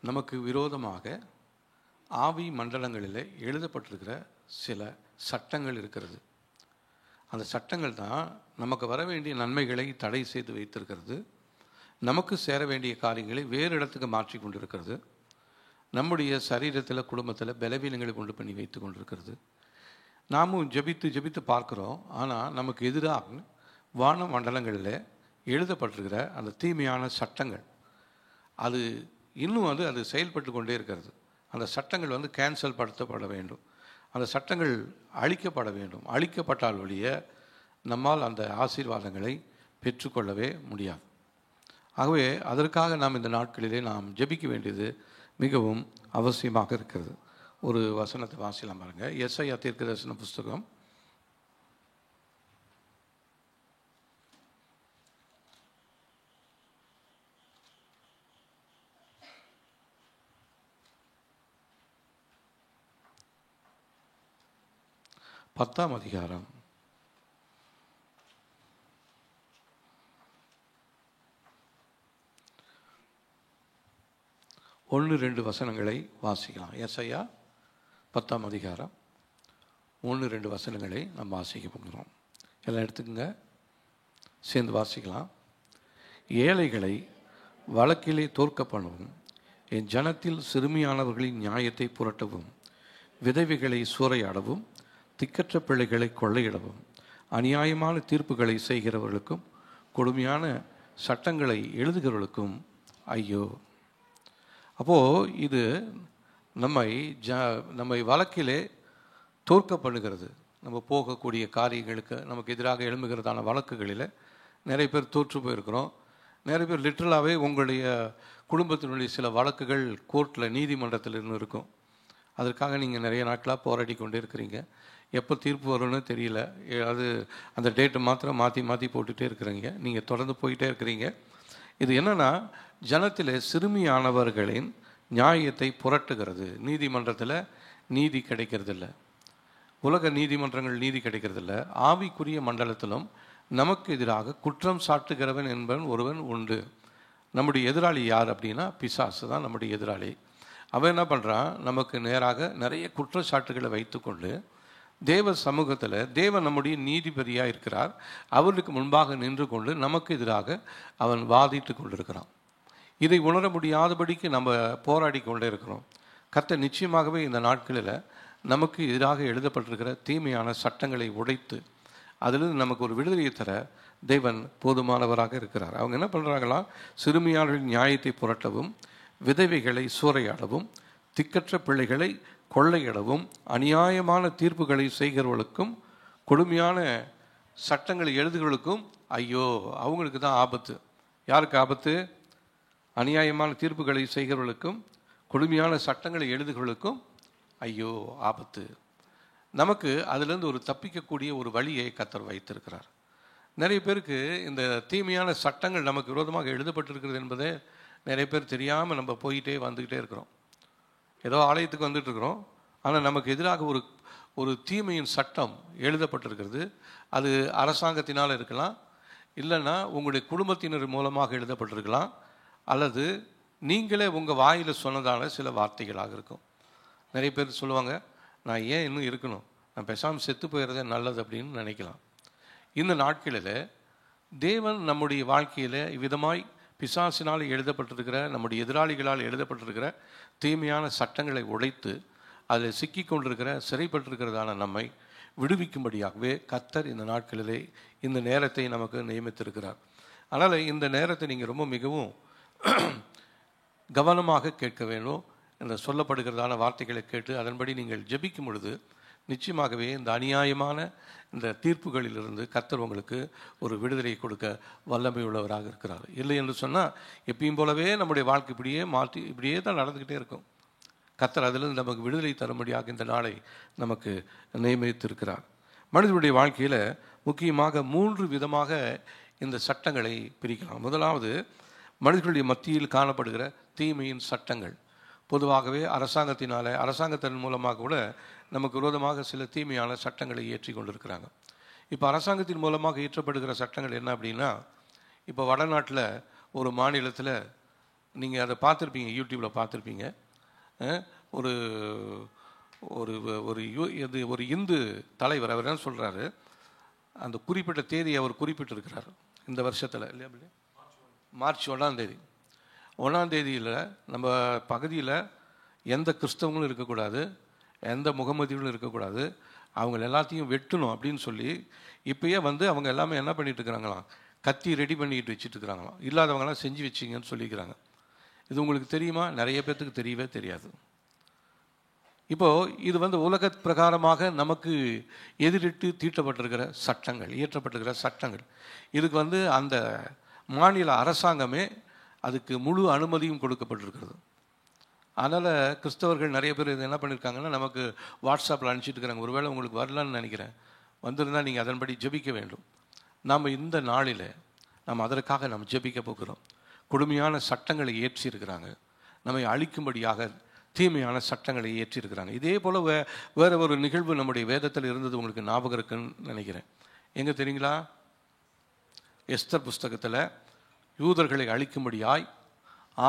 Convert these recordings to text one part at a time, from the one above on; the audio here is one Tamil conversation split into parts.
நமக்கு விரோதமாக ஆவி மண்டலங்களில் எழுதப்பட்டிருக்கிற சில சட்டங்கள் இருக்கிறது. அந்த சட்டங்கள் தான் நமக்கு வர வேண்டிய நன்மைகளை தடை செய்து வைத்திருக்கிறது. நமக்கு சேர வேண்டிய காரியங்களை வேறு இடத்துக்கு மாற்றி கொண்டிருக்கிறது. நம்முடைய சரீரத்தில் குடும்பத்தில் பலவீனங்களை கொண்டு பண்ணி வைத்து கொண்டிருக்கிறது. நாமும் ஜெபித்து பார்க்குறோம். ஆனால் நமக்கு எதிராக வான மண்டலங்களில் எழுதப்பட்டிருக்கிற அந்த தீமையான சட்டங்கள் அது இன்னும் அது செயல்பட்டு கொண்டே இருக்கிறது. அந்த சட்டங்கள் கேன்சல் படுத்தப்பட வேண்டும். அந்த சட்டங்கள் அழிக்கப்பட வேண்டும். அழிக்கப்பட்டால் ஒழிய நம்மால் அந்த ஆசீர்வாதங்களை பெற்றுக்கொள்ளவே முடியாது. ஆகவே அதற்காக நாம் இந்த நாட்களிலே நாம் ஜெபிக்க வேண்டியது மிகவும் அவசியமாக இருக்கிறது. ஒரு வசனத்தை வாசிக்கலாம் பாருங்க. எஸ்ஐயா தீர்க்கதரிசன புஸ்தகம் 10ஆம் அதிகாரம் 1-2 வசனங்களை வாசிக்கலாம். எஸ்ஐயா 10ஆம் அதிகாரம் 1-2 வசனங்களை நாம் வாசிக்க போகிறோம். எல்லாம் எடுத்துக்கங்க, சேர்ந்து வாசிக்கலாம். ஏழைகளை வழக்கிலே தோற்க பண்ணவும், என் ஜனத்தில் சிறுமியானவர்களின் நியாயத்தை புரட்டவும், விதவைகளை சூறையாடவும், திக்கற்ற பிள்ளைகளை கொள்ளையிடவும், அநியாயமான தீர்ப்புகளை செய்கிறவர்களுக்கும் கொடுமையான சட்டங்களை எழுதுகிறவர்களுக்கும் ஐயோ. அப்போது இது நம்மை வழக்கிலே தோற்க பண்ணுகிறது. நம்ம போகக்கூடிய காரியங்களுக்கு நமக்கு எதிராக எழும்புகிறதான வழக்குகளில் நிறைய பேர் தோற்று போயிருக்கிறோம். நிறைய பேர் லிட்ரலாகவே உங்களுடைய குடும்பத்தினுடைய சில வழக்குகள் கோர்ட்டில் நீதிமன்றத்தில் இருந்து இருக்கும். அதற்காக நீங்கள் நிறைய நாட்களாக போராடி கொண்டே இருக்கிறீங்க. எப்போ தீர்ப்பு வரும்னு தெரியல. அது அந்த டேட்டை மாத்திரம் மாற்றி போட்டுகிட்டே இருக்கிறீங்க. நீங்கள் தொடர்ந்து போயிட்டே இருக்கிறீங்க. இது என்னென்னா, ஜனத்தில் சிறுமியானவர்களின் நியாயத்தை புரட்டுகிறது. நீதிமன்றத்தில் நீதி கிடைக்கிறதில்ல. உலக நீதிமன்றங்கள் நீதி கிடைக்கிறதில்ல. ஆவிக்குரிய மண்டலத்திலும் நமக்கு எதிராக குற்றம் சாட்டுகிறவன் என்பவன் ஒருவன் உண்டு. நம்முடைய எதிராளி யார் அப்படின்னா பிசாசு தான் நம்முடைய எதிராளி. அவன் என்ன பண்ணுறான், நமக்கு நேராக நிறைய குற்றச்சாட்டுகளை வைத்துக்கொண்டு தேவ சமூகத்தில் தேவன் நம்முடைய நீதிபதியாக இருக்கிறார். அவருக்கு முன்பாக நின்று கொண்டு நமக்கு எதிராக அவன் வாதிட்டு கொண்டிருக்கிறான். இதை உணர முடியாதபடிக்கு நம்ம போராடி கொண்டே இருக்கிறோம். கர்த்தர் நிச்சயமாகவே இந்த நாட்களில் நமக்கு எதிராக எழுதப்பட்டிருக்கிற தீமையான சட்டங்களை உடைத்து அதிலிருந்து நமக்கு ஒரு விடுதலையை தர தேவன் போதுமானவராக இருக்கிறார். அவங்க என்ன பண்ணுறாங்களா, சிறுமியாளர்களின் நியாயத்தை புரட்டவும், விதவைகளை சூறையாடவும், திக்கற்ற பிள்ளைகளை கொள்ளையிடவும், அநியாயமான தீர்ப்புகளை செய்கிறவர்களுக்கும் கொடுமையான சட்டங்களை எழுதுகிறவர்களுக்கும் ஐயோ. அவங்களுக்கு தான் ஆபத்து. யாருக்கு ஆபத்து? அநியாயமான தீர்ப்புகளை செய்கிறவர்களுக்கும் கொடுமையான சட்டங்களை எழுதுகிறவர்களுக்கும் ஐயோ ஆபத்து. நமக்கு அதிலிருந்து ஒரு தப்பிக்கக்கூடிய ஒரு வழியை கர்த்தர் வைத்திருக்கிறார். நிறைய பேருக்கு இந்த தீமையான சட்டங்கள் நமக்கு விரோதமாக எழுதப்பட்டிருக்கிறது என்பதே நிறைய பேர் தெரியாமல் நம்ம போயிட்டே வந்துக்கிட்டே இருக்கிறோம். ஏதோ ஆலயத்துக்கு வந்துட்டு இருக்கிறோம், ஆனால் நமக்கு எதிராக ஒரு தீமையின் சட்டம் எழுதப்பட்டிருக்கிறது. அது அரசாங்கத்தினால் இருக்கலாம், இல்லைன்னா உங்களுடைய குடும்பத்தினர் மூலமாக எழுதப்பட்டிருக்கலாம், அல்லது நீங்களே உங்கள் வாயில் சொன்னதான சில வார்த்தைகளாக இருக்கும். நிறைய பேர் சொல்லுவாங்க, நான் ஏன் இன்னும் இருக்கணும், நான் பேசாமல் செத்து போயிடுறதே நல்லது அப்படின்னு நினைக்கலாம். இந்த நாட்களில் தேவன் நம்முடைய வாழ்க்கையில் இவ்விதமாய் பிசாசினால் எழுதப்பட்டிருக்கிற, நம்முடைய எதிராளிகளால் எழுதப்பட்டிருக்கிற தீமையான சட்டங்களை உடைத்து அதில் சிக்கி கொண்டிருக்கிற, சிறைப்பட்டிருக்கிறதான நம்மை விடுவிக்கும்படியாகவே கர்த்தர் இந்த நாட்களிலே இந்த நேரத்தை நமக்கு நியமித்திருக்கிறார். அதனால் இந்த நேரத்தை நீங்கள் ரொம்ப மிகவும் கவனமாக கேட்க வேண்டும். இந்த சொல்லப்படுகிறதான வார்த்தைகளை கேட்டு அதன்படி நீங்கள் ஜெபிக்கும் பொழுது நிச்சயமாகவே இந்த அநியாயமான இந்த தீர்ப்புகளிலிருந்து கர்த்தர் உங்களுக்கு ஒரு விடுதலை கொடுக்க வல்லமை உள்ளவராக இருக்கிறார். இல்லை என்று சொன்னால் எப்பயும் போலவே நம்முடைய வாழ்க்கை இப்படியே தான் நடந்துக்கிட்டே இருக்கும். கர்த்தர் அதிலிருந்து நமக்கு விடுதலை தரும்படியாக இந்த நாளை நமக்கு நியமித்திருக்கிறார். மனிதனுடைய வாழ்க்கையில் முக்கியமாக 3 விதமாக இந்த சட்டங்களை பிரிக்கலாம். முதலாவது, மனிதர்களுடைய மத்தியில் காணப்படுகிற தீமையின் சட்டங்கள். பொதுவாகவே அரசாங்கத்தின் மூலமாக கூட நமக்கு விரோதமாக சில தீமையான சட்டங்களை இயற்றி கொண்டிருக்கிறாங்க. இப்போ அரசாங்கத்தின் மூலமாக இயற்றப்படுகிற சட்டங்கள் என்ன அப்படின்னா, இப்போ வடநாட்டில் ஒரு மாநிலத்தில் நீங்கள் அதை பார்த்துருப்பீங்க, யூடியூப்பில் பார்த்துருப்பீங்க. ஒரு ஒரு ஒரு இது ஒரு இந்து தலைவர் அவர் என்ன சொல்கிறாரு, அந்த குறிப்பிட்ட தேதியை அவர் குறிப்பிட்டிருக்கிறார் இந்த வருஷத்தில் இல்லையா, மார்ச் 1ஆம் தேதியில் நம்ம பகுதியில் எந்த கிறிஸ்தவங்களும் இருக்கக்கூடாது, எந்த முகமதிகளும் இருக்கக்கூடாது, அவங்க எல்லாத்தையும் வெட்டணும் அப்படின்னு சொல்லி இப்போயே அவங்க எல்லாமே என்ன பண்ணிட்டு இருக்கிறாங்களாம், கத்தி ரெடி பண்ணிட்டு வச்சுட்டு இருக்கிறாங்களாம். இல்லாதவங்களாம் செஞ்சு வச்சிங்கன்னு சொல்லிக்கிறாங்க. இது உங்களுக்கு தெரியுமா? நிறைய பேர்த்துக்கு தெரியவே தெரியாது. இப்போது இது உலக பிரகாரமாக நமக்கு எதிரிட்டு தீட்டப்பட்டிருக்கிற சட்டங்கள், இயற்றப்பட்டிருக்கிற சட்டங்கள். இதுக்கு அந்த மாநில அரசாங்கமே அதுக்கு முழு அனுமதியும் கொடுக்கப்பட்டிருக்கிறது. அதனால் கிறிஸ்தவர்கள் நிறைய பேர் இது என்ன பண்ணியிருக்காங்கன்னா, நமக்கு வாட்ஸ்அப்பில் அனுப்பிச்சிட்டு இருக்கிறாங்க. ஒருவேளை உங்களுக்கு வரலான்னு நினைக்கிறேன், வந்திருந்தால் நீங்கள் அதன்படி ஜெபிக்க வேண்டும். நாம் இந்த நாளில் அதற்காக நாம் ஜெபிக்க போகிறோம். கொடுமையான சட்டங்களை ஏற்றியிருக்கிறாங்க, நம்மை அழிக்கும்படியாக தீமையான சட்டங்களை ஏற்றியிருக்கிறாங்க. இதே போல் வேறு ஒரு நிகழ்வு நம்முடைய வேதத்தில் இருந்தது உங்களுக்கு ஞாபகம் இருக்குன்னு நினைக்கிறேன். எங்கே தெரியுங்களா? எஸ்தர் புஸ்தகத்தில் யூதர்களை அழிக்கும்படியாய்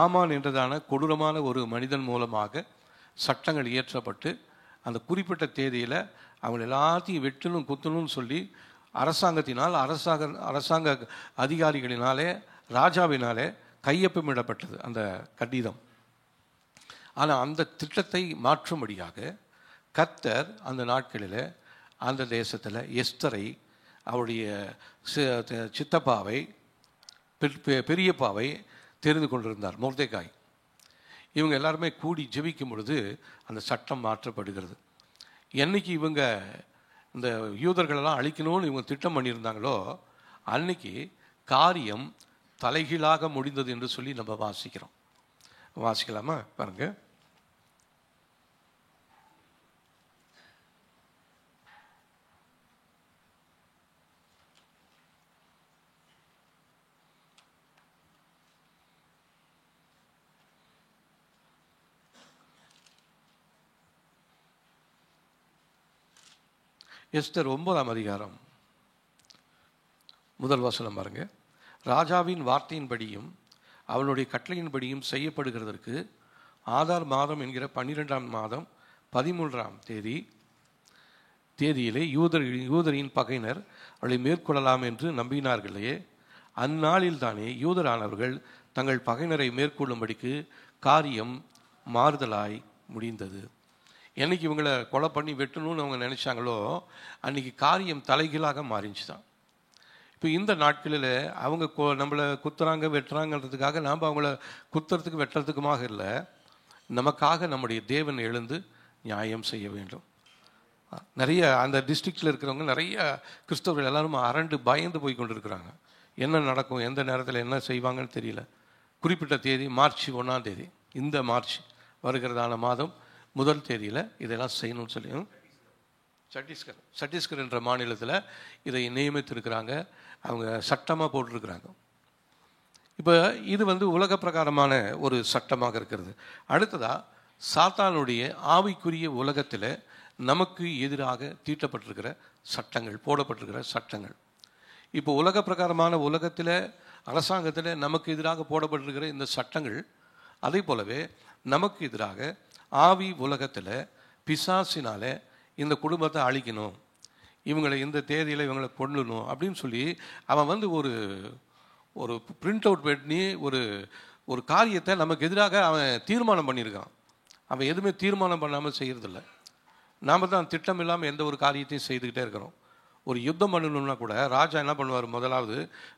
ஆமான் என்றதான கொடூரமான ஒரு மனிதன் மூலமாக சட்டங்கள் இயற்றப்பட்டு அந்த குறிப்பிட்ட தேதியில் அவங்க எல்லாத்தையும் வெட்டணும் குத்தணும்னு சொல்லி அரசாங்கத்தினால் அரசாங்க அதிகாரிகளினாலே ராஜாவினாலே கையொப்பமிடப்பட்டது அந்த கடிதம். ஆனால் அந்த திட்டத்தை மாற்றும்படியாக கர்த்தர் அந்த நாட்களில் அந்த தேசத்தில் எஸ்தரை, அவருடைய சித்தப்பாவை, பெரியப்பாவை தெரிந்து கொண்டிருந்தார், மொர்தெகாய். இவங்க எல்லாருமே கூடி ஜெபிக்கும் பொழுது அந்த சட்டம் மாற்றப்படுகிறது. என்னைக்கு இவங்க இந்த யூதர்களெல்லாம் அழிக்கணும்னு இவங்க திட்டம் பண்ணியிருந்தாங்களோ அன்னைக்கு காரியம் தலைகீழாக முடிந்தது என்று சொல்லி நம்ம வாசிக்கிறோம். வாசிக்கலாமா? பாருங்க. எஸ்தர் 9ஆம் அதிகாரம் 1 வசனம் பாருங்க. ராஜாவின் வார்த்தையின்படியும் அவனுடைய கட்டளையின்படியும் செய்யப்படுகிறதற்கு ஆதார் மாதம் என்கிற 12ஆம் மாதம் 13ஆம் தேதியிலே யூதரின் பகையினர் அவளை மேற்கொள்ளலாம் என்று நம்பினார்களே, அந்நாளில் தானே யூதரானவர்கள் தங்கள் பகையினரை மேற்கொள்ளும்படிக்கு காரியம் மாறுதலாய் முடிந்தது. என்னைக்கு இவங்களை கொலை பண்ணி வெட்டணும்னு அவங்க நினைச்சாங்களோ அன்னைக்கு காரியம் தலைகீழாக மாறிச்சு தான். இப்போ இந்த நாட்களில் அவங்க நம்மளை குத்துறாங்க வெட்டுறாங்கன்றதுக்காக நாம் அவங்கள குத்துறதுக்கு வெட்டுறதுக்குமாக இல்லை, நமக்காக நம்முடைய தேவன் எழுந்து நியாயம் செய்ய வேண்டும். நிறைய அந்த டிஸ்ட்ரிக்டில் இருக்கிறவங்க நிறைய கிறிஸ்தவர்கள் எல்லாரும் அரண்டு பயந்து போய் கொண்டு இருக்கிறாங்க. என்ன நடக்கும், எந்த நேரத்தில் என்ன செய்வாங்கன்னு தெரியல. குறிப்பிட்ட தேதி மார்ச் 1ஆம் தேதி, இந்த மார்ச் வருகிறதான மாதம் 1 தேதியில் இதெல்லாம் செய்யணும்னு சொல்லி சத்தீஸ்கர் என்ற மாநிலத்தில் இதை நியமித்திருக்கிறாங்க. அவங்க சட்டமாக போட்டிருக்கிறாங்க. இப்போ இது உலக பிரகாரமான ஒரு சட்டமாக இருக்கிறது. அடுத்ததாக சாத்தானுடைய ஆவிக்குரிய உலகத்தில் நமக்கு எதிராக தீட்டப்பட்டிருக்கிற சட்டங்கள், போடப்பட்டிருக்கிற சட்டங்கள். இப்போ உலக பிரகாரமான உலகத்தில் அரசாங்கத்தில் நமக்கு எதிராக போடப்பட்டிருக்கிற இந்த சட்டங்கள், அதே போலவே நமக்கு எதிராக ஆவி உலகத்தில் பிசாசினால இந்த குடும்பத்தை அழிக்கணும், இவங்களை இந்த தேதியில் இவங்களை கொள்ளணும் அப்படின்னு சொல்லி அவன் ஒரு ஒரு பிரிண்ட் அவுட் பண்ணி ஒரு காரியத்தை நமக்கு எதிராக அவன் தீர்மானம் பண்ணியிருக்கான். அவன் எதுவுமே தீர்மானம் பண்ணாமல் செய்கிறதில்ல. நாம் தான் திட்டம் இல்லாமல் எந்த ஒரு காரியத்தையும் செய்துக்கிட்டே இருக்கிறோம். ஒரு யுத்தம் பண்ணணும்னா கூட ராஜா என்ன பண்ணுவார், முதலாவது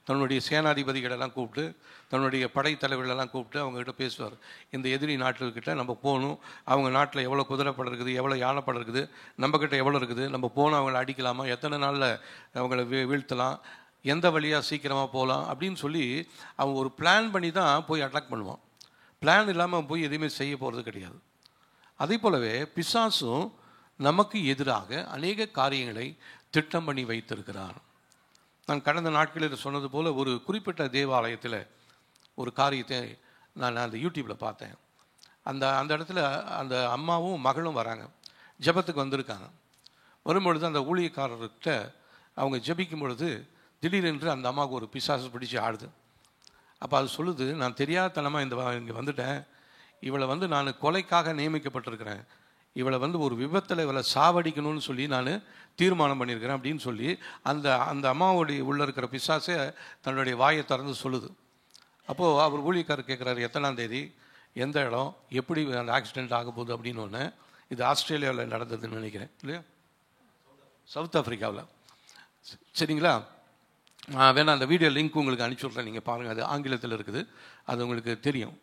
தன்னுடைய சேனாதிபதிகளெல்லாம் கூப்பிட்டு, தன்னுடைய படைத்தலைவர்களெல்லாம் கூப்பிட்டு அவங்ககிட்ட பேசுவார். இந்த எதிரி நாட்டுக்கிட்ட நம்ம போகணும், அவங்க நாட்டில் எவ்வளோ குதிரைப்படை இருக்குது, எவ்வளோ யானைப்படை இருக்குது, நம்மக்கிட்ட எவ்வளோ இருக்குது, நம்ம போனால் அவங்கள அடிக்கலாமா, எத்தனை நாளில் அவங்கள வீழ்த்தலாம், எந்த வழியாக சீக்கிரமாக போகலாம் அப்படின்னு சொல்லி அவன் ஒரு பிளான் பண்ணி தான் போய் அட்டாக் பண்ணுவான். பிளான் இல்லாமல் அவன் போய் எதுவுமே செய்ய போகிறது கிடையாது. அதே போலவே பிசாசும் நமக்கு எதிராக அநேக காரியங்களை திட்டம் பண்ணி வைத்திருக்கிறார். நான் கடந்த நாட்களில் சொன்னது போல் ஒரு குறிப்பிட்ட தேவாலயத்தில் ஒரு காரியத்தை நான் அந்த யூடியூப்பில் பார்த்தேன். அந்த இடத்துல அந்த அம்மாவும் மகளும் வராங்க, ஜெபத்துக்கு வந்திருக்காங்க. வரும்பொழுது அந்த ஊழியக்காரர்கிட்ட அவங்க ஜெபிக்கும் பொழுது திடீரென்று அந்த அம்மாவுக்கு ஒரு பிசாசு பிடிச்சி ஆடுது. அப்போ அது சொல்லுது, நான் தெரியாதனமாக இங்கே வந்துட்டேன், இவளை வந்து நான் கொலைக்காக நியமிக்கப்பட்டிருக்கிறேன், இவளை வந்து ஒரு விபத்தில் இவளை சாவடிக்கணும்னு சொல்லி நான் தீர்மானம் பண்ணியிருக்கிறேன் அப்படின்னு சொல்லி அந்த அந்த அம்மாவுடைய உள்ளே இருக்கிற பிசாசே தன்னுடைய வாயை திறந்து சொல்லுது. அப்போது அவர் ஊழியக்காரர் கேட்குறாரு, எத்தனாம் தேதி, எந்த இடம், எப்படி அந்த ஆக்சிடெண்ட் ஆக போகுது அப்படின்னு ஒன்று. இது ஆஸ்திரேலியாவில் நடந்ததுன்னு நினைக்கிறேன் இல்லையா, சவுத் ஆஃப்ரிக்காவில். சரிங்களா, வேணா அந்த வீடியோ லிங்க் உங்களுக்கு அனுப்பிச்சி விட்றேன், நீங்கள் பாருங்கள், அது ஆங்கிலத்தில் இருக்குது, அது உங்களுக்கு தெரியும்.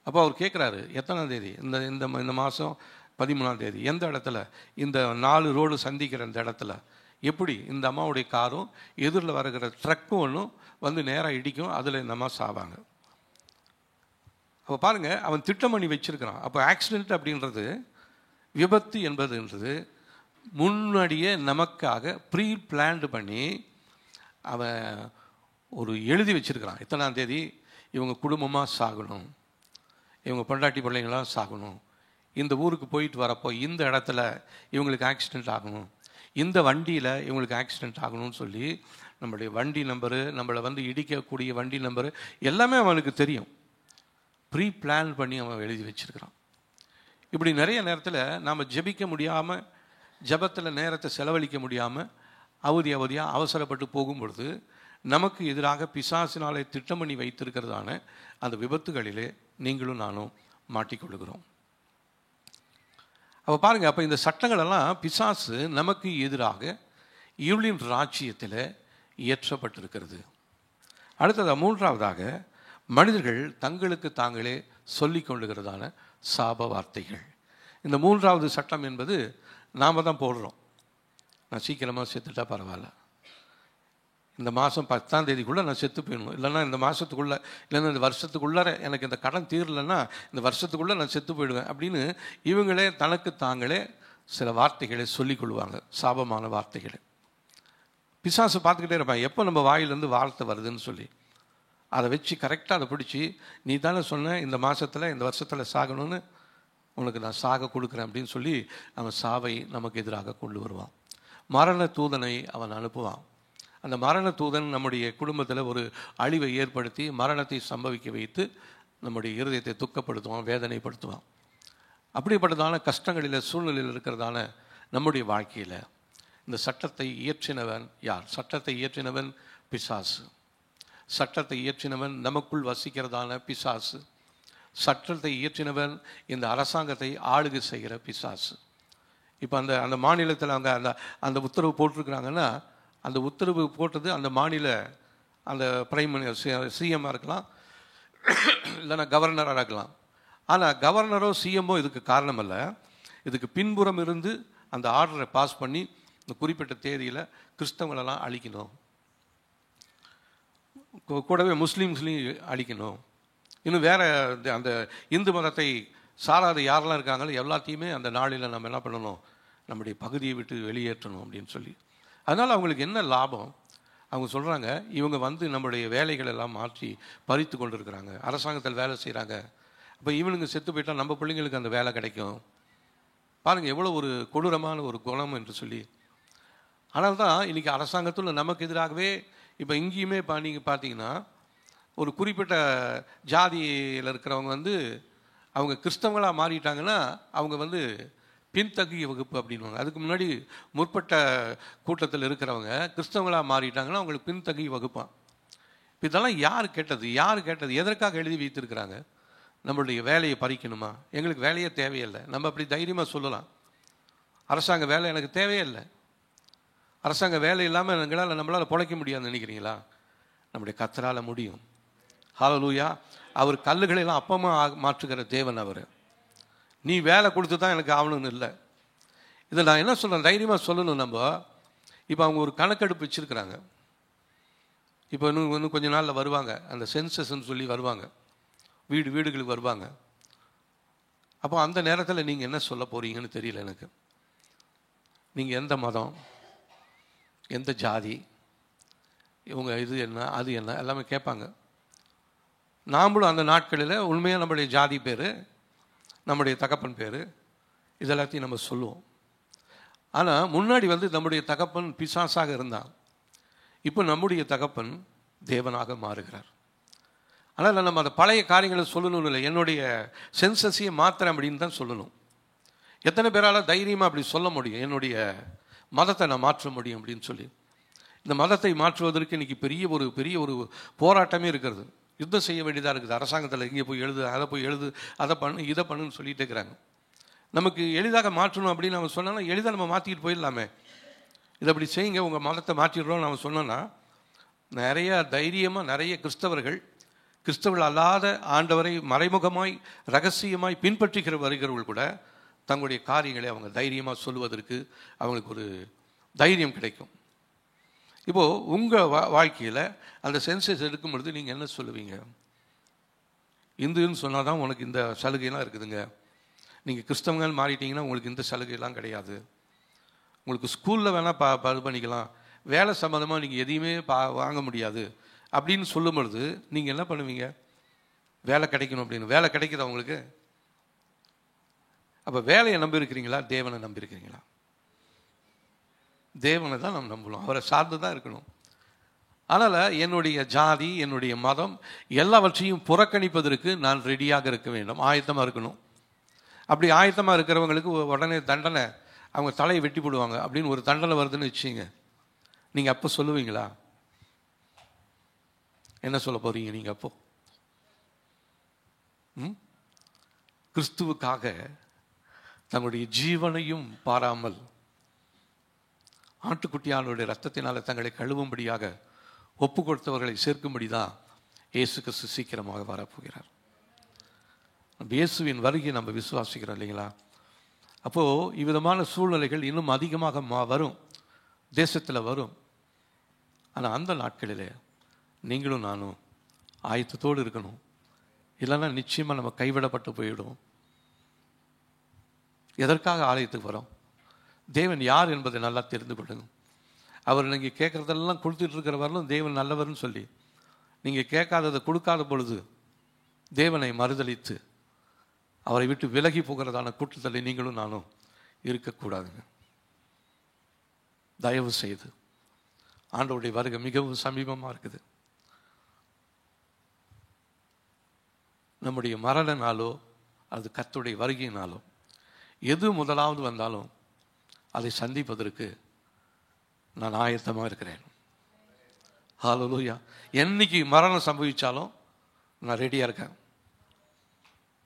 அப்போ அவர் கேட்குறாரு, எத்தனாம் தேதி, இந்த இந்த இந்த மாதம் 13ஆம் தேதி, எந்த இடத்துல, இந்த 4 ரோடு சந்திக்கிற இந்த இடத்துல, எப்படி இந்த அம்மாவுடைய காரும் எதிரில் வருகிற ட்ரக்கும் ஒன்றும் வந்து நேராக இடிக்கும், அதில் இந்த அம்மா சாவாங்க. அப்போ பாருங்கள், அவன் திட்டம் பண்ணி வச்சுருக்கிறான். அப்போ ஆக்சிடெண்ட் அப்படின்றது, விபத்து என்பதுன்றது முன்னாடியே நமக்காக ப்ரீ பிளான்டு பண்ணி அவன் ஒரு எழுதி வச்சுருக்கிறான். எத்தனாம் தேதி இவங்க குடும்பமாக சாகணும், இவங்க பொண்டாட்டி பிள்ளைங்களாம் சாகணும், இந்த ஊருக்கு போயிட்டு வரப்போ இந்த இடத்துல இவங்களுக்கு ஆக்சிடெண்ட் ஆகணும், இந்த வண்டியில் இவங்களுக்கு ஆக்சிடெண்ட் ஆகணும்னு சொல்லி நம்மளுடைய வண்டி நம்பரு, நம்மளை வந்து இடிக்கக்கூடிய வண்டி நம்பரு எல்லாமே அவனுக்கு தெரியும். ப்ரீ பிளான் பண்ணி அவன் எழுதி வச்சுருக்கிறான். இப்படி நிறைய நேரத்தில் நாம் ஜெபிக்க முடியாமல், ஜபத்தில் நேரத்தை செலவழிக்க முடியாமல் அவதியாக அவசரப்பட்டு போகும்பொழுது நமக்கு எதிராக பிசாசினாலே திட்டம் பண்ணி வைத்திருக்கிறதான அந்த விபத்துகளிலே நீங்களும் நானும் மாட்டிக்கொள்ளுகிறோம். அப்போ பாருங்கள், அப்போ இந்த சட்டங்களெல்லாம் பிசாசு நமக்கு எதிராக இருளின் ராஜ்யத்தில் இயற்றப்பட்டிருக்கிறது. அடுத்ததாக 3ஆவதாக மனிதர்கள் தங்களுக்கு தாங்களே சொல்லிக் கொள்ளுகிறதான சாப வார்த்தைகள். இந்த 3ஆவது சட்டம் என்பது நாம் தான் போடுறோம். நான் சீக்கிரமாக செத்துட்டா பரவாயில்ல, இந்த மாதம் 10ஆம் தேதிக்குள்ளே நான் செத்து போயிடணும், இல்லைன்னா இந்த மாதத்துக்குள்ளே, இல்லைன்னா இந்த வருஷத்துக்குள்ளார எனக்கு இந்த கடன் தீரலைன்னா இந்த வருஷத்துக்குள்ளே நான் செத்து போயிடுவேன் அப்படின்னு இவங்களே தனக்கு தாங்களே சில வார்த்தைகளை சொல்லிக்கொள்வாங்க, சாபமான வார்த்தைகளை. பிசாசு பார்த்துக்கிட்டே இருப்பான், எப்போ நம்ம வாயிலேருந்து வார்த்தை வருதுன்னு சொல்லி அதை வச்சு கரெக்டாக அதை பிடிச்சி, நீ தானே சொன்ன இந்த மாதத்தில் இந்த வருஷத்தில் சாகணும்னு, உனக்கு நான் சாக கொடுக்குறேன் அப்படின்னு சொல்லி அவன் சாவை நமக்கு எதிராக கொண்டு வருவான். மரண தூதனை அவன் அனுப்புவான். அந்த மரண தூதன் நம்முடைய குடும்பத்தில் ஒரு அழிவை ஏற்படுத்தி மரணத்தை சம்பவிக்க வைத்து நம்முடைய இருதயத்தை துக்கப்படுத்துவான், வேதனைப்படுத்துவான். அப்படிப்பட்டதான கஷ்டங்களில் சூழ்நிலையில் இருக்கிறதான நம்முடைய வாழ்க்கையில் இந்த சட்டத்தை இயற்றினவன் யார்? சட்டத்தை இயற்றினவன் பிசாசு. சட்டத்தை இயற்றினவன் நமக்குள் வசிக்கிறதான பிசாசு. சட்டத்தை இயற்றினவன் இந்த அரசாங்கத்தை ஆளுகை செய்கிற பிசாசு. இப்போ அந்த அந்த மாநிலத்தில் அவங்க அந்த அந்த உத்தரவு போட்டிருக்கிறாங்கன்னா, அந்த உத்தரவு போட்டது அந்த மாநில அந்த பிரைம் மினிஸ்டர் சிஎம்மாக இருக்கலாம், இல்லைன்னா கவர்னராக இருக்கலாம். ஆனால் கவர்னரோ சிஎம்மோ இதுக்கு காரணம் அல்ல. இதுக்கு பின்புறம் இருந்து அந்த ஆர்டரை பாஸ் பண்ணி இந்த குறிப்பிட்ட தேதியில் கிறிஸ்தவங்களெல்லாம் அழிக்கணும், கூடவே முஸ்லீம்ஸ்லையும் அழிக்கணும், இன்னும் வேறு அந்த இந்து மதத்தை சாராத யாரெல்லாம் இருக்காங்களோ எல்லாத்தையுமே அந்த நாளில் நம்ம என்ன பண்ணணும், நம்முடைய பகுதியை விட்டு வெளியேற்றணும் அப்படின்னு சொல்லி. அதனால் அவங்களுக்கு என்ன லாபம்? அவங்க சொல்கிறாங்க, இவங்க வந்து நம்முடைய வேலைகள் எல்லாம் மாற்றி பறித்து கொண்டு இருக்கிறாங்க, அரசாங்கத்தில் வேலை செய்கிறாங்க, அப்போ இவனுங்க செத்து போயிட்டால் நம்ம பிள்ளைங்களுக்கு அந்த வேலை கிடைக்கும். பாருங்கள் எவ்வளோ ஒரு கொடூரமான ஒரு குணம் என்று சொல்லி. ஆனால் தான் இன்றைக்கி அரசாங்கத்தில் நமக்கு எதிராகவே இப்போ இங்கேயுமே நீங்கள் பார்த்தீங்கன்னா ஒரு குறிப்பிட்ட ஜாதியில் இருக்கிறவங்க வந்து அவங்க கிறிஸ்தவங்களாக மாறிட்டாங்கன்னா அவங்க வந்து பின்தங்கிய வகுப்பு அப்படின்வாங்க. அதுக்கு முன்னாடி முற்பட்ட கூட்டத்தில் இருக்கிறவங்க கிறிஸ்தவங்களாக மாறிட்டாங்கன்னா அவங்களுக்கு பின்தங்கிய வகுப்பான். இப்போ இதெல்லாம் யார் கேட்டது? யார் கேட்டது? எதற்காக எழுதி வைத்திருக்கிறாங்க? நம்மளுடைய வேலையை பறிக்கணுமா? எங்களுக்கு வேலையே தேவையில்லை, நம்ம அப்படி தைரியமாக சொல்லலாம். அரசாங்க வேலை எனக்கு தேவையே இல்லை. அரசாங்க வேலை இல்லாமல் நம்மளால் பிழைக்க முடியாதுன்னு நினைக்கிறீங்களா? நம்முடைய கர்த்தரால் முடியும். ஹல்லேலூயா. அவர் கல்லுகளெல்லாம் அப்பமாக மாற்றுகிற தேவன் அவர். நீ வேலை கொடுத்து தான் எனக்கு ஆகணும்னு இல்லை. இதை நான் என்ன சொல்கிறேன், தைரியமாக சொல்லணும். நம்ம இப்போ அவங்க ஒரு கணக்கெடுப்பு வச்சுருக்கிறாங்க. இப்போ இன்னும் கொஞ்ச நாளில் வருவாங்க, அந்த சென்சஸ்ன்னு சொல்லி வருவாங்க, வீடுகளுக்கு வருவாங்க. அப்போ அந்த நேரத்தில் நீங்கள் என்ன சொல்ல போகிறீங்கன்னு தெரியல எனக்கு. நீங்கள் எந்த மதம், எந்த ஜாதி, இவங்க இது என்ன அது என்ன எல்லாமே கேட்பாங்க. நாம்ளும் அந்த நாட்களில் உண்மையாக நம்முடைய ஜாதி பேர், நம்முடைய தகப்பன் பேர், இதெல்லாத்தையும் நம்ம சொல்லுவோம். ஆனால் முன்னாடி வந்து நம்முடைய தகப்பன் பிசாசாக இருந்தான். இப்போ நம்முடைய தகப்பன் தேவனாக மாறுகிறார். ஆனால் நம்ம அந்த பழைய காரியங்களை சொல்லணும்னு இல்லை, என்னுடைய சென்சஸையே மாத்திரம் அப்படின்னு தான் சொல்லணும். எத்தனை பேரால் தைரியமாக அப்படி சொல்ல முடியும், என்னுடைய மதத்தை நான் மாற்ற முடியும் அப்படின்னு சொல்லி? இந்த மதத்தை மாற்றுவதற்கு இன்றைக்கி பெரிய ஒரு போராட்டமே இருக்கிறது. யுத்தம் செய்ய வேண்டியதாக இருக்குது. அரசாங்கத்தில் இங்கே போய் எழுது, அதை போய் எழுது, அதை பண்ணு, இதை பண்ணுன்னு சொல்லிட்டு இருக்கிறாங்க. நமக்கு எளிதாக மாற்றணும் அப்படின்னு நம்ம சொன்னோன்னா எளிதாக நம்ம மாற்றிக்கிட்டு போயிடலாமே. இதை அப்படி செய்யுங்க, உங்கள் மதத்தை மாற்றிடுறோம் நம்ம சொன்னோன்னா நிறைய தைரியமாக நிறைய கிறிஸ்தவர்கள் அல்லாத ஆண்டவரை மறைமுகமாய் ரகசியமாய் பின்பற்றுகிற வருகிறவர்கள் கூட தங்களுடைய காரியங்களை அவங்க தைரியமாக சொல்லுவதற்கு அவங்களுக்கு ஒரு தைரியம் கிடைக்கும். இப்போது உங்கள் வாழ்க்கையில் அந்த சென்சஸ் எடுக்கும் பொழுது நீங்கள் என்ன சொல்லுவீங்க? இந்துன்னு சொன்னால் தான் உனக்கு இந்த சலுகைலாம் இருக்குதுங்க, நீங்கள் கிறிஸ்தவங்கள் மாறிட்டீங்கன்னா உங்களுக்கு இந்த சலுகைலாம் கிடையாது, உங்களுக்கு ஸ்கூலில் வேணால் இது பண்ணிக்கலாம், வேலை சம்மந்தமாக நீங்கள் எதையுமே வாங்க முடியாது அப்படின்னு சொல்லும் பொழுது நீங்கள் என்ன பண்ணுவீங்க? வேலை கிடைக்கணும் அப்படின்னு. வேலை கிடைக்குது அவங்களுக்கு? அப்போ வேலையை நம்பியிருக்கிறீங்களா, தேவனை நம்பியிருக்கிறீங்களா? தேவனை தான் நம்ம நம்பணும், அவரை சார்ந்து தான் இருக்கணும். அதனால் என்னுடைய ஜாதி, என்னுடைய மதம் எல்லாவற்றையும் புறக்கணிப்பதற்கு நான் ரெடியாக இருக்க வேண்டும், ஆயத்தமாக இருக்கணும். அப்படி ஆயத்தமாக இருக்கிறவங்களுக்கு உடனே தண்டனை, அவங்க தலையை வெட்டி போடுவாங்க அப்படின்னு ஒரு தண்டனை வருதுன்னு வச்சுங்க, நீங்கள் அப்போ சொல்லுவீங்களா? என்ன சொல்ல போறீங்க நீங்கள் அப்போ? கிறிஸ்துவுக்காக தங்களுடைய ஜீவனையும் பாராமல் ஆட்டுக்குட்டியானுடைய ரத்தத்தினால தங்களை கழுவும்படியாக ஒப்பு கொடுத்தவர்களை சேர்க்கும்படி தான் இயேசு கிறிஸ்து சீக்கிரமாக வரப்போகிறார். இயேசுவின் வருகை நம்ம விசுவாசிக்கிறோம் இல்லைங்களா? அப்போது இவ்விதமான சூழ்நிலைகள் இன்னும் அதிகமாக வரும், தேசத்தில் வரும். ஆனால் அந்த நாட்களில் நீங்களும் நானும் ஆயத்தத்தோடு இருக்கணும். இல்லைன்னா நிச்சயமாக நம்ம கைவிடப்பட்டு போயிடும். எதற்காக ஆலயத்துக்கு வரோம்? தேவன் யார் என்பதை நல்லா தெரிந்து கொள்ளுங்க. அவர் நீங்கள் கேட்குறதெல்லாம் கொடுத்துட்டு இருக்கிறவர்களும் தேவன் நல்லவர்னு சொல்லி நீங்கள் கேட்காததை கொடுக்காத பொழுது தேவனை மறுதலித்து அவரை விட்டு விலகி போகிறதான கூட்டத்தில் நீங்களும் நானும் இருக்கக்கூடாதுங்க. தயவு செய்து, ஆண்டவருடைய வருகை மிகவும் சமீபமாக இருக்குது. நம்முடைய மரண நாளோ அது கர்த்தருடைய வருகையினாலோ எது முதலாவது வந்தாலும் அதை சந்திப்பதற்கு நான் ஆயத்தமாக இருக்கிறேன். ஹல்லேலூயா. என்னைக்கு மரணம் சம்பவிச்சாலும் நான் ரெடியாக இருக்கேன்.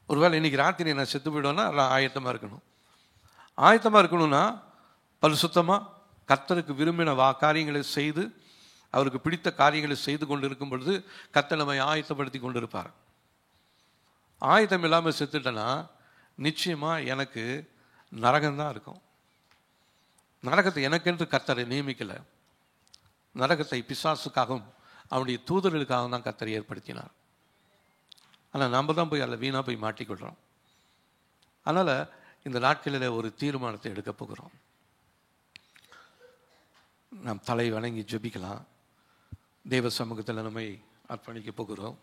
ஒருவேளை இன்னைக்கு ராத்திரி நான் செத்து போயிடுவேன்னா நான் ஆயத்தமாக இருக்கணும். ஆயத்தமாக இருக்கணும்னா பரிசுத்தமாக கர்த்தருக்கு விரும்பின காரியங்களை செய்து அவருக்கு பிடித்த காரியங்களை செய்து கொண்டு இருக்கும் பொழுது கர்த்தர் நம்மை ஆயத்தப்படுத்தி கொண்டு இருப்பார். ஆயத்தம் இல்லாமல் செத்துட்டேன்னா நிச்சயமாக எனக்கு நரகம்தான் இருக்கும். நரகத்தை எனக்கென்று கர்த்தரை நியமிக்கலை. நரகத்தை பிசாசுக்காகவும் அவனுடைய தூதர்களுக்காகவும் தான் கர்த்தரை ஏற்படுத்தினார். ஆனால் நம்ம தான் போய் அதில் வீணாக போய் மாட்டிக்கொள்கிறோம். அதனால் இந்த நாட்களில் ஒரு தீர்மானத்தை எடுக்க போகிறோம். நாம் தலை வணங்கி ஜெபிக்கலாம். தேவ சமூகத்தில் நம்மை அர்ப்பணிக்க போகிறோம்.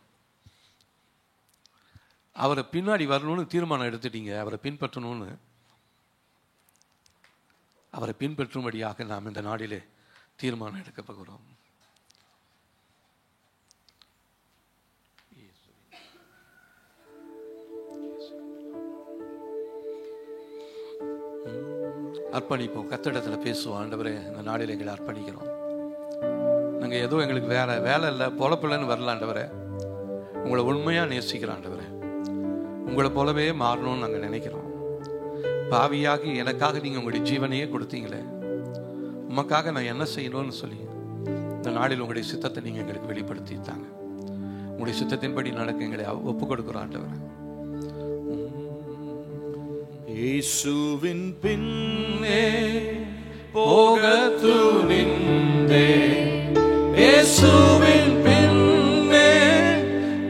அவரை பின்னாடி வரணும்னு தீர்மானம் எடுத்துட்டீங்க, அவரை பின்பற்றணும்னு. அவரை பின்பற்றும்படியாக நாம் இந்த நாளிலே தீர்மானம் எடுக்க போகிறோம். அர்ப்பணிப்போம். கர்த்தரிடத்தில் பேசுவோம். ஆண்டவரே, இந்த நாளில் எங்களை அர்ப்பணிக்கிறோம். நாங்கள் எதுவும் எங்களுக்கு வேலை இல்லை, பொழப்பில்லைன்னு வரல ஆண்டவரே. உங்களை உண்மையாக நேசிக்கிறோம் ஆண்டவரே. உங்களை போலவே மாறணும்னு நாங்கள் நினைக்கிறோம். பாவியாகி எனக்காக நீங்கள் உங்களுடைய ஜீவனையே கொடுத்தீங்களே, உமக்காக நான் என்ன செய்யணும்னு சொல்லி இந்த நாளில் உங்களுடைய சித்தத்தை நீங்கள் எங்களுக்கு வெளிப்படுத்தித்தாங்க. உங்களுடைய சித்தத்தின்படி நடக்க எங்களை ஒப்பு கொடுக்குறோம் ஆண்டவரே. இயேசுவின் பின்னே போக துணிந்தே, இயேசுவின் பின்னே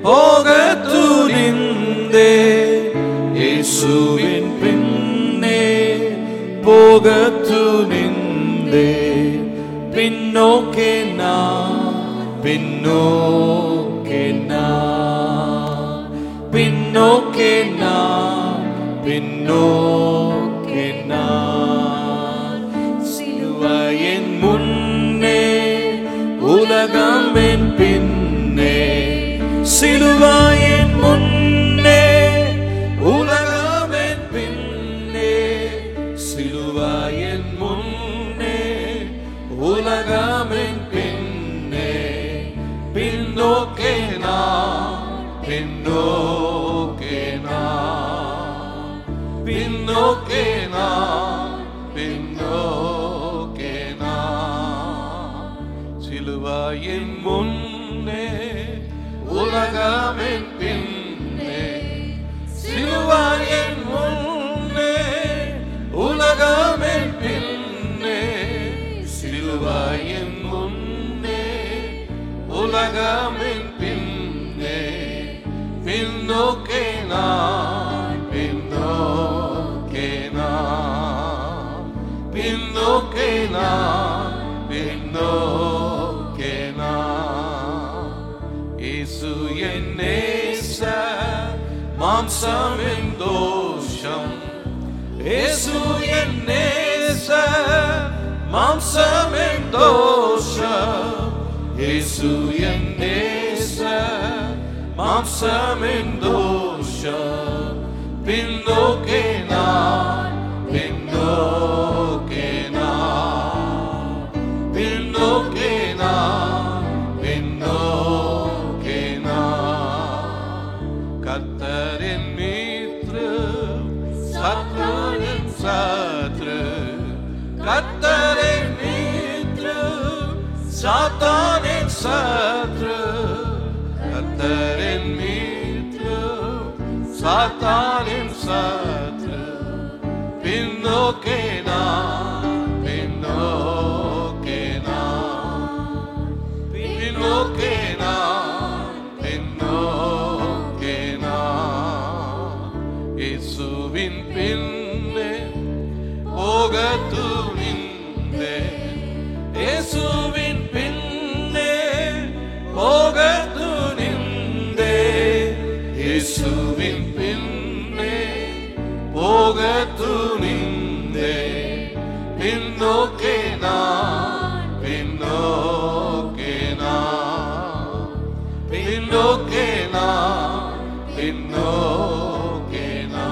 போக துணிந்தே, இயேசுவின் பின்னே போக துணிந்தே, பின்னோக்கே நான், பின்னோக்கே நான், பின்னோக்கே நான், பின்னோக்கே நான். சிலுவையின் முன்னே உலகம் என் பின்னே, சிலுவை பின்னோக்கே நான், பின்னோக்கே நான். சிலுவையின் முன்னே உலகமின் பின்னே, சிலுவையின் முன்னே உலகமின் பின்னே, சிலுவையின் முன்னே உலகமின் பின்னே, பின்னோக்கே நான், பின்னோக்கே நான், பின்னோக்கே நான், பின்னோக்கே நான். இயேசு என் நேசர், மாம்சமின் தோஷம், இயேசு என் நேசர், மாம்சமின் தோஷம், இயேசு என் நேசர், மாம்சமின் தோஷம், பின்னோக்கே நான், பின்னோக்கே நான், பின்னோக்கே நான், பின்னோக்கே நான். கர்த்தரின் மித்ரு, சத்ருவின் சத்ரு, கர்த்தரின் மித்ரு, சாத்தானின் சத்ரு, கர்த்தரின் மித்ரு, சாத்தானின் சத்ரு, பின்னோக்கே நான், பின்னோக்கே நான், பின்னோக்கே நான், பின்னோக்கே நான். இயேசுவின் பின்னே போக துணிந்தே, இயேசுவின் பின்னே போக துணிந்தே, இயேசுவின் பின்னே போக துணிந்தே, பின்னோக்கே நான், பின்னோக்கே நான், பின்னோக்கே நான், பின்னோக்கே நான்.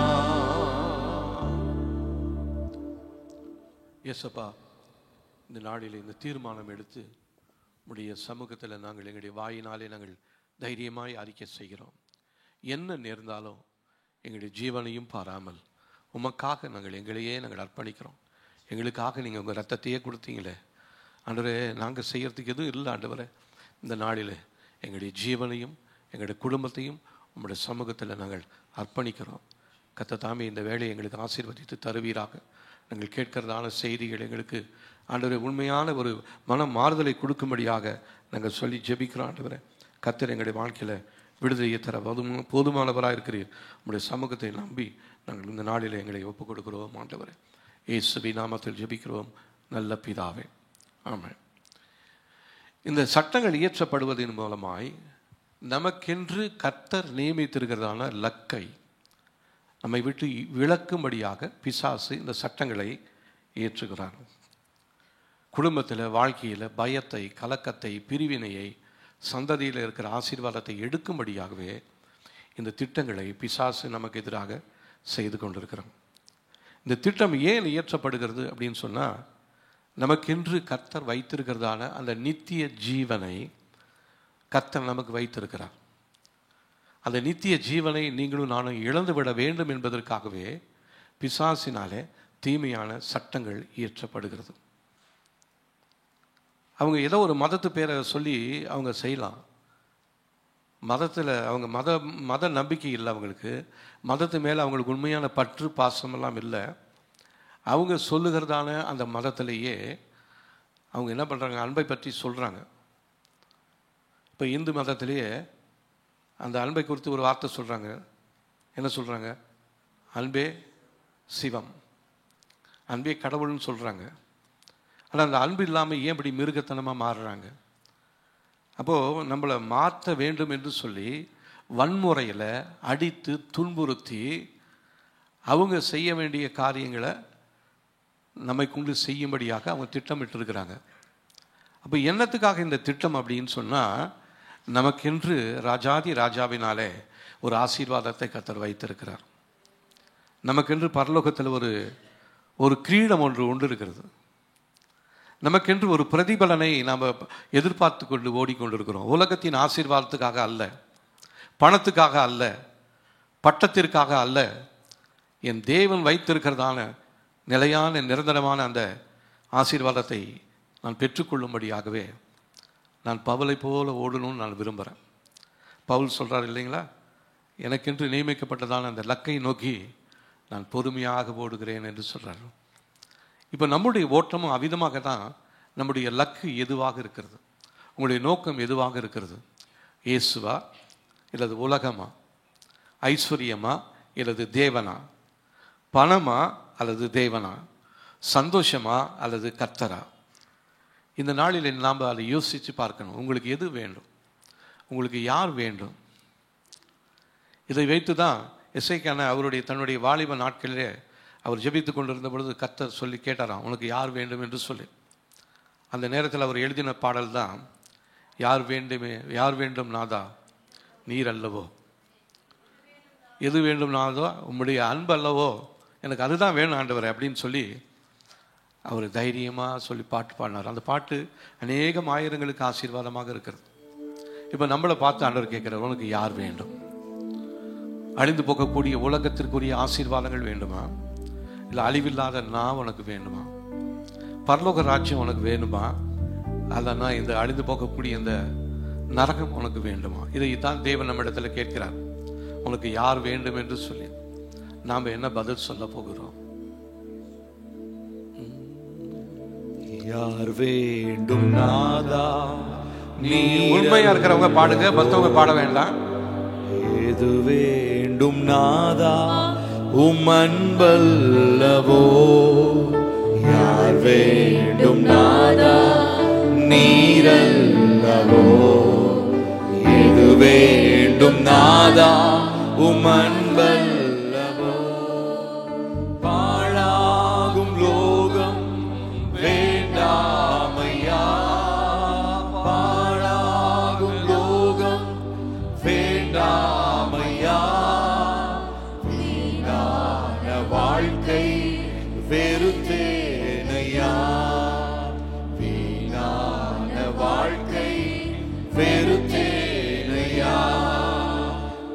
இயேசப்பா, இந்த நாளில் இந்த தீர்மானம் எடுத்து உடைய சமூகத்தில் நாங்கள் எங்களுடைய வாயினாலே நாங்கள் தைரியமாய் அறிக்கை செய்கிறோம். என்ன நேர்ந்தாலும் எங்களுடைய ஜீவனையும் பாராமல் உமக்காக நாங்கள் எங்களையே நாங்கள் அர்ப்பணிக்கிறோம். எங்களுக்காக நீங்கள் உங்கள் ரத்தத்தையே கொடுத்தீங்களே ஆண்டவரே, நாங்கள் செய்கிறதுக்கு எதுவும் இல்லை ஆண்டவரே. இந்த நாளில் எங்களுடைய ஜீவனையும் எங்களுடைய குடும்பத்தையும் உங்களுடைய சமூகத்தில் நாங்கள் அர்ப்பணிக்கிறோம். கர்த்தர் இந்த வேலையை எங்களுக்கு ஆசீர்வதித்து தருவீராக. நாங்கள் கேட்கிறதான செய்திகள் எங்களுக்கு ஆண்டவரே உண்மையான ஒரு மன மாறுதலை கொடுக்கும்படியாக நாங்கள் சொல்லி ஜெபிக்கிறோம். ஆண்டவரே, கர்த்தர் எங்களுடைய வாழ்க்கையில் விடுதலையை தர போதுமானவராக இருக்கிறீர். உங்களுடைய சமூகத்தை நம்பி நாங்கள் இந்த நாளில் எங்களை ஒப்புக் கொடுக்கிறோம். ஆண்டவரே, இயேசுவின் நாமத்தில் ஜெபிக்கிறோம் நல்ல பிதாவே, ஆமென். இந்த சட்டங்கள் இயற்றப்படுவதன் மூலமாய் நமக்கென்று கர்த்தர் நியமித்திருக்கிறதான லக்கை நம்மை விட்டு விளக்கும்படியாக பிசாசு இந்த சட்டங்களை இயற்றுகிறார். குடும்பத்தில், வாழ்க்கையில் பயத்தை, கலக்கத்தை, பிரிவினையை, சந்ததியில் இருக்கிற ஆசீர்வாதத்தை எடுக்கும்படியாகவே இந்த திட்டங்களை பிசாசு நமக்கு எதிராக செய்து கொண்டிருக்கிறோம். இந்த திட்டம் ஏன் இயற்றப்படுகிறது அப்படின்னு சொன்னால், நமக்கென்று கர்த்தர் வைத்திருக்கிறதான அந்த நித்திய ஜீவனை கர்த்தர் நமக்கு வைத்திருக்கிறார். அந்த நித்திய ஜீவனை நீங்களும் நானும் இழந்துவிட வேண்டும் என்பதற்காகவே பிசாசினாலே தீமையான சட்டங்கள் இயற்றப்படுகிறது. அவங்க ஏதோ ஒரு மதத்து பேரை சொல்லி அவங்க செய்யலாம். மதத்தில் அவங்க மத நம்பிக்கை இல்லை, அவங்களுக்கு மதத்து மேலே அவங்களுக்கு உண்மையான பற்று பாசமெல்லாம் இல்லை. அவங்க சொல்லுகிறதான அந்த மதத்திலேயே அவங்க என்ன பண்ணுறாங்க, அன்பை பற்றி சொல்கிறாங்க. இப்போ இந்து மதத்திலேயே அந்த அன்பை குறித்து ஒரு வார்த்தை சொல்கிறாங்க. என்ன சொல்கிறாங்க? அன்பே சிவம், அன்பே கடவுள்னு சொல்கிறாங்க. ஆனால் அந்த அன்பு இல்லாமல் ஏன் இப்படி மிருகத்தனமாக மாறுறாங்க? அப்போது நம்மளை மாற்ற வேண்டும் என்று சொல்லி வன்முறையில் அடித்து துன்புறுத்தி அவங்க செய்ய வேண்டிய காரியங்களை நம்மை கொண்டு செய்யும்படியாக அவங்க திட்டமிட்டிருக்கிறாங்க. அப்போ என்னத்துக்காக இந்த திட்டம் அப்படின்னு சொன்னால், நமக்கென்று ராஜாதி ராஜாவினாலே ஒரு ஆசீர்வாதத்தை கர்த்தர் வைத்திருக்கிறார். நமக்கென்று பரலோகத்தில் ஒரு கிரீடம் ஒன்று இருக்கிறது. நமக்கென்று ஒரு பிரதிபலனை நாம் எதிர்பார்த்து கொண்டு ஓடிக்கொண்டிருக்கிறோம். உலகத்தின் ஆசீர்வாதத்துக்காக அல்ல, பணத்துக்காக அல்ல, பட்டத்திற்காக அல்ல, என் தேவன் வைத்திருக்கிறதான நிலையான நிரந்தரமான அந்த ஆசீர்வாதத்தை நான் பெற்றுக்கொள்ளும்படியாகவே நான் பவுலை போல ஓடணும்னு நான் விரும்புகிறேன். பவுல் சொல்கிறார் இல்லைங்களா, எனக்கென்று நியமிக்கப்பட்டதான அந்த லக்கை நோக்கி நான் பொறுமையாக ஓடுகிறேன் என்று சொல்கிறார். இப்போ நம்முடைய ஓட்டமும் அவ்விதமாக தான். நம்முடைய லக்கு எதுவாக இருக்கிறது? உங்களுடைய நோக்கம் எதுவாக இருக்கிறது? இயேசுவா இல்லது உலகமா? ஐஸ்வர்யமா இல்லது தேவனா? பணமா அல்லது தேவனா? சந்தோஷமா அல்லது கர்த்தரா? இந்த நாளில் நாம் அதை யோசித்து பார்க்கணும். உங்களுக்கு எது வேண்டும்? உங்களுக்கு யார் வேண்டும்? இதை வைத்து தான் எசேக்கியா அவருடைய தன்னுடைய வாலிப நாட்களிலே அவர் ஜெபித்து கொண்டிருந்த பொழுது கர்த்தர் சொல்லி கேட்டாராம், உனக்கு யார் வேண்டும் என்று சொல்லி. அந்த நேரத்தில் அவர் எழுதின பாடல் தான், யார் வேண்டும் நாதா நீர் அல்லவோ, எது வேண்டும் நாதோ உம்முடைய அன்பு அல்லவோ, எனக்கு அதுதான் வேணும் ஆண்டவரே அப்படின்னு சொல்லி அவர் தைரியமாக சொல்லி பாட்டு பாடினார். அந்த பாட்டு அநேகம் ஆயிரங்களுக்கு ஆசீர்வாதமாக இருக்கிறது. இப்போ நம்மளை பார்த்து ஆண்டவர் கேட்குறார், உனக்கு யார் வேண்டும்? அழிந்து போகக்கூடிய உலகத்திற்குரிய ஆசீர்வாதங்கள் வேண்டுமா, இல்லை அழிவில்லாத நான் உனக்கு வேண்டுமா? பரலோக ராஜ்யம் உனக்கு வேணுமா, அல்லனா இந்த அழிந்து போகக்கூடிய இந்த நரகம் உனக்கு வேண்டுமா? இதைத்தான் தேவன் நம்ம இடத்துல கேட்கிறார், உனக்கு யார் வேண்டும் என்று சொல்லி. நாம் என்ன பதில் சொல்ல போகிறோம்? யார் வேண்டும் நாதா, நீ உண்மையா இருக்கிறவங்க பாடுங்க, மற்றவங்க பாட வேண்டாம். எது வேண்டும் நாதா உம் அன்பல்லவோ, யார் வேண்டும் நாதா நீரல்லவோ, எது வேண்டும் நாதா உம் அன்பல்லவோ. பாழாகும் லோகம் வேண்டாமையா, பாழாகும் லோகம் வேண்டாமையா, வீணான வாழ்க்கை வெறுத்தேனையா, வீணான வாழ்க்கை வெறுத்தேனையா.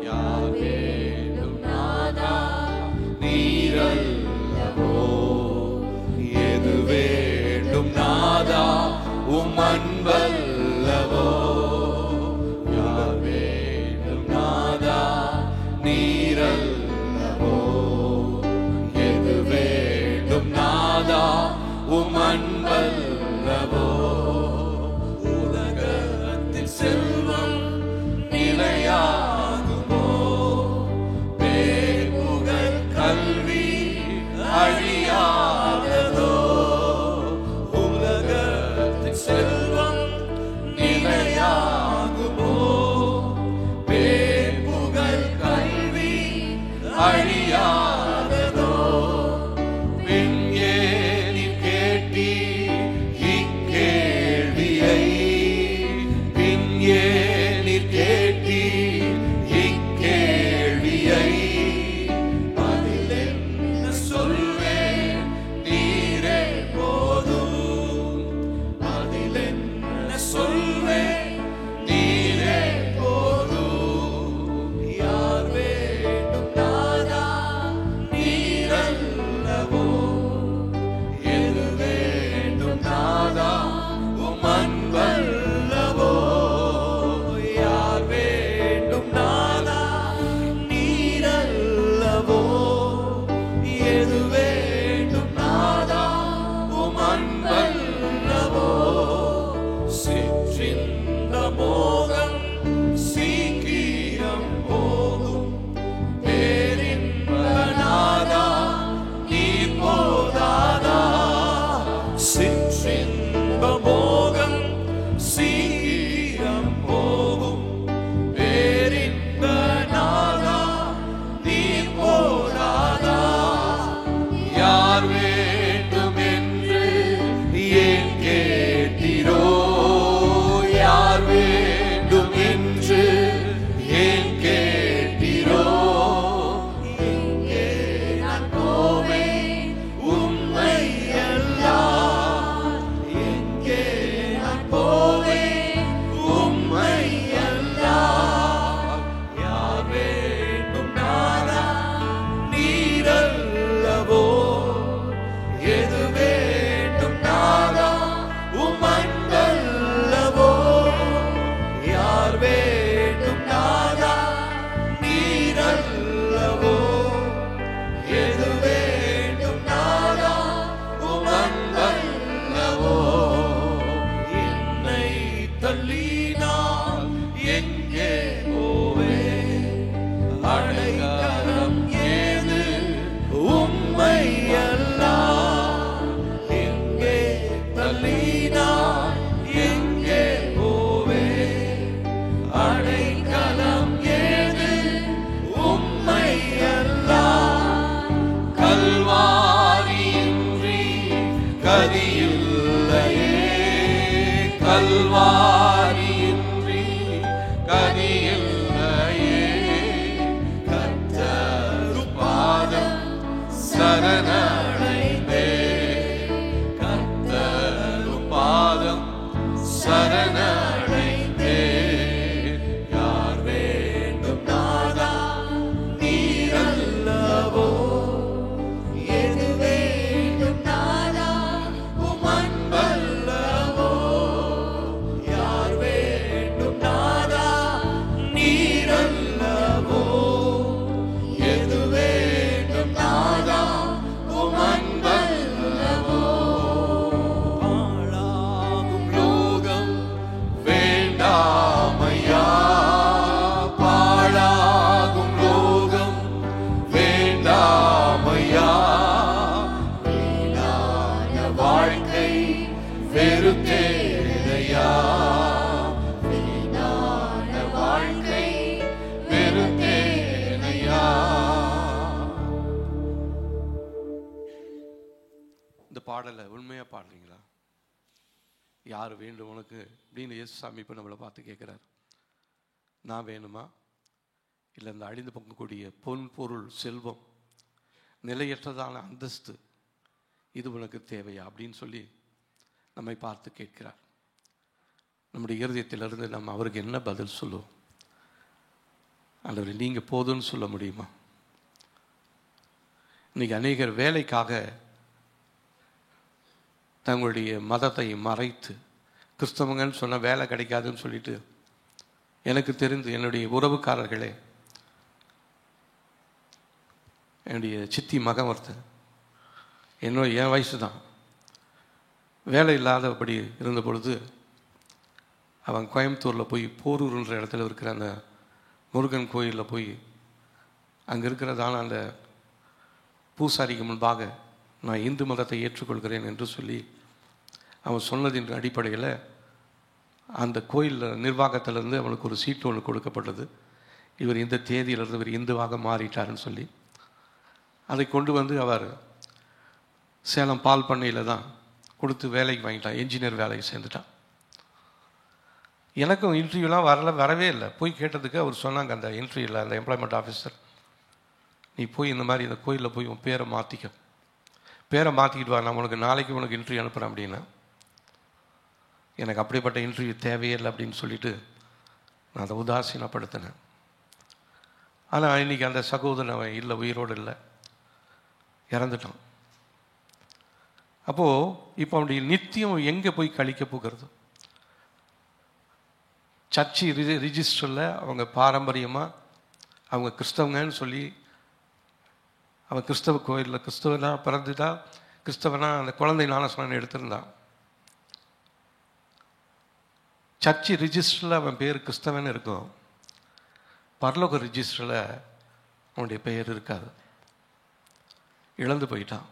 யார் வேண்டும் நாதா நீரல்லவோ, எது வேண்டும் நாதா உம் அன்பல்லவோ, யார் வேண்டும் நாதா நீரல்லவோ, எது வேண்டும் நாதா உம் அன்பல்லவோ. உலகத்தில் செல்வம் நிலையாகுமோ, பேர் புகழ் கல்வி அழியாததோ, உலகத்தில் செல்வம் நிலையாகுமோ, பேர் புகழ் கல்வி அழியாததோ. விண்யேறி கேட்டி இக்கேள்வியை, விண்யேறி கேட்டி இக்கேள்வியை, அதில் என்ன சொல்வேன் நீரே போதும், அதில் என்ன சொல்வேன் நீரே போதும். யார் வேண்டும் நாதா சரணடைந்தே கர்த்தரும் பாதம் சரணடைந்தே யார் வேண்டும் நாதா நீரல்லவோ எது வேண்டும் நாதா உம் அன்பல்லவோ யார் வேண்டும் நாதா நீரல்லவோ எது வேண்டும் நாதா உம் அன்பல்லவோ பாழாகும் லோகம் வேண்டாமையா பாழாகும் லோகம் வேண்டாமையா வீணான வாழ்க்கை வெறுத்தேனையா வீணான வாழ்க்கை வெறுத்தேனையா. இந்த பாடலை உண்மையா பாடுறீங்களா? யார் வேண்டும் உனக்கு அப்படின்னு இயேசுசாமி இப்போ நம்மளை பார்த்து கேட்குறாரு. நான் வேணுமா? இல்லை இந்த அழிந்து போகக்கூடிய பொன் பொருள் செல்வம் நிலையற்றதான அந்தஸ்து இது உனக்கு தேவையா அப்படின்னு சொல்லி நம்மை பார்த்து கேட்கிறார். நம்முடைய இருதயத்திலிருந்து நம்ம அவருக்கு என்ன பதில் சொல்லுவோம்? ஆண்டவரே நீங்கள் போதும்னு சொல்ல முடியுமா? இன்னைக்கு அநேகர் வேலைக்காக தங்களுடைய மதத்தை மறைத்து கிறிஸ்தவங்கன்னு சொன்னால் வேலை கிடைக்காதுன்னு சொல்லிட்டு, எனக்கு தெரிந்து என்னுடைய உறவுக்காரர்களே, என்னுடைய சித்தி மகன் ஒருத்தன் என் வயசு தான், வேலை இல்லாதபடி இருந்த பொழுது அவன் கோயம்புத்தூரில் போய் போரூர்ன்ற இடத்துல இருக்கிற அந்த முருகன் கோயிலில் போய் அங்கே இருக்கிறதான அந்த பூசாரிக்கு முன்பாக நான் இந்து மதத்தை ஏற்றுக்கொள்கிறேன் என்று சொல்லி அவன் சொன்னதின் அடிப்படையில் அந்த கோயில் நிர்வாகத்திலேருந்து அவனுக்கு ஒரு சீட்டு ஒன்று கொடுக்கப்பட்டது. இவர் இந்த தேதியிலிருந்து இவர் இந்துவாக மாறிட்டாருன்னு சொல்லி அதை கொண்டு வந்து அவர் சேலம் பால் பண்ணையில் தான் கொடுத்து வேலைக்கு வாங்கிட்டான். என்ஜினியர் வேலைக்கு சேர்ந்துட்டான். எனக்கும் இன்டர்வியூலாம் வரவே இல்லை. போய் கேட்டதுக்கு அவர் சொன்னாங்க, அந்த இன்டர்வியூவில் அந்த எம்ப்ளாய்மெண்ட் ஆஃபீஸர், நீ போய் இந்த மாதிரி இந்த கோயிலில் போய் உன் பேரை மாற்றிக்க, பேரை மாற்றிக்கிட்டு வா, நான் உனக்கு நாளைக்கு உனக்கு இன்டர்வியூ அனுப்புகிறேன் அப்படின்னா. எனக்கு அப்படிப்பட்ட இன்டர்வியூ தேவையே இல்லை அப்படின்னு சொல்லிட்டு நான் அதை உதாசீனப்படுத்தினேன். ஆனால் இன்றைக்கி அந்த சகோதரன் அவன் இல்லை, உயிரோடு இல்லை, இறந்துட்டான். அப்போது இப்போ அவனுடைய நித்தியம் எங்கே போய் கழிக்க போகிறது? சர்ச்சி ரிஜிஸ்டரில் அவங்க பாரம்பரியமாக அவங்க கிறிஸ்தவங்கன்னு சொல்லி அவன் கிறிஸ்தவ கோயிலில் கிறிஸ்தவனா பிறந்துட்டா கிறிஸ்தவனா அந்த குழந்தை ஞானஸ்நானம் எடுத்திருந்தான். சர்ச்சி ரிஜிஸ்டரில் அவன் பேர் கிறிஸ்தவன் இருக்கும், பரலோக ரிஜிஸ்டரில் அவனுடைய பெயர் இருக்காது. இழந்து போயிட்டான்.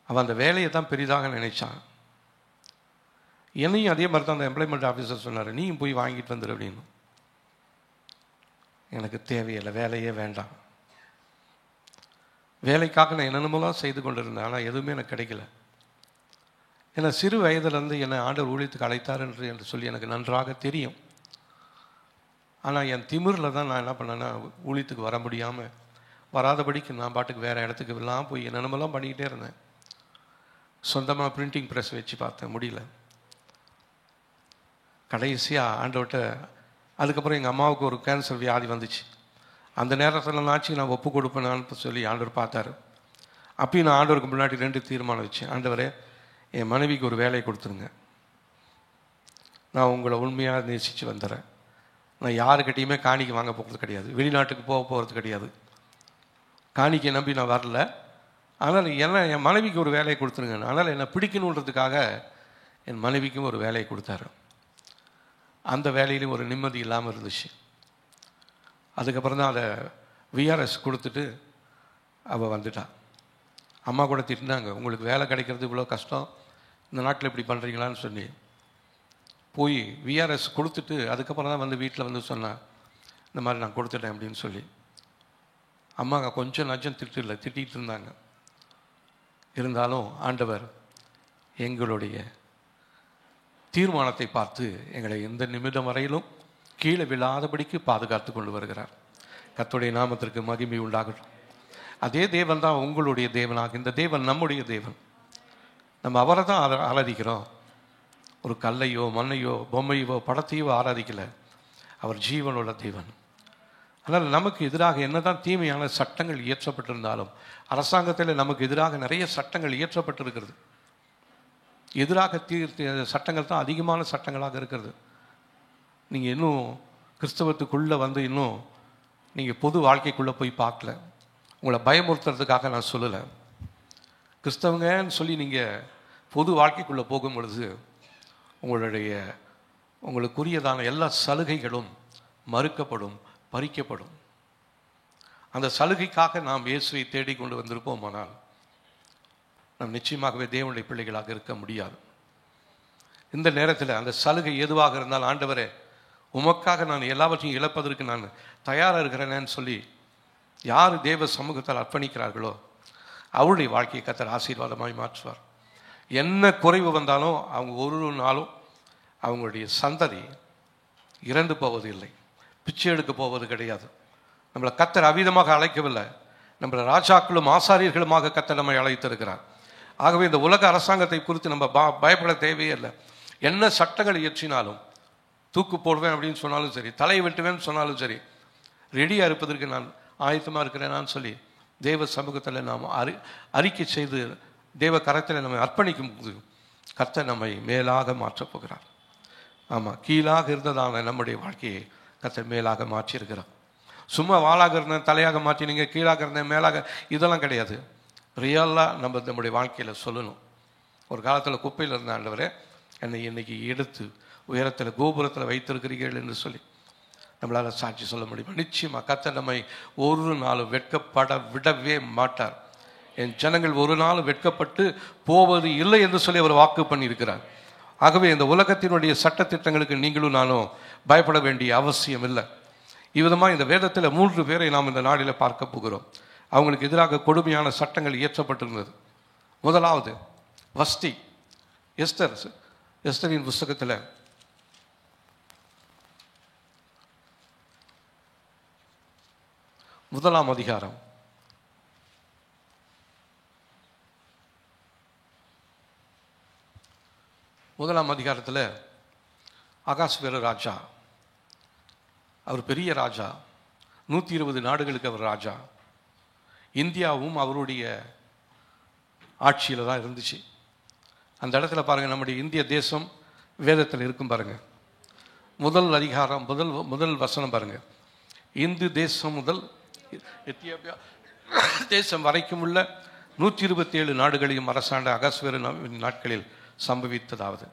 அவன் அந்த வேலையை தான் பெரிதாக நினைச்சான். என்னையும் அதே மாதிரி தான் அந்த எம்ப்ளாய்மெண்ட் ஆஃபீஸர் சொன்னார், நீயும் போய் வாங்கிட்டு வந்துடு அப்படின்னு. எனக்கு தேவையில்லை, வேலையே வேண்டாம். வேலைக்காக நான் என்னென்னமோலாம் செய்து கொண்டிருந்தேன், ஆனால் எதுவுமே எனக்கு கிடைக்கல. ஏன்னா சிறு வயதிலேருந்து என்னை ஆண்டவர் ஊழியத்துக்கு அழைத்தார் என்று சொல்லி எனக்கு நன்றாக தெரியும். ஆனால் என் திமிரில் தான் நான் என்ன பண்ணேன்னா, ஊழியத்துக்கு வர முடியாமல் வராதபடிக்கு நான் பாட்டுக்கு வேறு இடத்துக்கு எல்லாம் போய் என்னென்னமெல்லாம் பண்ணிக்கிட்டே இருந்தேன். சொந்தமாக பிரிண்டிங் ப்ரெஸ் வச்சு பார்த்தேன், முடியல. கடைசியாக ஆண்டவர்கிட்ட, அதுக்கப்புறம் எங்கள் அம்மாவுக்கு ஒரு கேன்சர் வியாதி வந்துச்சு. அந்த நேரத்தில் நாச்சு நான் ஒப்பு கொடுப்பேனான்னு சொல்லி ஆண்டவர் பார்த்தாரு. அப்பயும் நான் ஆண்டவருக்கு முன்னாடி 2 தீர்மானம் வச்சேன். ஆண்டவரே, என் மனைவிக்கு ஒரு வேலையை கொடுத்துருங்க, நான் உங்களை உண்மையாக நேசித்து வந்துடுறேன், நான் யாருக்கிட்டையுமே காணிக்கை வாங்க போகிறது கிடையாது, வெளிநாட்டுக்கு போகிறது கிடையாது, காணிக்கை நம்பி நான் வரல, ஆனால் என் மனைவிக்கு ஒரு வேலையை கொடுத்துருங்க. அதனால் என்னை பிடிக்கணுன்றதுக்காக என் மனைவிக்கும் ஒரு வேலையை கொடுத்தாரு. அந்த வேலையிலும் ஒரு நிம்மதி இல்லாமல் இருந்துச்சு. அதுக்கப்புறம் தான் அதை விஆர்எஸ் கொடுத்துட்டு அவள் வந்துட்டாள். அம்மா கூட திட்டினாங்க, உங்களுக்கு வேலை கிடைக்கிறது இவ்வளோ கஷ்டம், இந்த நாட்டில் இப்படி பண்ணுறீங்களான்னு சொல்லி. போய் விஆர்எஸ் கொடுத்துட்டு அதுக்கப்புறம் தான் வந்து வீட்டில் வந்து சொன்னேன், இந்த மாதிரி நான் கொடுத்துட்டேன் அப்படின்னு சொல்லி. அம்மா கொஞ்சம் நஞ்சம் திட்டிகிட்டு இருந்தாங்க. இருந்தாலும் ஆண்டவர் எங்களுடைய தீர்மானத்தை பார்த்து எங்களை எந்த நிமிடம் வரையிலும் கீழே விழாதபடிக்கு பாதுகாத்து கொண்டு வருகிறார். கர்த்தருடைய நாமத்திற்கு மகிமை உண்டாகட்டும். அதே தேவன் தான் உங்களுடைய தேவனாக. இந்த தேவன் நம்முடைய தேவன். நம்ம அவரை தான் ஆராதிக்கிறோம். ஒரு கல்லையோ மண்ணையோ பொம்மையோ படத்தையோ ஆராதிக்கலை. அவர் ஜீவனுள்ள தேவன். அதனால் நமக்கு எதிராக என்னதான் தீமையான சட்டங்கள் இயற்றப்பட்டிருந்தாலும், அரசாங்கத்தில் நமக்கு எதிராக நிறைய சட்டங்கள் இயற்றப்பட்டிருக்கிறது. எதிராக சட்டங்கள் தான் அதிகமான சட்டங்களாக இருக்கிறது. நீங்கள் இன்னும் கிறிஸ்தவத்துக்குள்ளே வந்து இன்னும் நீங்கள் பொது வாழ்க்கைக்குள்ளே போய் பார்க்கல. உங்களை பயமுறுத்துறதுக்காக நான் சொல்லலை. கிறிஸ்தவங்கன்னு சொல்லி நீங்கள் பொது வாழ்க்கைக்குள்ளே போகும் பொழுது உங்களுக்குரியதான எல்லா சலுகைகளும் மறுக்கப்படும், பறிக்கப்படும். அந்த சலுகைக்காக நாம் இயேசுவை தேடி கொண்டு வந்திருப்போமானால் நாம் நிச்சயமாகவே தேவனுடைய பிள்ளைகளாக இருக்க முடியாது. இந்த நேரத்தில் அந்த சலுகை எதுவாக இருந்தால், ஆண்டவரே உமக்காக நான் எல்லாவற்றையும் இழப்பதற்கு நான் தயாராக இருக்கிறேன்னு சொல்லி யார் தேவ சமூகத்தால் அர்ப்பணிக்கிறார்களோ அவருடைய வாழ்க்கையை கர்த்தர் ஆசீர்வாதமாய் மாற்றுவார். என்ன குறைவு வந்தாலும் அவங்க ஒரு நாளும் அவங்களுடைய சந்ததி இறந்து போவது இல்லை, பிச்சை எடுக்க போவது கிடையாது. நம்மளை கர்த்தர் அவிதமாக அழைக்கவில்லை. நம்மளை ராஜாக்களும் ஆசாரியர்களுமாக கர்த்தர் நம்மை அழைத்திருக்கிறார். ஆகவே இந்த உலக அரசாங்கத்தை குறித்து நம்ம பயப்பட தேவையே இல்லை. என்ன சட்டங்கள் இயற்றினாலும், தூக்கு போடுவேன் அப்படின்னு சொன்னாலும் சரி, தலையை வெட்டுவேன்னு சொன்னாலும் சரி, ரெடியாக இருப்பதற்கு நான் ஆயத்தமாக இருக்கிறேனான்னு சொல்லி தேவ சமூகத்தில் நாம் அறிக்கை செய்து தேவ கரத்தில் நம்மை அர்ப்பணிக்கும் போது கர்த்தர் நம்மை மேலாக மாற்றப் போகிறார். ஆமாம், கீழாக இருந்ததான நம்முடைய வாழ்க்கையை கர்த்தர் மேலாக மாற்றியிருக்கிறார். சும்மா வாளாக இருந்தேன் தலையாக மாற்றினீங்க, கீழாக இருந்தேன் மேலாக, இதெல்லாம் கிடையாது. ரியலாக நம்முடைய வாழ்க்கையில் சொல்லணும். ஒரு காலத்தில் குப்பையில் இருந்த ஆண்டவரே என்னை இன்னைக்கு எடுத்து உயரத்தில் கோபுரத்தில் வைத்திருக்கிறீர்கள் என்று சொல்லி நம்மளால் சாட்சி சொல்ல முடியும். நிச்சயமாக கர்த்தர் நம்மை ஒரு நாளும் வெட்கப்பட விடவே மாட்டார். என் ஜனங்கள் ஒரு நாள் வெட்கப்பட்டு போவது இல்லை என்று சொல்லி அவர் வாக்கு பண்ணியிருக்கிறார். ஆகவே இந்த உலகத்தினுடைய சட்டத்திட்டங்களுக்கு நீங்களும் நானும் பயப்பட வேண்டிய அவசியம் இல்லை. இவ்விதமாக இந்த வேதத்தில் 3 பேரை நாம் இந்த நாளில் பார்க்க போகிறோம். அவங்களுக்கு எதிராக கொடுமையான சட்டங்கள் இயற்றப்பட்டிருந்தது. முதலாவது வஸ்தி. எஸ்தரின் புஸ்தகத்தில் 1ஆம் அதிகாரம் 1ஆம் அதிகாரத்தில் அகாஸ்வேரு ராஜா, அவர் பெரிய ராஜா, 120 நாடுகளுக்கு அவர் ராஜா. இந்தியாவும் அவருடைய ஆட்சியில் தான் இருந்துச்சு. அந்த இடத்துல பாருங்கள், நம்முடைய இந்திய தேசம் வேதத்தில் இருக்கும் பாருங்கள். முதல் அதிகாரம் முதல் வசனம் பாருங்கள். இந்து தேசம் முதல் எத்தியோப்பியா தேசம் வரைக்கும் உள்ள 127 நாடுகளையும் அரசாண்ட அகாஸ்வேரு நாட்களில் சம்பவித்ததாவது.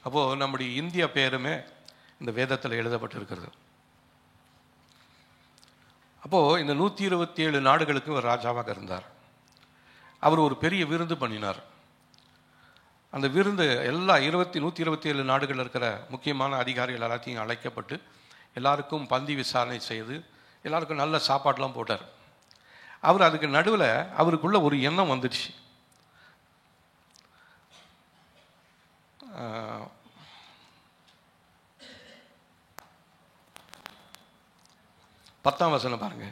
அப்போது நம்முடைய இந்திய பேருமே இந்த வேதத்தில் எழுதப்பட்டிருக்கிறது. அப்போது இந்த 127 நாடுகளுக்கு ஒரு ராஜாவாக இருந்தார். அவர் ஒரு பெரிய விருந்து பண்ணினார். அந்த விருந்து எல்லா 127 நாடுகளில் இருக்கிற முக்கியமான அதிகாரிகள் எல்லாத்தையும் அழைக்கப்பட்டு எல்லாருக்கும் பந்தி விசாரணை செய்து எல்லாருக்கும் நல்ல சாப்பாடெலாம் போட்டார். அவர் அதுக்கு நடுவில் அவருக்குள்ள ஒரு எண்ணம் வந்துடுச்சு. பத்தாம் வசனம் பாருங்க.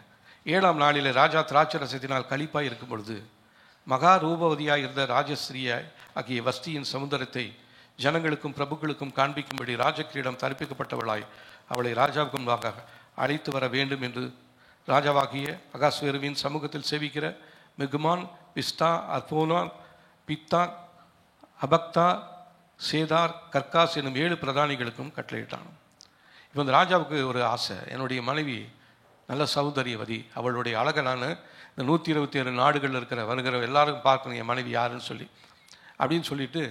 7ஆம் நாளில் ராஜா திராட்சரசத்தினால் களிப்பாய் இருக்கும் பொழுது மகா ரூபவதியாய் இருந்த ராஜஸ்ரீயாய் ஆகிய வஸ்தியின் சமுத்திரத்தை ஜனங்களுக்கும் பிரபுக்களுக்கும் காண்பிக்கும்படி ராஜக்கிரீடம் தரிப்பிக்கப்பட்டவளாய் அவளை ராஜாவுக்கு முன்பாக அழைத்து வர வேண்டும் என்று ராஜாவாகிய அகாஸ்வேருவின் சமூகத்தில் சேவிக்கிற மெகுமான், பிஸ்தா, அர்போனான், பித்தா, அபக்தா, சேதார், கர்காஸ் என்னும் 7 பிரதானிகளுக்கும் கட்டளையிட்டான். இப்போ இந்த ராஜாவுக்கு ஒரு ஆசை, என்னுடைய மனைவி நல்ல சௌந்தரியவதி, அவளுடைய அழகை நான் இந்த 127 நாடுகளில் வருகிற எல்லாருக்கும் பார்க்கணும் என் மனைவி யாருன்னு சொல்லி அப்படின்னு சொல்லிட்டு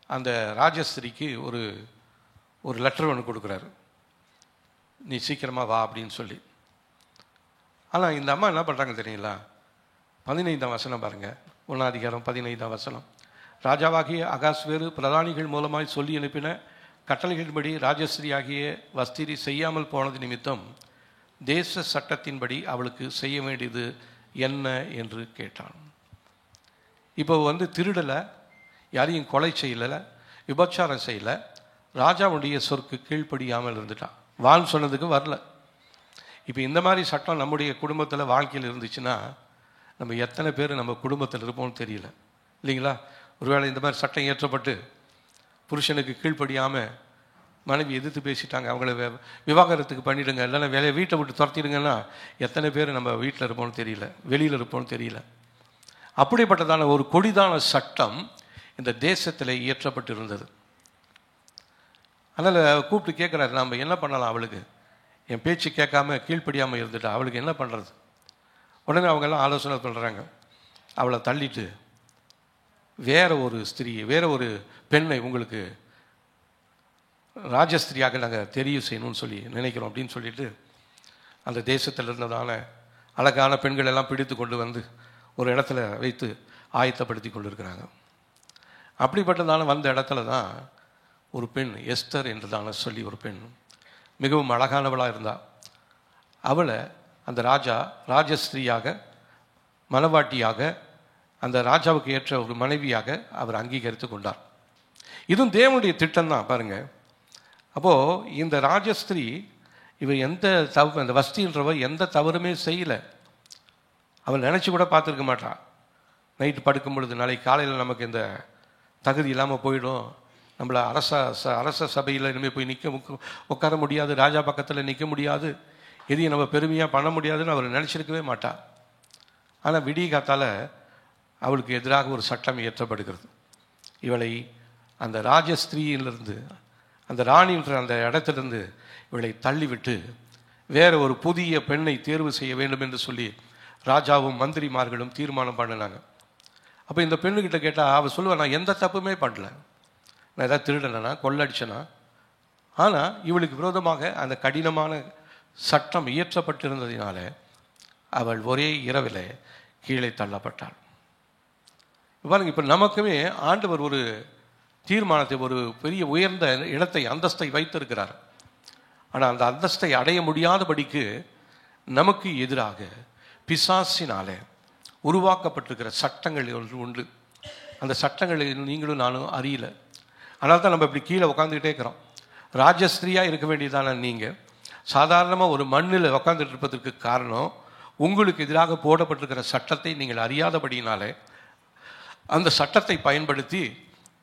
அந்த ராஜஸ்திரிக்கு ஒரு லெட்டர் ஒன்று கொடுக்குறாரு, நீ சீக்கிரமாக வா அப்படின்னு சொல்லி. ஆனால் இந்த அம்மா என்ன பண்ணுறாங்க தெரியுங்களா? 15ஆம் வசனம் பாருங்கள். 1ஆம் அதிகாரம் 15ஆம் வசனம். ராஜாவாகிய அகாஸ்வேரு பிரதானிகள் மூலமாய் சொல்லி அனுப்பின கட்டளைகளின்படி ராஜஸ்ரீ ஆகிய வஸ்திரி செய்யாமல் போனது நிமித்தம் தேச சட்டத்தின்படி அவளுக்கு செய்ய வேண்டியது என்ன என்று கேட்டான். இப்போ திருடலை, யாரையும் கொலை செய்யலை, விபச்சாரம் செய்யலை, ராஜாவுடைய சொற்கு கீழ்ப்படியாமல் இருந்துட்டான். வான்னு சொன்னதுக்கு வரல. இப்போ இந்த மாதிரி சட்டம் நம்முடைய குடும்பத்தில் வாழ்க்கையில் இருந்துச்சுன்னா நம்ம எத்தனை பேர் நம்ம குடும்பத்தில் இருப்போம்னு தெரியல இல்லைங்களா? ஒருவேளை இந்த மாதிரி சட்டம் இயற்றப்பட்டு புருஷனுக்கு கீழ்ப்படியாமல் மனைவி எதிர்த்து பேசிட்டாங்க, அவங்கள விவாகரத்துக்கு பண்ணிவிடுங்க, இல்லைன்னா வேலையை வீட்டை விட்டு துரத்திடுங்கன்னா எத்தனை பேர் நம்ம வீட்டில் இருப்போம்னு தெரியல, வெளியில் இருப்போம்னு தெரியல. அப்படிப்பட்டதான ஒரு கொடிதான சட்டம் இந்த தேசத்தில் இயற்றப்பட்டு இருந்தது. அதனால் கூப்பிட்டு கேட்குறாரு, நம்ம என்ன பண்ணலாம், அவளுக்கு என் பேச்சு கேட்காம கீழ்ப்படியாமல் இருந்துட்டா அவளுக்கு என்ன பண்ணுறது? உடனே அவங்கெல்லாம் ஆலோசனை பண்ணுறாங்க, அவளை தள்ளிட்டு வேற ஒரு ஸ்திரீ, வேற ஒரு பெண்ணை உங்களுக்கு ராஜஸ்திரியாக நாங்கள் தெரிவு செய்யணும்னு சொல்லி நினைக்கிறோம் அப்படின்னு சொல்லிட்டு அந்த தேசத்தில் இருந்ததான அழகான பெண்கள் எல்லாம் பிடித்து கொண்டு வந்து ஒரு இடத்துல வைத்து ஆயத்தப்படுத்தி கொண்டு இருக்கிறாங்க. அப்படிப்பட்டதான வந்த இடத்துல தான் ஒரு பெண், எஸ்தர் என்றுதான சொல்லி ஒரு பெண், மிகவும் அழகானவளாக இருந்தாள். அவளை அந்த ராஜா ராஜஸ்திரியாக, மனவாட்டியாக, அந்த ராஜாவுக்கு ஏற்ற ஒரு மனைவியாக அவர் அங்கீகரித்து கொண்டார். இதுவும் தேவனுடைய திட்டம் தான் பாருங்க. அப்போது இந்த ராஜஸ்திரி இவர் எந்த அந்த வஸ்தின்றவர் எந்த தவறுமே செய்யலை. அவள் நினச்சி கூட பார்த்துருக்க மாட்டான். நைட்டு படுக்கும் பொழுது நாளைக்கு காலையில் நமக்கு இந்த தகுதி இல்லாமல் போயிடும், நம்மளை அரச சபையில் இனிமேல் போய் உட்கார முடியாது, ராஜா பக்கத்தில் நிற்க முடியாது, எதையும் நம்ம பெருமையாக பண்ண முடியாதுன்னு அவர் நினச்சிருக்கவே மாட்டாள். ஆனால் விடிய காத்தால் அவளுக்கு எதிராக ஒரு சட்டம் இயற்றப்படுகிறது. இவளை அந்த ராஜஸ்திரீயிலிருந்து, அந்த ராணின்ற அந்த இடத்திலிருந்து இவளை தள்ளிவிட்டு வேற ஒரு புதிய பெண்ணை தேர்வு செய்ய வேண்டும் என்று சொல்லி ராஜாவும் மந்திரிமார்களும் தீர்மானம் பண்ணினாங்க. அப்போ இந்த பெண்ணுக்கிட்ட கேட்டால் அவள் சொல்லுவாள், நான் எந்த தப்புமே பண்ணல, நான் எதாவது திருடனா, கொள்ளடிச்சனா. ஆனால் இவளுக்கு விரோதமாக அந்த கடினமான சட்டம் இயற்றப்பட்டிருந்ததினால அவள் ஒரே இரவில் கீழே தள்ளப்பட்டாள். பாருங்க, இப்போ நமக்குமே ஆண்டவர் ஒரு தீர்மானத்தை, ஒரு பெரிய உயர்ந்த இடத்தை, அந்தஸ்தை வைத்திருக்கிறார். ஆனால் அந்த அந்தஸ்தை அடைய முடியாதபடிக்கு நமக்கு எதிராக பிசாசினாலே உருவாக்கப்பட்டிருக்கிற சட்டங்கள் உண்டு. அந்த சட்டங்களை நீங்களும் நானும் அறியல. அதனால தான் நம்ம இப்படி கீழே உட்காந்துக்கிட்டே இருக்கிறோம். ராஜஸ்திரியாக இருக்க வேண்டியதான நீங்கள் சாதாரணமாக ஒரு மண்ணில் உட்காந்துட்டு இருப்பதற்கு காரணம் உங்களுக்கு எதிராக போடப்பட்டிருக்கிற சட்டத்தை நீங்கள் அறியாதபடினாலே அந்த சட்டத்தை பயன்படுத்தி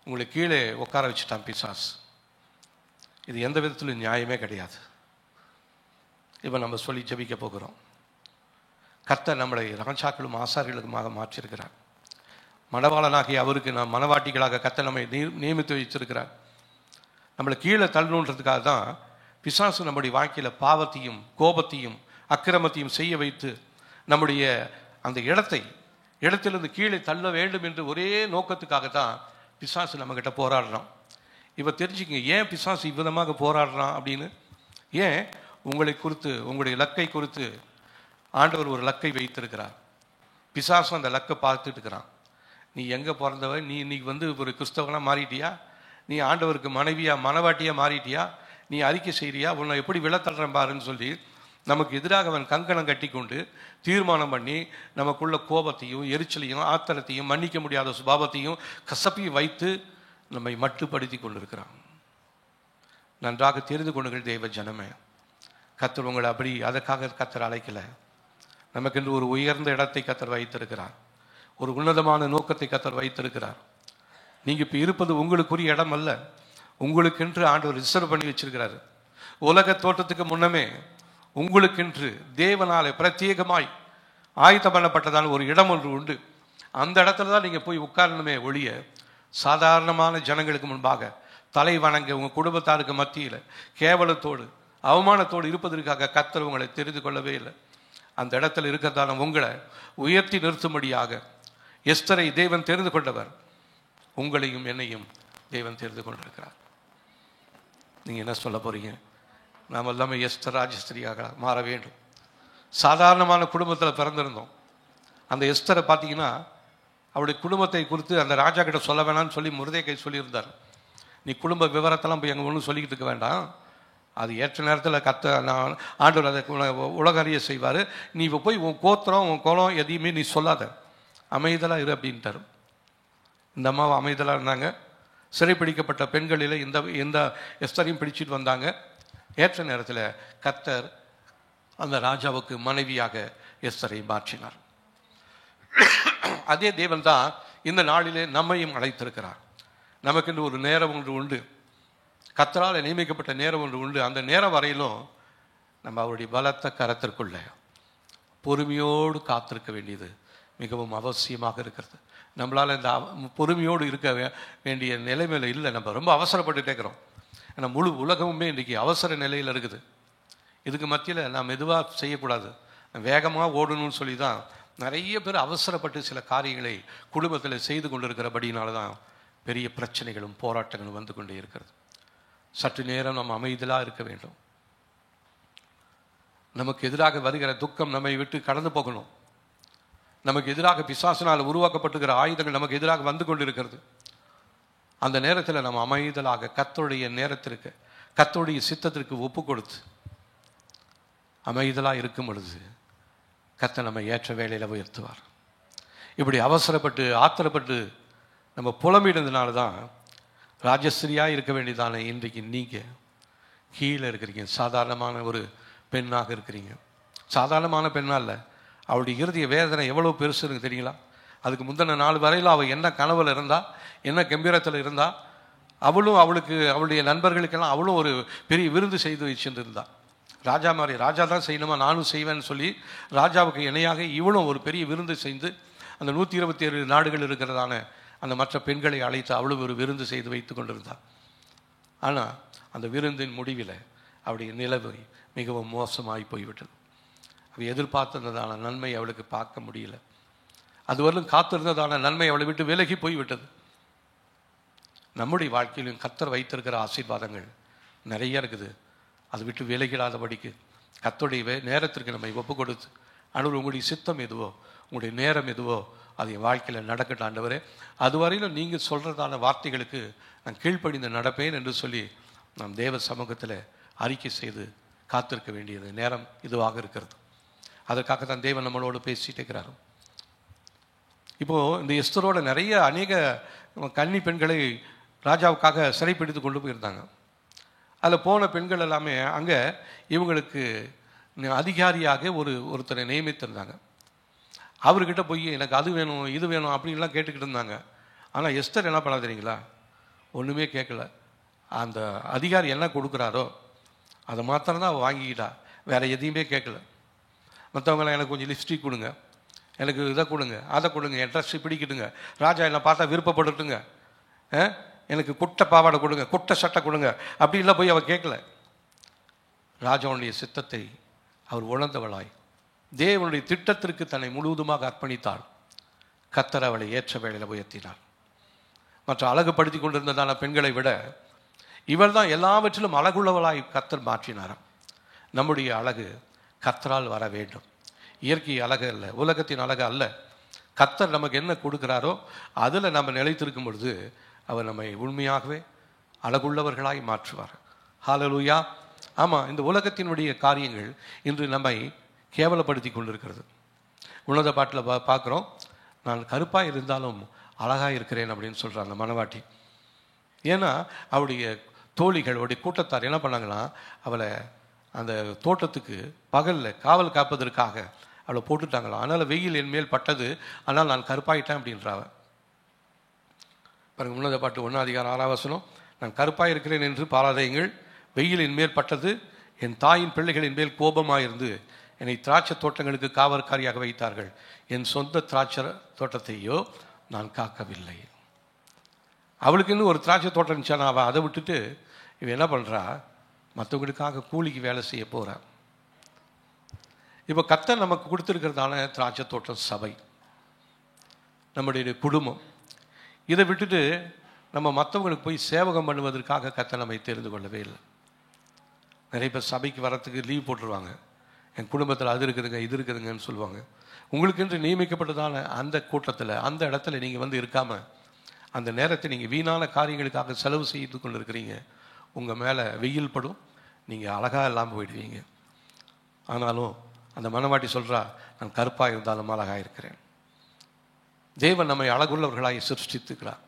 உங்களை கீழே உட்கார வச்சுட்டான் பிசாஸ். இது எந்த விதத்திலும் நியாயமே கிடையாது. இப்போ நம்ம சொல்லி ஜெபிக்க போகிறோம். கர்த்தர் நம்மளை ராஜாக்களும் ஆசாரிகளுக்குமாக மாற்றியிருக்கிறார். மணவாளனாகிய அவருக்கு நாம் மனவாட்டிகளாக கர்த்தர் நம்மை நியமித்து வச்சிருக்கிறார். நம்மளை கீழே தள்ளணுன்றதுக்காக தான் பிசாசு நம்முடைய வாழ்க்கையில் பாவத்தையும் கோபத்தையும் அக்கிரமத்தையும் செய்ய வைத்து நம்முடைய அந்த இடத்திலிருந்து கீழே தள்ள வேண்டும் என்று ஒரே நோக்கத்துக்காகத்தான் பிசாசு நம்மக்கிட்ட போராடுறான். இப்போ தெரிஞ்சுக்கங்க, ஏன் பிசாசு இவ்விதமாக போராடுறான் அப்படின்னு. ஏன் உங்களை குறித்து, உங்களுடைய லக்கை குறித்து ஆண்டவர் ஒரு லக்கை வைத்திருக்கிறார். பிசாசும் அந்த லக்கை பார்த்துட்டு இருக்கிறான். நீ எங்கே பிறந்தவ, நீ இன்னைக்கு ஒரு கிறிஸ்தவனாக மாறிட்டியா, நீ ஆண்டவருக்கு மனவாட்டியாக மாறிட்டியா, நீ அறிக்கை செய்கிறியா, உன்னை எப்படி விழத்தள்ளுறேன் பாருன்னு சொல்லி நமக்கு எதிராக அவன் கங்கணம் கட்டி கொண்டு தீர்மானம் பண்ணி நமக்குள்ள கோபத்தையும் எரிச்சலையும் ஆத்திரத்தையும் மன்னிக்க முடியாத சுபாவத்தையும் கசப்பையும் வைத்து நம்மை மட்டுப்படுத்தி கொண்டிருக்கிறான். நன்றாக தெரிந்து கொண்டுகள் தேவ ஜனமே, கர்த்தர் உங்களை அப்படி அதற்காக கர்த்தர் அழைக்கல. நமக்கென்று ஒரு உயர்ந்த இடத்தை கர்த்தர் வைத்திருக்கிறார். ஒரு உன்னதமான நோக்கத்தை கர்த்தர் வைத்திருக்கிறார். நீங்க இப்ப இருப்பது உங்களுக்குரிய இடம் அல்ல, உங்களுக்கென்று ஆண்டவர் ரிசர்வ் பண்ணி வச்சிருக்கிறாரு. உலக தோற்றத்துக்கு முன்னமே உங்களுக்கென்று தேவனாலே பிரத்யேகமாய் ஆயத்தம் பண்ணப்பட்டதான ஒரு இடம் ஒன்று உண்டு. அந்த இடத்துல தான் நீங்க போய் உட்காரணுமே ஒழிய சாதாரணமான ஜனங்களுக்கு முன்பாக தலை வணங்க உங்க குடும்பத்தாருக்கு மத்தியில் கேவலத்தோடு அவமானத்தோடு இருப்பதற்காக கர்த்தர் உங்களை தெரிந்து கொள்ளவே இல்லை. அந்த இடத்துல இருக்கிறதான உங்களை உயர்த்தி நிறுத்தும்படியாக எஸ்தரை தேவன் தெரிந்து கொண்டவர். உங்களையும் என்னையும் தேவன் தெரிந்து கொண்டிருக்கிறார். நீங்க என்ன சொல்ல போறீங்க? நாம் எல்லாமே எஸ்தர் ராஜஸ்திரியாக மாற வேண்டும். சாதாரணமான குடும்பத்தில் பிறந்திருந்தோம். அந்த எஸ்தரை பார்த்தீங்கன்னா அவருடைய குடும்பத்தை குறித்து அந்த ராஜா கிட்ட சொல்ல வேணாம்னு சொல்லி முருதைக்கை சொல்லியிருந்தார். நீ குடும்ப விவரத்தெல்லாம் போய் எங்கள் ஒன்றும் சொல்லிக்கிட்டு இருக்க வேண்டாம், அது ஏற்ற நேரத்தில் நான் ஆண்டவர் அதை உலக அறிய செய்வார். நீ இப்போ போய் உன் கோத்திரம் உன் குலம் எதையுமே நீ சொல்லாத, அமைதலாக இரு அப்படின்ட்டார். இந்த அம்மாவை அமைதலாக இருந்தாங்க. சிறைப்பிடிக்கப்பட்ட பெண்களில் எந்த எஸ்தரையும் பிடிச்சிட்டு வந்தாங்க. ஏற்ற நேரத்தில் கர்த்தர் அந்த ராஜாவுக்கு மனைவியாக எஸ்தரை மாற்றினார். அதே தேவன் தான் இந்த நாளிலே நம்மையும் அழைத்திருக்கிறார். நமக்கென்று ஒரு நேரம் ஒன்று உண்டு, கர்த்தரால் நியமிக்கப்பட்ட நேரம் ஒன்று உண்டு. அந்த நேரம் வரையிலும் நம்ம அவருடைய பலத்த கரத்திற்குள்ள பொறுமையோடு காத்திருக்க வேண்டியது மிகவும் அவசியமாக இருக்கிறது. நம்மளால் இந்த பொறுமையோடு இருக்க வேண்டிய நிலைமையில் இல்லை. நம்ம ரொம்ப அவசரப்பட்டுட்டே இருக்கிறோம். ஏன்னா முழு உலகமுமே இன்றைக்கி அவசர நிலையில் இருக்குது. இதுக்கு மத்தியில் நாம் மெதுவாக செய்யக்கூடாது, வேகமாக ஓடணும்னு சொல்லி தான் நிறைய பேர் அவசரப்பட்டு சில காரியங்களை குடும்பத்தில் செய்து கொண்டிருக்கிறபடினால தான் பெரிய பிரச்சனைகளும் போராட்டங்களும் வந்து கொண்டே இருக்கிறது. சற்று நேரம் நம்ம அமைதியாக இருக்க வேண்டும். நமக்கு எதிராக வருகிற துக்கம் நம்மை விட்டு கடந்து போகணும். நமக்கு எதிராக பிசாசினால் உருவாக்கப்பட்டுகிற ஆயுதங்கள் நமக்கு எதிராக வந்து கொண்டிருக்கிறது. அந்த நேரத்தில் நம்ம அமைதலாக கர்த்தருடைய நேரத்திற்கு, கர்த்தருடைய சித்தத்திற்கு ஒப்பு கொடுத்து அமைதலாக இருக்கும் பொழுது கர்த்தர் நம்ம ஏற்ற வேலையில் உயர்த்துவார். இப்படி அவசரப்பட்டு ஆத்திரப்பட்டு நம்ம புலம்பிடுறதுனால தான் ராஜஸ்திரியாக இருக்க வேண்டியதான இன்றைக்கு நீங்கள் கீழே இருக்கிறீங்க. சாதாரணமான ஒரு பெண்ணாக இருக்கிறீங்க. சாதாரணமான பெண்ணாக இல்லை, அவளுடைய இறுதிய வேதனை எவ்வளோ பெருசு இருக்குது தெரியுங்களா? அதுக்கு முந்தின நாள் வரையில் அவள் என்ன கனவில் இருந்தா, என்ன கம்பீரத்தில் இருந்தா, அவளுக்கு அவளுடைய நண்பர்களுக்கெல்லாம் அவளும் ஒரு பெரிய விருந்து செய்து வச்சுட்டு இருந்தா. ராஜா மாதிரி, ராஜா தான் செய்யணுமா நானும் செய்வேன்னு சொல்லி ராஜாவுக்கு இணையாக இவளும் ஒரு பெரிய விருந்து செய்து அந்த 127 நாடுகள் இருக்கிறதான அந்த மற்ற பெண்களை அழைத்து அவளும் ஒரு விருந்து செய்து வைத்து கொண்டிருந்தாள். ஆனால் அந்த விருந்தின் முடிவில் அவளுடைய நிலைமை மிகவும் மோசமாகி போய்விட்டது. அவள் எதிர்பார்த்ததான நன்மை அவளுக்கு பார்க்க முடியல. அதுவரையிலும் காத்திருந்ததான நன்மை அவளை விட்டு விலகி போய்விட்டது. நம்முடைய வாழ்க்கையிலும் கர்த்தர் வைத்திருக்கிற ஆசீர்வாதங்கள் நிறைய இருக்குது. அது விட்டு விலகிடாதபடிக்கு கர்த்தருடைய நேரத்திற்கு நம்மை ஒப்பு கொடுத்து, ஆண்டவரே உங்களுடைய சித்தம் எதுவோ, உங்களுடைய நேரம் எதுவோ அது என் வாழ்க்கையில் நடக்கட்டும் ஆண்டவரே, அதுவரையிலும் நீங்கள் சொல்கிறதான வார்த்தைகளுக்கு நான் கீழ்ப்படிந்து நடப்பேன் என்று சொல்லி நாம் தேவ சமூகத்தில் அறிக்கை செய்து காத்திருக்க வேண்டியது நேரம் இதுவாக இருக்கிறது. அதற்காக தான் தேவன் நம்மளோடு பேசிட்டு இருக்கிறார். இப்போது இந்த எஸ்தரோட நிறைய அநேக கன்னி பெண்களை ராஜாவுக்காக சிறைப்பிடித்து கொண்டு போயிருந்தாங்க. அதில் போன பெண்கள் எல்லாமே அங்கே இவங்களுக்கு அதிகாரியாக ஒருத்தரை நியமித்திருந்தாங்க. அவர்கிட்ட போய் எனக்கு அது வேணும் இது வேணும் அப்படின்லாம் கேட்டுக்கிட்டு இருந்தாங்க. ஆனால் எஸ்தர் என்ன பண்ண தெரியுங்களா? ஒன்றுமே கேட்கல. அந்த அதிகாரி என்ன கொடுக்குறாரோ அதை மாத்திரம்தான் அவள் வாங்கிக்கிட்டா, வேறு எதையுமே கேட்கல. மற்றவங்களாம் எனக்கு கொஞ்சம் லிப்ஸ்டிக் கொடுங்க, எனக்கு இதை கொடுங்க, அதை கொடுங்க, என் ட்ரெஸ் பிடிக்கிட்டுங்க, ராஜா என்னை பார்த்தா விருப்பப்பட்டுட்டுங்க, எனக்கு குட்டை பாவாடை கொடுங்க, குட்டை சட்டை கொடுங்க அப்படின்லாம் போய் அவள் கேட்கல. ராஜாவுடைய சித்தத்தை அவர் உணர்ந்தவளாய் தேவனுடைய திட்டத்திற்கு தன்னை முழுவதுமாக அர்ப்பணித்தாள். கர்த்தர் அவளை ஏற்ற வேளையில் உயர்த்தினார். மற்ற அழகுபடுத்தி கொண்டிருந்ததான பெண்களை விட இவள் தான் எல்லாவற்றிலும் அழகுள்ளவளாய் கர்த்தர் மாற்றினாராம். நம்முடைய அழகு கர்த்தரால் வர வேண்டும். இயற்கை அழகு அல்ல, உலகத்தின் அழகு அல்ல. கர்த்தர் நமக்கு என்ன கொடுக்குறாரோ அதில் நம்ம நிலைத்திருக்கும் பொழுது அவர் நம்மை உண்மையாகவே அழகுள்ளவர்களாய் மாற்றுவார். ஹல்லேலூயா. ஆமாம், இந்த உலகத்தினுடைய காரியங்கள் இன்று நம்மை கேவலப்படுத்தி கொண்டிருக்கிறது. உன்னத பாட்டில் பார்க்குறோம், நான் கருப்பாக இருந்தாலும் அழகாக இருக்கிறேன் அப்படின்னு சொல்கிறாங்க மணவாட்டி. ஏன்னா அவருடைய தோழிகள், அவருடைய கூட்டத்தார் என்ன பண்ணாங்கன்னா, அவளை அந்த தோட்டத்துக்கு பகலில் காவல் காப்பதற்காக அவளை போட்டுட்டாங்களாம். அதனால் வெயில் என் மேல் பட்டது, ஆனால் நான் கருப்பாயிட்டேன் அப்படின்றாவ. பாருங்கள், உன்னத பாட்டு 1:6 நான் கருப்பாக இருக்கிறேன் என்று பாராதையுங்கள், வெயில் என் மேல் பட்டது, என் தாயின் பிள்ளைகளின் மேல் கோபமாயிருந்து என்னை திராட்சை தோட்டங்களுக்கு காவற்காரியாக வைத்தார்கள், என் சொந்த திராட்சை தோட்டத்தையோ நான் காக்கவில்லை. அவளுக்கு இன்னும் ஒரு திராட்சை தோட்டம் இருந்துச்சானா அவள் அதை விட்டுட்டு இவன் என்ன பண்ணுறா, மற்றவங்களுக்காக கூலிக்கு வேலை செய்ய போகிறான். இப்போ கர்த்தர் நமக்கு கொடுத்துருக்கிறதான திராட்சை தோட்டம் சபை, நம்முடைய குடும்பம். இதை விட்டுட்டு நம்ம மற்றவங்களுக்கு போய் சேவகம் பண்ணுவதற்காக கர்த்தர் நம்மை தெரிந்து கொள்ளவே இல்லை. நிறைய பேர் சபைக்கு வரத்துக்கு லீவ் போட்டுருவாங்க. என் குடும்பத்தில் அது இருக்குதுங்க இது இருக்குதுங்கன்னு சொல்லுவாங்க. உங்களுக்கென்று நியமிக்கப்பட்டதான அந்த கூட்டத்தில் அந்த இடத்துல நீங்கள் வந்து இருக்காமல் அந்த நேரத்தை நீங்கள் வீணான காரியங்களுக்காக செலவு செய்து கொண்டு இருக்கிறீங்க. உங்கள் மேலே வெயில் படும், நீங்கள் அழகாக இல்லாமல் போயிடுவீங்க. ஆனாலும் அந்த மணவாட்டி சொல்கிறா, நான் கருப்பாக இருந்தாலும் அழகாக இருக்கிறேன். தேவன் நம்மை அழகுள்ளவர்களாக சிருஷ்டித்துக்கிறார்.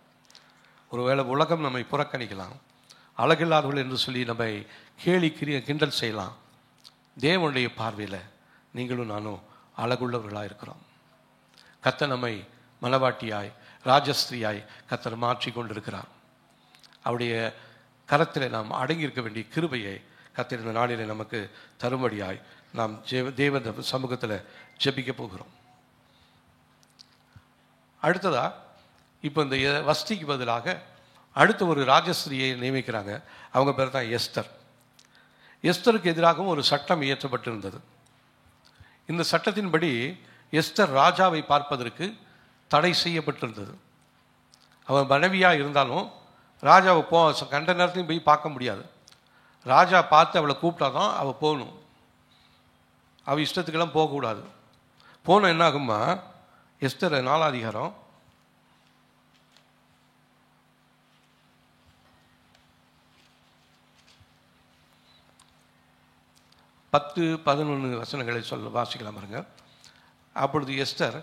ஒருவேளை உலகம் நம்மை புறக்கணிக்கலாம், அழகில்லாதவர்கள் என்று சொல்லி நம்மை கேலி கிண்டல் செய்யலாம். தேவனுடைய பார்வையில் நீங்களும் நானும் அழகுள்ளவர்களாக இருக்கிறோம். கர்த்தர் நம்மை மனவாட்டியாய் ராஜஸ்திரியாய் கர்த்தர் மாற்றி கொண்டிருக்கிறார். அவருடைய கரத்தில் நாம் அடங்கியிருக்க வேண்டிய கிருபையை கர்த்தர் இந்த நாளிலே நமக்கு தரும்படியாய் நாம் தேவ சமூகத்தில் ஜெபிக்க போகிறோம். அடுத்ததா இப்போ இந்த வஸ்திக்கு பதிலாக அடுத்த ஒரு ராஜஸ்திரியை நியமிக்கிறாங்க. அவங்க பேர் தான் எஸ்தர். எஸ்தருக்கு எதிராகவும் ஒரு சட்டம் இயற்றப்பட்டிருந்தது. இந்த சட்டத்தின்படி எஸ்தர் ராஜாவை பார்ப்பதற்கு தடை செய்யப்பட்டிருந்தது. அவன் மனைவியாக இருந்தாலும் ராஜாவை கண்ட நேரத்தையும் போய் பார்க்க முடியாது. ராஜா பார்த்து அவளை கூப்பிட்டாதான் அவள் போகணும். அவள் இஷ்டத்துக்கெல்லாம் போகக்கூடாது. போன என்ன ஆகுமா, எஸ்தர் 4 அதிகாரம் 10-11 வசனங்களை வாசிக்கலாம் பாருங்க. அப்பொழுது எஸ்தர்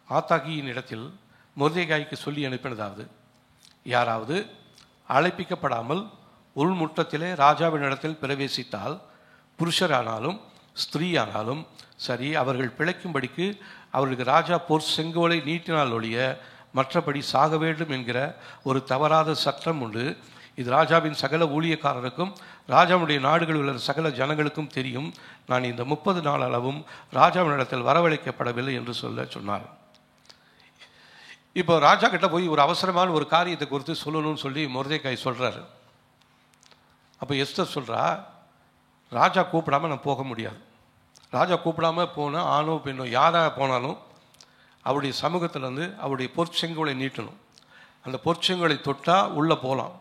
ஆத்தாகியின் இடத்தில் மொர்தெகாய்க்கு சொல்லி அனுப்பினதாவது, யாராவது அழைப்பிக்கப்படாமல் உள்முற்றத்திலே ராஜாவின் இடத்தில் பிரவேசித்தால், புருஷரானாலும் ஸ்திரீயானாலும் சரி, அவர்கள் பிழைக்கும்படிக்கு அவர்களுக்கு ராஜா செங்கோலை நீட்டினால் ஒழிய மற்றபடி சாக வேண்டும் என்கிற ஒரு தவறாத சட்டம் உண்டு. இது ராஜாவின் சகல ஊழியக்காரருக்கும் ராஜாவுடைய நாடுகளில் உள்ள சகல ஜனங்களுக்கும் தெரியும். நான் இந்த 30 நாள் அளவும் ராஜாவின் இடத்தில் வரவழைக்கப்படவில்லை என்று சொன்னார். இப்போ ராஜா கிட்ட போய் ஒரு அவசரமான ஒரு காரியத்தை குறித்து சொல்லணும்னு சொல்லி மொர்தெகாய் சொல்றாரு. அப்போ எஸ்தர் சொல்றா, ராஜா கூப்பிடாம நான் போக முடியாது. ராஜா கூப்பிடாம போனால் ஆணோ பெண்ணோ யாராக போனாலும் அவருடைய சமூகத்தில் வந்து அவருடைய பொற்செங்கோலை நீட்டணும். அந்த பொற்செங்கோலை தொட்டால் உள்ளே போகலாம்,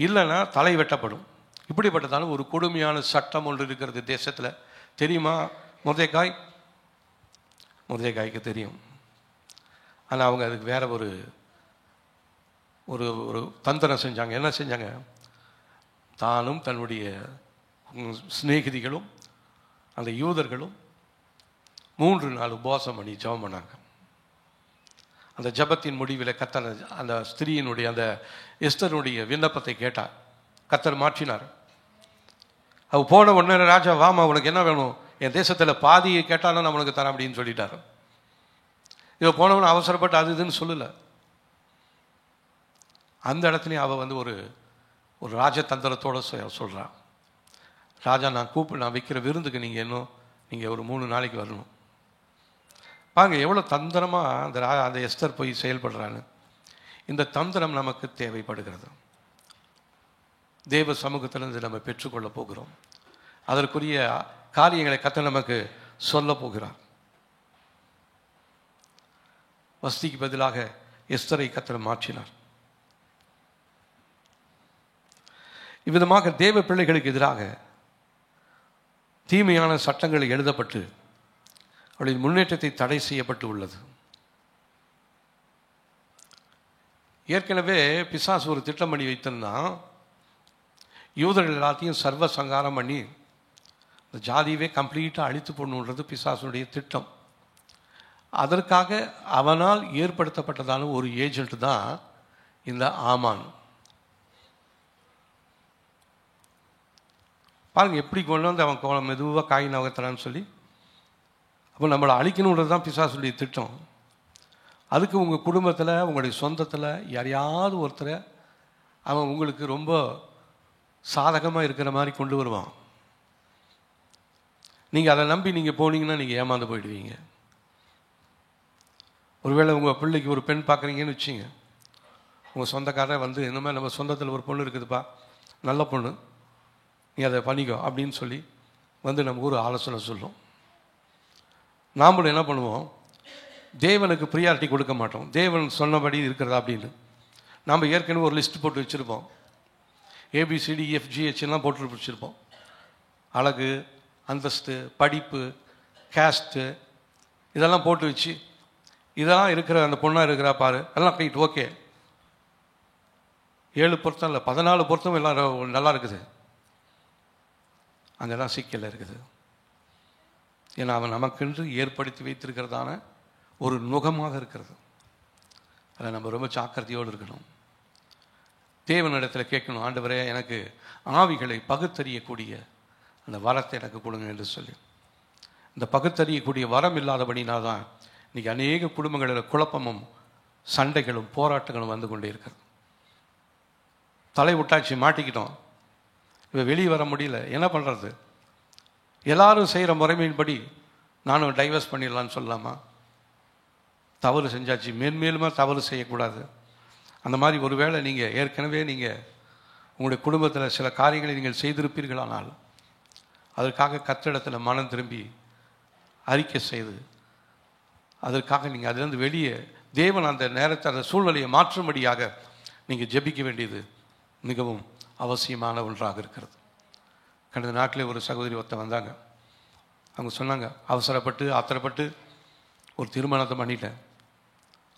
இல்லைன்னா தலை வெட்டப்படும். இப்படிப்பட்டதான ஒரு கொடுமையான சட்டம் ஒன்று இருக்கிறது தேசத்தில். தெரியுமா மொர்தெகாய்க்கு தெரியும். ஆனால் அவங்க அதுக்கு வேற ஒரு ஒரு ஒரு தந்திரம் செஞ்சாங்க. என்ன செஞ்சாங்க, தானும் தன்னுடைய சிநேகிதிகளும் அந்த யூதர்களும் 3 நாள் உபவாசம் பண்ணி ஜெபம் பண்ணாங்க. அந்த ஜெபத்தின் முடிவில் கர்த்தர் அந்த ஸ்திரீயினுடைய அந்த எஸ்தருடைய விண்ணப்பத்தை கேட்டார். கர்த்தர் மாற்றினார். அவ போன உடனே ராஜா, வாமா உனக்கு என்ன வேணும், என் தேசத்தில் பாதியை கேட்டாலும் நான் உனக்கு தரேன் அப்படின்னு சொல்லிட்டார். இவ போனவன அவசரப்பட்டு அது இதுன்னு சொல்லலை. அந்த இடத்துலையும் அவள் வந்து ஒரு ஒரு ராஜதந்திரத்தோடு சொல்கிறான், ராஜா நான் வைக்கிற விருந்துக்கு நீங்கள் ஒரு 3 நாளைக்கு வரணும். பாருங்க எவ்வளோ தந்திரமாக அந்த எஸ்தர் போய் செயல்படுறான்னு. இந்த தந்திரம் நமக்கு தேவைப்படுகிறது. தேவ சமூகத்திலிருந்து நம்ம பெற்றுக்கொள்ள போகிறோம். அதற்குரிய காரியங்களை கர்த்தர் நமக்கு சொல்ல போகிறார். வஸ்திக்கு பதிலாக எஸ்தரை கர்த்தர் மாற்றினார். இவ்விதமாக தேவ பிள்ளைகளுக்கு எதிராக தீமையான சட்டங்கள் எழுதப்பட்டு அவருடைய முன்னேற்றத்தை தடை செய்யப்பட்டு உள்ளது. ஏற்கனவே பிசாசு ஒரு திட்டம் பண்ணி வைத்திருந்தான். யூதர்கள் எல்லாத்தையும் சர்வ சங்காரம் பண்ணி இந்த ஜாதியவே கம்ப்ளீட்டாக அழித்து போடணுன்றது பிசாசுடைய திட்டம். அதற்காக அவனால் ஏற்படுத்தப்பட்டதான ஒரு ஏஜென்ட் தான் இந்த ஆமான். பாருங்க எப்படி கொண்டு வந்து அவன் மெதுவாக காயின் அவகத்தரான்னு சொல்லி, அப்போ நம்மளை அழிக்கணுன்றது தான் பிசாசுடைய திட்டம். அதுக்கு உங்கள் குடும்பத்தில் உங்களுடைய சொந்தத்தில் யாரையாவது ஒருத்தரை அவன் உங்களுக்கு ரொம்ப சாதகமாக இருக்கிற மாதிரி கொண்டு வருவான். நீங்கள் அதை நம்பி நீங்கள் போனீங்கன்னா நீங்கள் ஏமாந்து போயிடுவீங்க. ஒருவேளை உங்கள் பிள்ளைக்கு ஒரு பெண் பார்க்குறீங்கன்னு வச்சிங்க, உங்கள் சொந்தக்காரர் வந்து இந்த மாதிரி நம்ம சொந்தத்தில் ஒரு பொண்ணு இருக்குதுப்பா, நல்ல பொண்ணு, நீ அதை பண்ணிக்கோ அப்படின்னு சொல்லி வந்து நமக்கு ஒரு ஆலோசனை சொல்லும். நாமளும் என்ன பண்ணுவோம், தேவனுக்கு ப்ரியாரிட்டி கொடுக்க மாட்டோம். தேவன் சொன்னபடி இருக்கிறதா அப்படின்னு நாம் ஏற்கனவே ஒரு லிஸ்ட் போட்டு வச்சுருப்போம். ABCDEFGH எல்லாம் போட்டு வச்சுருப்போம். அழகு, அந்தஸ்து, படிப்பு, கேஸ்ட்டு இதெல்லாம் போட்டு வச்சு, இதெல்லாம் இருக்கிற அந்த பொண்ணாக இருக்கிறா பாரு, எல்லாம் ரைட், ஓகே. 7 பொருத்தம் இல்லை, 14 பொருத்தம் எல்லாம் நல்லா இருக்குது. அங்கே தான் சிக்கல் இருக்குது. ஏன்னா அவன் நமக்கென்று ஏற்படுத்தி வைத்திருக்கிறதான ஒரு நுகமாக இருக்கிறது. அதை நம்ம ரொம்ப ஜாக்கிரதையோடு இருக்கணும். தேவனிடத்தில் கேட்கணும், ஆண்டவரே எனக்கு ஆவிகளை பகுத்தறியக்கூடிய அந்த வரத்தை எனக்கு கொடுங்க என்று சொல்லி. இந்த பகுத்தறியக்கூடிய வரம் இல்லாதபடினா தான் இன்றைக்கி அநேக குடும்பங்களில் குழப்பமும் சண்டைகளும் போராட்டங்களும் வந்து கொண்டே இருக்கிறது. தலை விட்டாச்சு, மாட்டிக்கிட்டோம், இப்போ வெளியே வர முடியல, என்ன பண்ணுறது? எல்லாரும் செய்கிற முறைமையின்படி நானும் டைவர்ஸ் பண்ணிடலான்னு சொல்லலாமா? தவறு செஞ்சாச்சு, மேன்மேலுமா தவறு செய்யக்கூடாது. அந்த மாதிரி ஒரு வேளை நீங்கள் ஏற்கனவே உங்களுடைய குடும்பத்தில் சில காரியங்களை நீங்கள் செய்திருப்பீர்களானால் அதற்காக கர்த்தரிடத்தில் மனம் திரும்பி அறிக்கை செய்து அதற்காக நீங்கள் அதிலிருந்து வெளியே தேவன் அந்த நேரத்தை அந்த சூழ்நிலையை மாற்றும்படியாக நீங்கள் ஜெபிக்க வேண்டியது மிகவும் அவசியமான ஒன்றாக இருக்கிறது. கடந்த நாட்டிலே ஒரு சகோதரி ஒருத்தர் வந்தாங்க. அவங்க சொன்னாங்க, அவசரப்பட்டு ஆத்திரப்பட்டு ஒரு திருமணத்தை பண்ணிட்டேன்,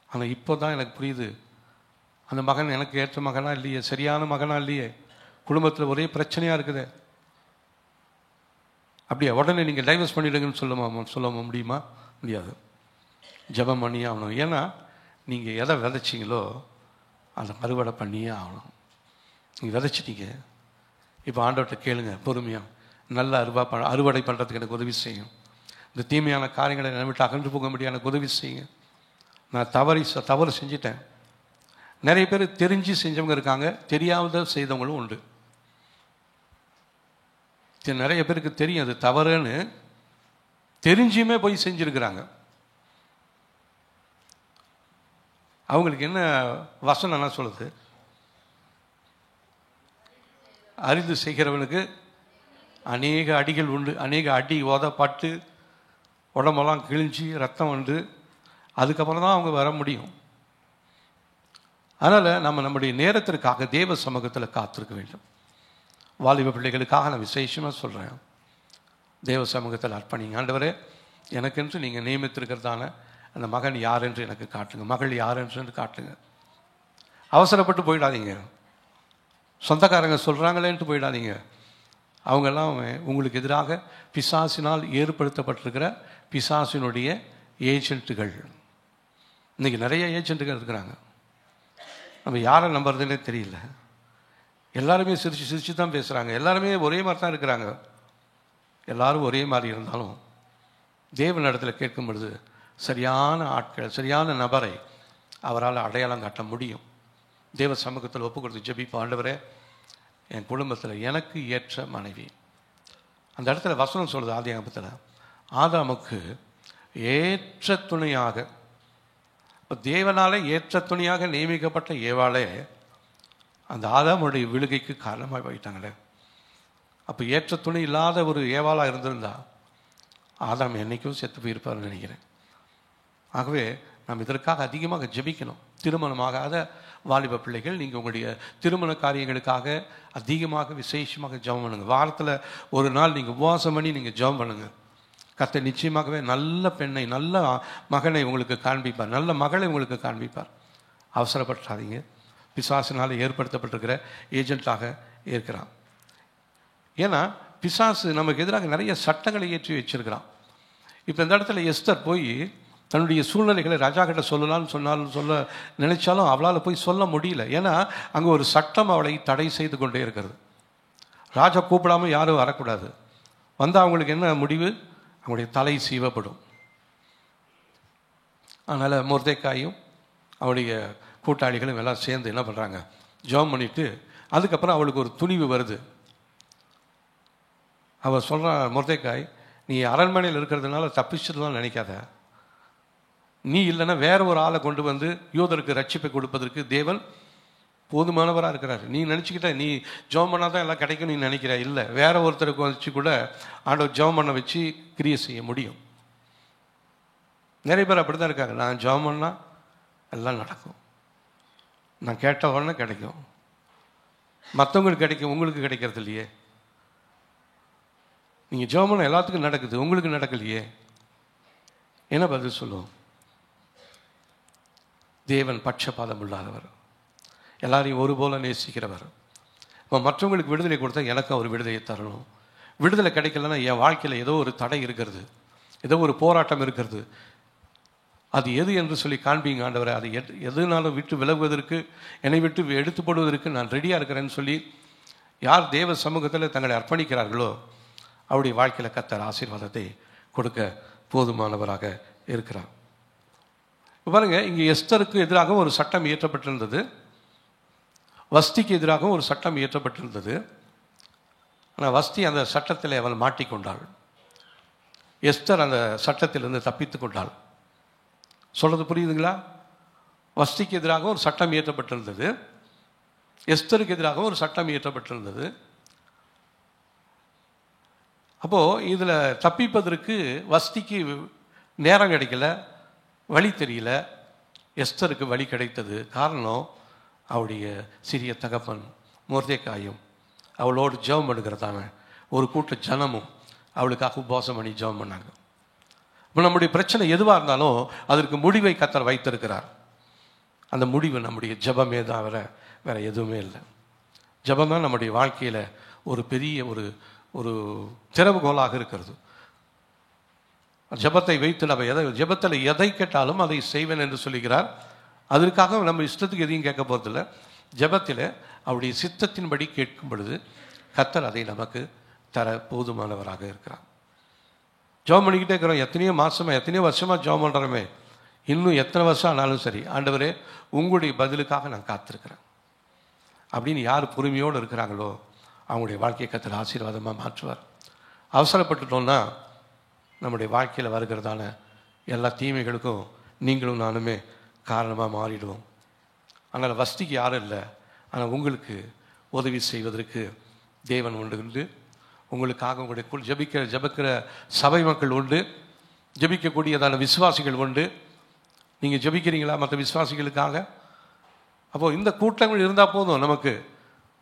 ஆனால் இப்போ தான் எனக்கு புரியுது அந்த மகன் எனக்கு ஏற்ற மகனா இல்லையே, சரியான மகனா இல்லையே, குடும்பத்தில் ஒரே பிரச்சனையாக இருக்குது. அப்படியே உடனே நீங்கள் டைவர்ஸ் பண்ணிவிடுங்கன்னு சொல்ல முடியுமா? முடியாது. ஜெபம் பண்ணியே ஆகணும். ஏன்னா நீங்கள் எதை விதைச்சிங்களோ அதை அறுவடை பண்ணியே ஆகணும். நீங்கள் விதைச்சிட்டீங்க, இப்போ ஆண்டவர்கிட்ட கேளுங்க பொறுமையாக, நல்ல அறுவடை பண்ணுறதுக்கு எனக்கு உதவி செய்யும். இந்த தீமையான காரியங்களை என்னை விட்டு அகன்று போக முடியாது, எனக்கு உதவி செய்யுங்க. நான் தவறு செஞ்சிட்டேன். நிறைய பேர் தெரிஞ்சு செஞ்சவங்க இருக்காங்க, தெரியாத செய்தவங்களும் உண்டு. நிறைய பேருக்கு தெரியும் அது தவறுன்னு, தெரிஞ்சுமே போய் செஞ்சுருக்கிறாங்க. அவங்களுக்கு என்ன வசனம் என்ன சொல்லுது? அறிந்து செய்கிறவனுக்கு அநேக அடிகள் உண்டு. அநேக அடி உதப்பட்டு உடம்பெல்லாம் கிழிஞ்சி ரத்தம் வந்து அதுக்கப்புறம் தான் அவங்க வர முடியும். அதனால் நம்ம நம்முடைய நேரத்திற்காக தேவ சமூகத்தில் காத்திருக்க வேண்டும். வாலிப பிள்ளைகளுக்காக நான் விசேஷமாக சொல்கிறேன், தேவ சமூகத்தில் அர்ப்பணிங்க. ஆண்டவரே, எனக்கென்று நீங்கள் நியமித்திருக்கிறதான அந்த மகன் யார் என்று எனக்கு காட்டுங்க, மகள் யார் என்று காட்டுங்க. அவசரப்பட்டு போயிடாதீங்க, சொந்தக்காரங்க சொல்கிறாங்களேன்ட்டு போயிடாதீங்க. அவங்கெல்லாம் உங்களுக்கு எதிராக பிசாசினால் ஏற்படுத்தப்பட்டிருக்கிற பிசாசினுடைய ஏஜென்ட்டுகள். இன்றைக்கி நிறைய ஏஜென்ட்டுகள் இருக்கிறாங்க. நம்ம யாரை நம்புறதுன்னே தெரியல. எல்லாருமே சிரித்து தான் பேசுகிறாங்க, எல்லாருமே ஒரே மாதிரி தான் இருக்கிறாங்க. எல்லாரும் ஒரே மாதிரி இருந்தாலும் தேவன் இடத்துல கேட்கும் பொழுது சரியான ஆட்கள், சரியான நபரை அவரால் அடையாளம் காட்ட முடியும். தேவ சமூகத்தில் ஒப்பு கொடுத்து ஜெபிப்போம். ஆண்டவரே, என் குடும்பத்தில் எனக்கு ஏற்ற மனைவி. அந்த இடத்துல வசனம் சொல்லுது ஆதியாகமத்தில், ஆதாமுக்கு ஏற்ற துணையாக, தேவனாலே ஏற்ற துணையாக நியமிக்கப்பட்ட ஏவாளே அந்த ஆதாமுடைய விழுகைக்கு காரணமாக போயிட்டாங்களே. அப்போ ஏற்ற துணை இல்லாத ஒரு ஏவாளாக இருந்திருந்தா ஆதாம் என்றைக்கும் செத்து போயிருப்பார்னு நினைக்கிறேன். ஆகவே நாம் இதற்காக அதிகமாக ஜெபிக்கணும். திருமணமாகாத வாலிப பிள்ளைகள், நீங்கள் உங்களுடைய திருமண காரியங்களுக்காக அதிகமாக விசேஷமாக ஜெபம் பண்ணுங்கள். வாரத்தில் ஒரு நாள் நீங்கள் உபவாசம் பண்ணி நீங்கள் ஜெபம் பண்ணுங்கள். கர்த்தர் நிச்சயமாகவே நல்ல பெண்ணை, நல்ல மகனை உங்களுக்கு காண்பிப்பார், நல்ல மகளை உங்களுக்கு காண்பிப்பார். அவசரப்பட்டாதீங்க. பிசாசினால் ஏற்படுத்தப்பட்டிருக்கிற ஏஜென்ட்டாக இருக்கிறான். ஏன்னா பிசாசு நமக்கு எதிராக நிறைய சட்டங்களை ஏற்றி வச்சிருக்கிறான். இப்போ இந்த இடத்துல எஸ்தர் போய் தன்னுடைய சூழ்நிலைகளை ராஜா கிட்ட சொல்லலாம்னு சொல்ல நினைச்சாலும் அவளால் போய் சொல்ல முடியல. ஏன்னா அங்கே ஒரு சட்டம் அவளை தடை செய்து கொண்டே இருக்கிறது. ராஜா கூப்பிடாமல் யாரும் வரக்கூடாது. வந்தால் அவங்களுக்கு என்ன முடிவு? அவங்களுடைய தலை சீவப்படும். அதனால் மொர்தெக்காயும் அவளுடைய கூட்டாளிகளும் எல்லாம் சேர்ந்து என்ன பண்ணுறாங்க, ஜெபம் பண்ணிவிட்டு அதுக்கப்புறம் அவளுக்கு ஒரு துணிவு வருது. அவள் சொல்கிறா, மொர்தெக்காய், நீ அரண்மனையில் இருக்கிறதுனால தப்பிச்சதுலாம் நினைக்காத. நீ இல்லைன்னா வேற ஒரு ஆளை கொண்டு வந்து யூதருக்கு ரட்சிப்பை கொடுப்பதற்கு தேவன் போதுமானவராக இருக்கிறார். நீ நினச்சிக்கிட்ட நீ ஜெபம் பண்ணால் தான் எல்லாம் கிடைக்கும் நீ நினைக்கிற. இல்லை, வேற ஒருத்தருக்கு வச்சு கூட ஆண்டவர் ஜெபம் பண்ண வச்சு கிரியை செய்ய முடியும். நிறைய பேர் அப்படி தான் இருக்காங்க. நான் ஜெபம் பண்ணால் எல்லாம் நடக்கும், நான் கேட்ட உடனே கிடைக்கும். மற்றவங்களுக்கு கிடைக்கும், உங்களுக்கு கிடைக்கிறது இல்லையே. நீங்கள் ஜெபம் பண்ண எல்லாத்துக்கும் நடக்குது, உங்களுக்கு நடக்கலையே. என்ன பதில் சொல்லுவோம்? தேவன் பட்சபாதம் இல்லாதவர், எல்லாரையும் ஒரு போல நேசிக்கிறவர். இப்போ மற்றவங்களுக்கு விடுதலை கொடுத்தா எனக்கும் அவர் விடுதலையை தரணும். விடுதலை கிடைக்கலன்னா என் வாழ்க்கையில் ஏதோ ஒரு தடை இருக்கிறது, ஏதோ ஒரு போராட்டம் இருக்கிறது. அது எது என்று சொல்லி காண்பீங்க ஆண்டவரை. அது எதுனாலும் விட்டு விலகுவதற்கு, என்னை விட்டு எடுத்து போடுவதற்கு நான் ரெடியாக இருக்கிறேன்னு சொல்லி யார் தேவ சமூகத்தில் தங்களை அர்ப்பணிக்கிறார்களோ அவருடைய வாழ்க்கையில் கர்த்தர் ஆசீர்வாதத்தை கொடுக்க போதுமானவராக இருக்கிறார். பாருங்க, இங்கே எஸ்தருக்கு எதிராக ஒரு சட்டம் இயற்றப்பட்டிருந்தது, வஸ்திக்கு எதிராக ஒரு சட்டம் இயற்றப்பட்டிருந்தது. ஆனால் வஸ்தி அந்த சட்டத்தில் அவள் மாட்டிக்கொண்டாள். எஸ்தர் அந்த சட்டத்திலிருந்து தப்பித்து கொண்டாள். சொல்றது புரியுதுங்களா? வஸ்திக்கு எதிராக ஒரு சட்டம் இயற்றப்பட்டிருந்தது, எஸ்தருக்கு எதிராக ஒரு சட்டம் இயற்றப்பட்டிருந்தது. அப்போது இதில் தப்பிப்பதற்கு வஸ்திக்கு நேரம் கிடைக்கல, வழி தெரியல. எஸ்தருக்கு வழி கிடைத்தது. காரணம், அவளுடைய சிறிய தகப்பன் மொர்தெகாயும் அவளோடு ஜெபம் பண்ணுகிறதான ஒரு கூட்ட ஜனமும் அவளுக்காக உபவாசம் பண்ணி ஜெபம் பண்ணாங்க. இப்போ நம்முடைய பிரச்சனை எதுவாக இருந்தாலும் அதற்கு முடிவை கர்த்தர் வைத்திருக்கிறார். அந்த முடிவு நம்முடைய ஜெபமே தான், வேற எதுவுமே இல்லை. ஜெபம் தான் நம்முடைய வாழ்க்கையில் ஒரு பெரிய ஒரு திறவுகோலாக இருக்கிறது. ஜெபத்தை வைத்து நம்ம ஜெபத்தில் எதை கேட்டாலும் அதை செய்வேன் என்று சொல்லுகிறார். அதற்காக நம்ம இஷ்டத்துக்கு எதையும் கேட்க போகிறதில்ல. ஜெபத்தில் அவருடைய சித்தத்தின்படி கேட்கும் பொழுது கர்த்தர் அதை நமக்கு தர போதுமானவராக இருக்கிறார். ஜெபம் பண்ணிக்கிட்டே இருக்கிறோம், எத்தனையோ வருஷமாக ஜெபம் பண்ணுறோமே, இன்னும் எத்தனை வருஷம் ஆனாலும் சரி, ஆண்டவரே உங்களுடைய பதிலுக்காக நான் காத்திருக்கிறேன் அப்படின்னு யார் பொறுமையோடு இருக்கிறாங்களோ அவங்களுடைய வாழ்க்கையை கர்த்தர் ஆசீர்வாதமாக மாற்றுவார். அவசரப்பட்டுட்டோம்னா நம்முடைய வாழ்க்கையில் வருகிறதான எல்லா தீமைகளுக்கும் நீங்களும் நானுமே காரணமாக மாறிடுவோம். ஆனால் வஸ்திக்கு யாரும் இல்லை, ஆனால் உங்களுக்கு உதவி செய்வதற்கு தேவன் உண்டு. உங்களுக்காக உங்களுடைய ஜெபிக்கிற சபை மக்கள் உண்டு, ஜெபிக்கக்கூடியதான விசுவாசிகள் உண்டு. நீங்கள் ஜெபிக்கிறீங்களா மற்ற விசுவாசிகளுக்காக? அப்போது இந்த கூட்டங்கள் இருந்தால் போதும், நமக்கு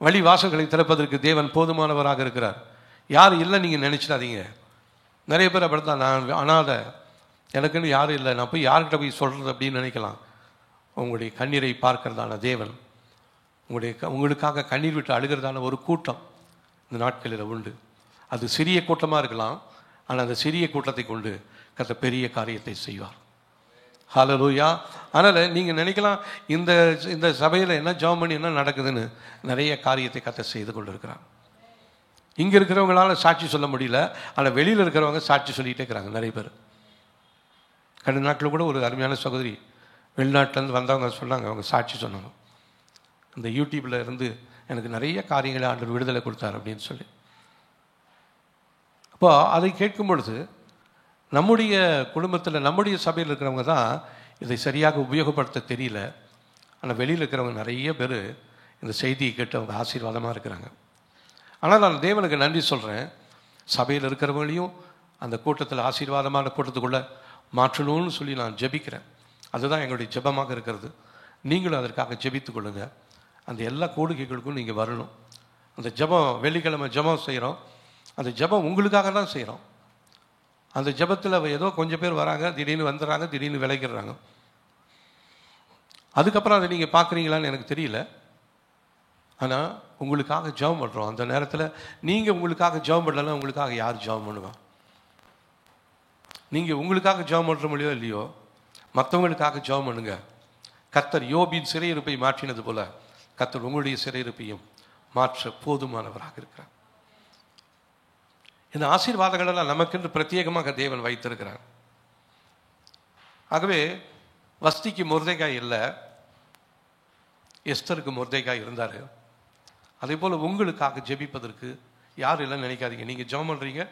வழி வாசல்களை திறப்பதற்கு தேவன் போதுமானவராக இருக்கிறார். யார் இல்லை நீங்கள் நினச்சிடாதீங்க. நிறைய பேர் அப்படித்தான், நான் அனாதை, எனக்குன்னு யாரும் இல்லை, நான் போய் யார்கிட்ட போய் சொல்கிறது அப்படின்னு நினைக்கலாம். உங்களுடைய கண்ணீரை பார்க்கிறதான தேவன் உங்களுக்காக கண்ணீர் விட்டு அழுகிறதான ஒரு கூட்டம் இந்த நாட்களில் உண்டு. அது சிறிய கூட்டமாக இருக்கலாம், ஆனால் அந்த சிறிய கூட்டத்தை கொண்டு கர்த்தர் பெரிய காரியத்தை செய்வார். ஹல்லேலூயா. அதனால் நீங்கள் நினைக்கலாம், இந்த சபையில் என்ன ஜெபம் பண்ணி என்ன நடக்குதுன்னு. நிறைய காரியத்தை கர்த்தர் செய்து கொண்டு இருக்கிறார். இங்கே இருக்கிறவங்களால சாட்சி சொல்ல முடியல, ஆனால் வெளியில் இருக்கிறவங்க சாட்சி சொல்லிகிட்டே இருக்கிறாங்க நிறைய பேர். கடந்த நாட்டில் கூட ஒரு அருமையான சகோதரி வெளிநாட்டிலேருந்து வந்தவங்க சொன்னாங்க, அவங்க சாட்சி சொன்னாங்க, இந்த யூடியூப்பில் இருந்து எனக்கு நிறைய காரியங்களை ஆண்டவர் விடுதலை கொடுத்தார் அப்படின்னு சொல்லி. அப்போ அதை கேட்கும் பொழுது நம்முடைய குடும்பத்தில் நம்முடைய சபையில் இருக்கிறவங்க தான் இதை சரியாக உபயோகப்படுத்த தெரியல. ஆனால் வெளியில் இருக்கிறவங்க நிறைய பேர் இந்த செய்தியை கேட்டு அவங்க ஆசீர்வாதமாக இருக்கிறாங்க. ஆனால் நான் தேவனுக்கு நன்றி சொல்கிறேன், சபையில் இருக்கிறவங்களையும் அந்த கூட்டத்தில் ஆசீர்வாதமான கூட்டத்துக்குள்ளே மாற்றணும்னு சொல்லி நான் ஜெபிக்கிறேன். அதுதான் எங்களுடைய ஜெபமாக இருக்கிறது. நீங்களும் அதற்காக ஜெபித்து கொள்ளுங்க. அந்த எல்லா கோரிக்கைகளுக்கும் நீங்கள் வரணும். அந்த ஜெபம், வெள்ளிக்கிழமை ஜெபம் செய்கிறோம், அந்த ஜெபம் உங்களுக்காக தான் செய்கிறோம். அந்த ஜெபத்தில் ஏதோ கொஞ்சம் பேர் வராங்க, திடீர்னு வந்துடுறாங்க, திடீர்னு விளைக்கிறாங்க. அதுக்கப்புறம் அதை நீங்கள் பார்க்குறீங்களான்னு எனக்கு தெரியல. ஆனால் உங்களுக்காக ஜெபம் பண்ணுறோம். அந்த நேரத்தில் நீங்கள் உங்களுக்காக ஜெபம் பண்ணலன்னா உங்களுக்காக யார் ஜெபம் பண்ணுவா? நீங்கள் உங்களுக்காக ஜெபம் பண்ணுற முடியோ இல்லையோ, மற்றவங்களுக்காக ஜெபம் பண்ணுங்க. கர்த்தர் யோபின் சிறையிருப்பை மாற்றினது போல கர்த்தர் உங்களுடைய சிறையிருப்பையும் மாற்ற போதுமானவராக இருக்கிறார். இந்த ஆசீர்வாதங்களெல்லாம் நமக்கென்று பிரத்யேகமாக தேவன் வைத்திருக்கிறார். ஆகவே வஸ்திக்கு மொர்தெகாய் இல்லை, எஸ்தருக்கு மொர்தெகாய் இருந்தார். அதே போல் உங்களுக்காக ஜெபிப்பதற்கு யார் இல்லைன்னு நினைக்காதீங்க. நீங்கள் ஜெபம் பண்ணுறீங்க,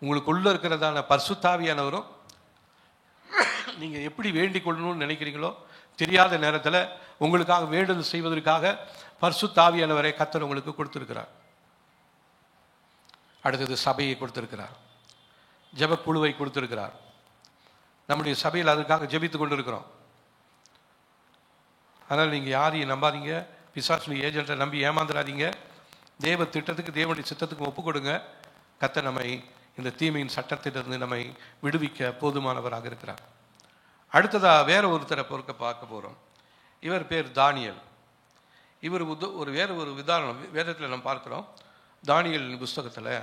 உங்களுக்குள்ளே இருக்கிறதான பரிசுத்தாவியானவரும் நீங்கள் எப்படி வேண்டிக் கொள்ளணும்னு நினைக்கிறீங்களோ தெரியாத நேரத்தில் உங்களுக்காக வேண்டுதல் செய்வதற்காக பரிசுத்தாவியானவரை கர்த்தர் உங்களுக்கு கொடுத்துருக்கிறார். அடுத்தது சபையை கொடுத்திருக்கிறார், ஜெபக்குழுவை கொடுத்திருக்கிறார். நம்முடைய சபையில் அதற்காக ஜெபித்து கொண்டு இருக்கிறோம். அதனால் நீங்கள் யாரையும் நம்பாதீங்க, பிசாசுடைய ஏஜென்ட்டை நம்பி ஏமாந்துடாதீங்க. தேவ திட்டத்துக்கு, தேவனுடைய சித்தத்துக்கு ஒப்பு கொடுங்க. கர்த்தர் நம்மை இந்த தீமையின் சட்டத்திலிருந்து நம்மை விடுவிக்க போதுமானவராக இருக்கிறார். அடுத்ததாக வேற ஒருத்தரை பார்க்க போகிறோம். இவர் பேர் தானியேல். இவர் வேற ஒரு உதாரணம் வேதத்தில் நம்ம பார்க்கிறோம். தானியேல் புஸ்தகத்தில்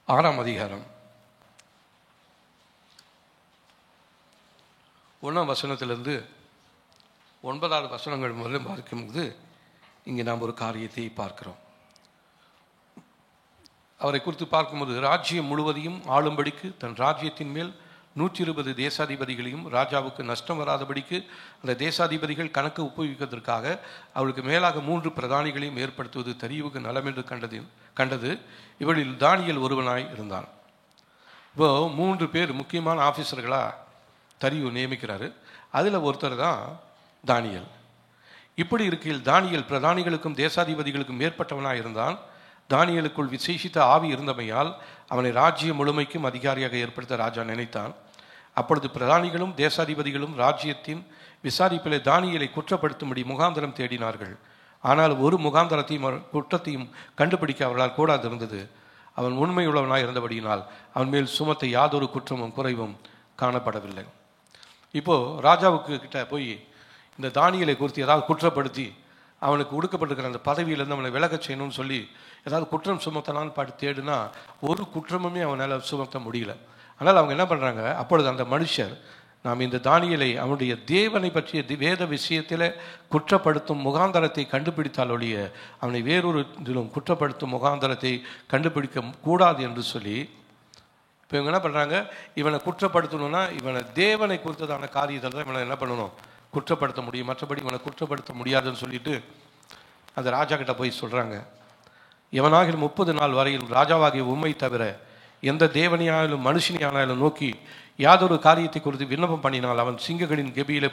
6ஆம் அதிகாரம் 1ஆம் வசனத்திலிருந்து 9வது வசனங்கள் முதல்ல பார்க்கும்போது இங்கே நாம் ஒரு காரியத்தை பார்க்கிறோம். அவரை குறித்து பார்க்கும்போது, ராஜ்யம் முழுவதையும் ஆளும்படிக்கு தன் ராஜ்யத்தின் மேல் 120 தேசாதிபதிகளையும் ராஜாவுக்கு நஷ்டம் வராதபடிக்கு அந்த தேசாதிபதிகள் கணக்கு ஒப்புவிப்பதற்காக அவளுக்கு மேலாக 3 பிரதானிகளையும் ஏற்படுத்துவது தரியுவுக்கு நலம் என்று கண்டது. இவளில் தானியேல் ஒருவனாய் இருந்தான். இப்போ 3 பேர் முக்கியமான ஆஃபீஸர்களாக தரியு நியமிக்கிறாரு. அதில் ஒருத்தர் தான் தானியேல். இப்படி இருக்கையில் தானியேல் பிரதானிகளுக்கும் தேசாதிபதிகளுக்கும் மேற்பட்டவனாக இருந்தான். தானியேலுக்குள் விசேஷித்த ஆவி இருந்தமையால் அவனை ராஜ்யம் முழுமைக்கும் அதிகாரியாக ஏற்படுத்த ராஜா நினைத்தான். அப்பொழுது பிரதானிகளும் தேசாதிபதிகளும் ராஜ்யத்தின் விசாரிப்பிலே தானியேலை குற்றப்படுத்தும்படி முகாந்தரம் தேடினார்கள். ஆனால் ஒரு முகாந்தரத்தையும் குற்றத்தையும் கண்டுபிடிக்க அவர்களால் கூடாதிருந்தது. அவன் உண்மையுள்ளவனாய் இருந்தபடியினால் அவன் மேல் சுமத்த யாதொரு குற்றமும் குறைவும் காணப்படவில்லை. இப்போது ராஜாவுக்கு கிட்ட போய் இந்த தானியேலை குறித்து ஏதாவது குற்றப்படுத்தி அவனுக்கு ஒடுக்கப்பட்டிருக்கிற அந்த பதவியிலேருந்து அவனை விலகச் செய்யணும்னு சொல்லி ஏதாவது குற்றம் சுமத்தலான்னு பாட்டு தேடுனா ஒரு குற்றமுமே அவனால் சுமத்த முடியல. ஆனால் அவங்க என்ன பண்ணுறாங்க, அப்பொழுது அந்த மனுஷர் நாம் இந்த தானியேலை அவனுடைய தேவனை பற்றிய வேத விஷயத்தில் குற்றப்படுத்தும் முகாந்தரத்தை கண்டுபிடித்தால் ஒழிய அவனை வேறொரு இதிலும் குற்றப்படுத்தும் முகாந்தரத்தை கண்டுபிடிக்க கூடாது என்று சொல்லி இப்போ இவங்க என்ன பண்ணுறாங்க, இவனை குற்றப்படுத்தணும்னா இவனை தேவனை குறித்ததான காரியத்தில் தான் இவனை என்ன பண்ணணும், குற்றப்படுத்த முடியும். மற்றபடி இவனை குற்றப்படுத்த முடியாதுன்னு சொல்லிட்டு அந்த ராஜா கிட்ட போய் சொல்கிறாங்க, எவனாக 30 நாள் வரையில் ராஜாவாகிய உம்மை தவிர எந்த தேவனையாலும் மனுஷனையானாலும் நோக்கி யாதொரு காரியத்தை குறித்து விண்ணப்பம் பண்ணினால் அவன் சிங்கங்களின் கெபியிலே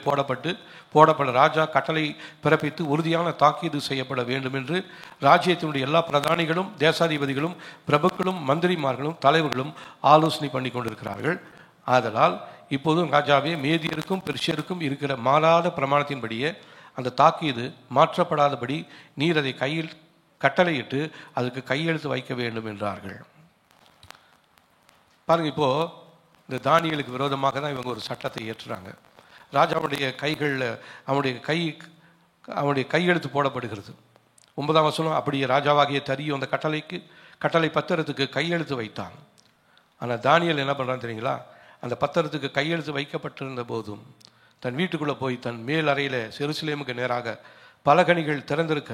போடப்பட ராஜா கட்டளை பிறப்பித்து உறுதியான தாக்கீது செய்யப்பட வேண்டும் என்று ராஜ்யத்தினுடைய எல்லா பிரதானிகளும் தேசாதிபதிகளும் பிரபுக்களும் மந்திரிமார்களும் தலைவர்களும் ஆலோசனை பண்ணி கொண்டிருக்கிறார்கள். ஆதலால் இப்போதும் ராஜாவே, மேதியருக்கும் பெர்ஷியருக்கும் இருக்கிற மாறாத பிரமாணத்தின்படியே அந்த தாக்கீது மாற்றப்படாதபடி நீர் அதை கட்டளையிட்டு அதுக்கு கையெழுத்து வைக்க வேண்டும் என்றார்கள். பாருங்க, இப்போ இந்த தானியேலுக்கு விரோதமாக தான் இவங்க ஒரு சட்டத்தை ஏற்றுறாங்க. ராஜாவுடைய கைகளில் அவனுடைய கையெழுத்து போடப்படுகிறது. 9ஆம் வசனம், அப்படியே ராஜாவாகிய தரியு அந்த கட்டளை பத்திரத்துக்கு கையெழுத்து வைத்தான். ஆனால் தானியேல் என்ன பண்ணுறான்னு தெரியுங்களா, அந்த பத்திரத்துக்கு கையெழுத்து வைக்கப்பட்டிருந்த போதும் தன் வீட்டுக்குள்ளே போய் தன் மேல் அறையில் எருசலேமுக்கு நேராக பலகணிகள் திறந்திருக்க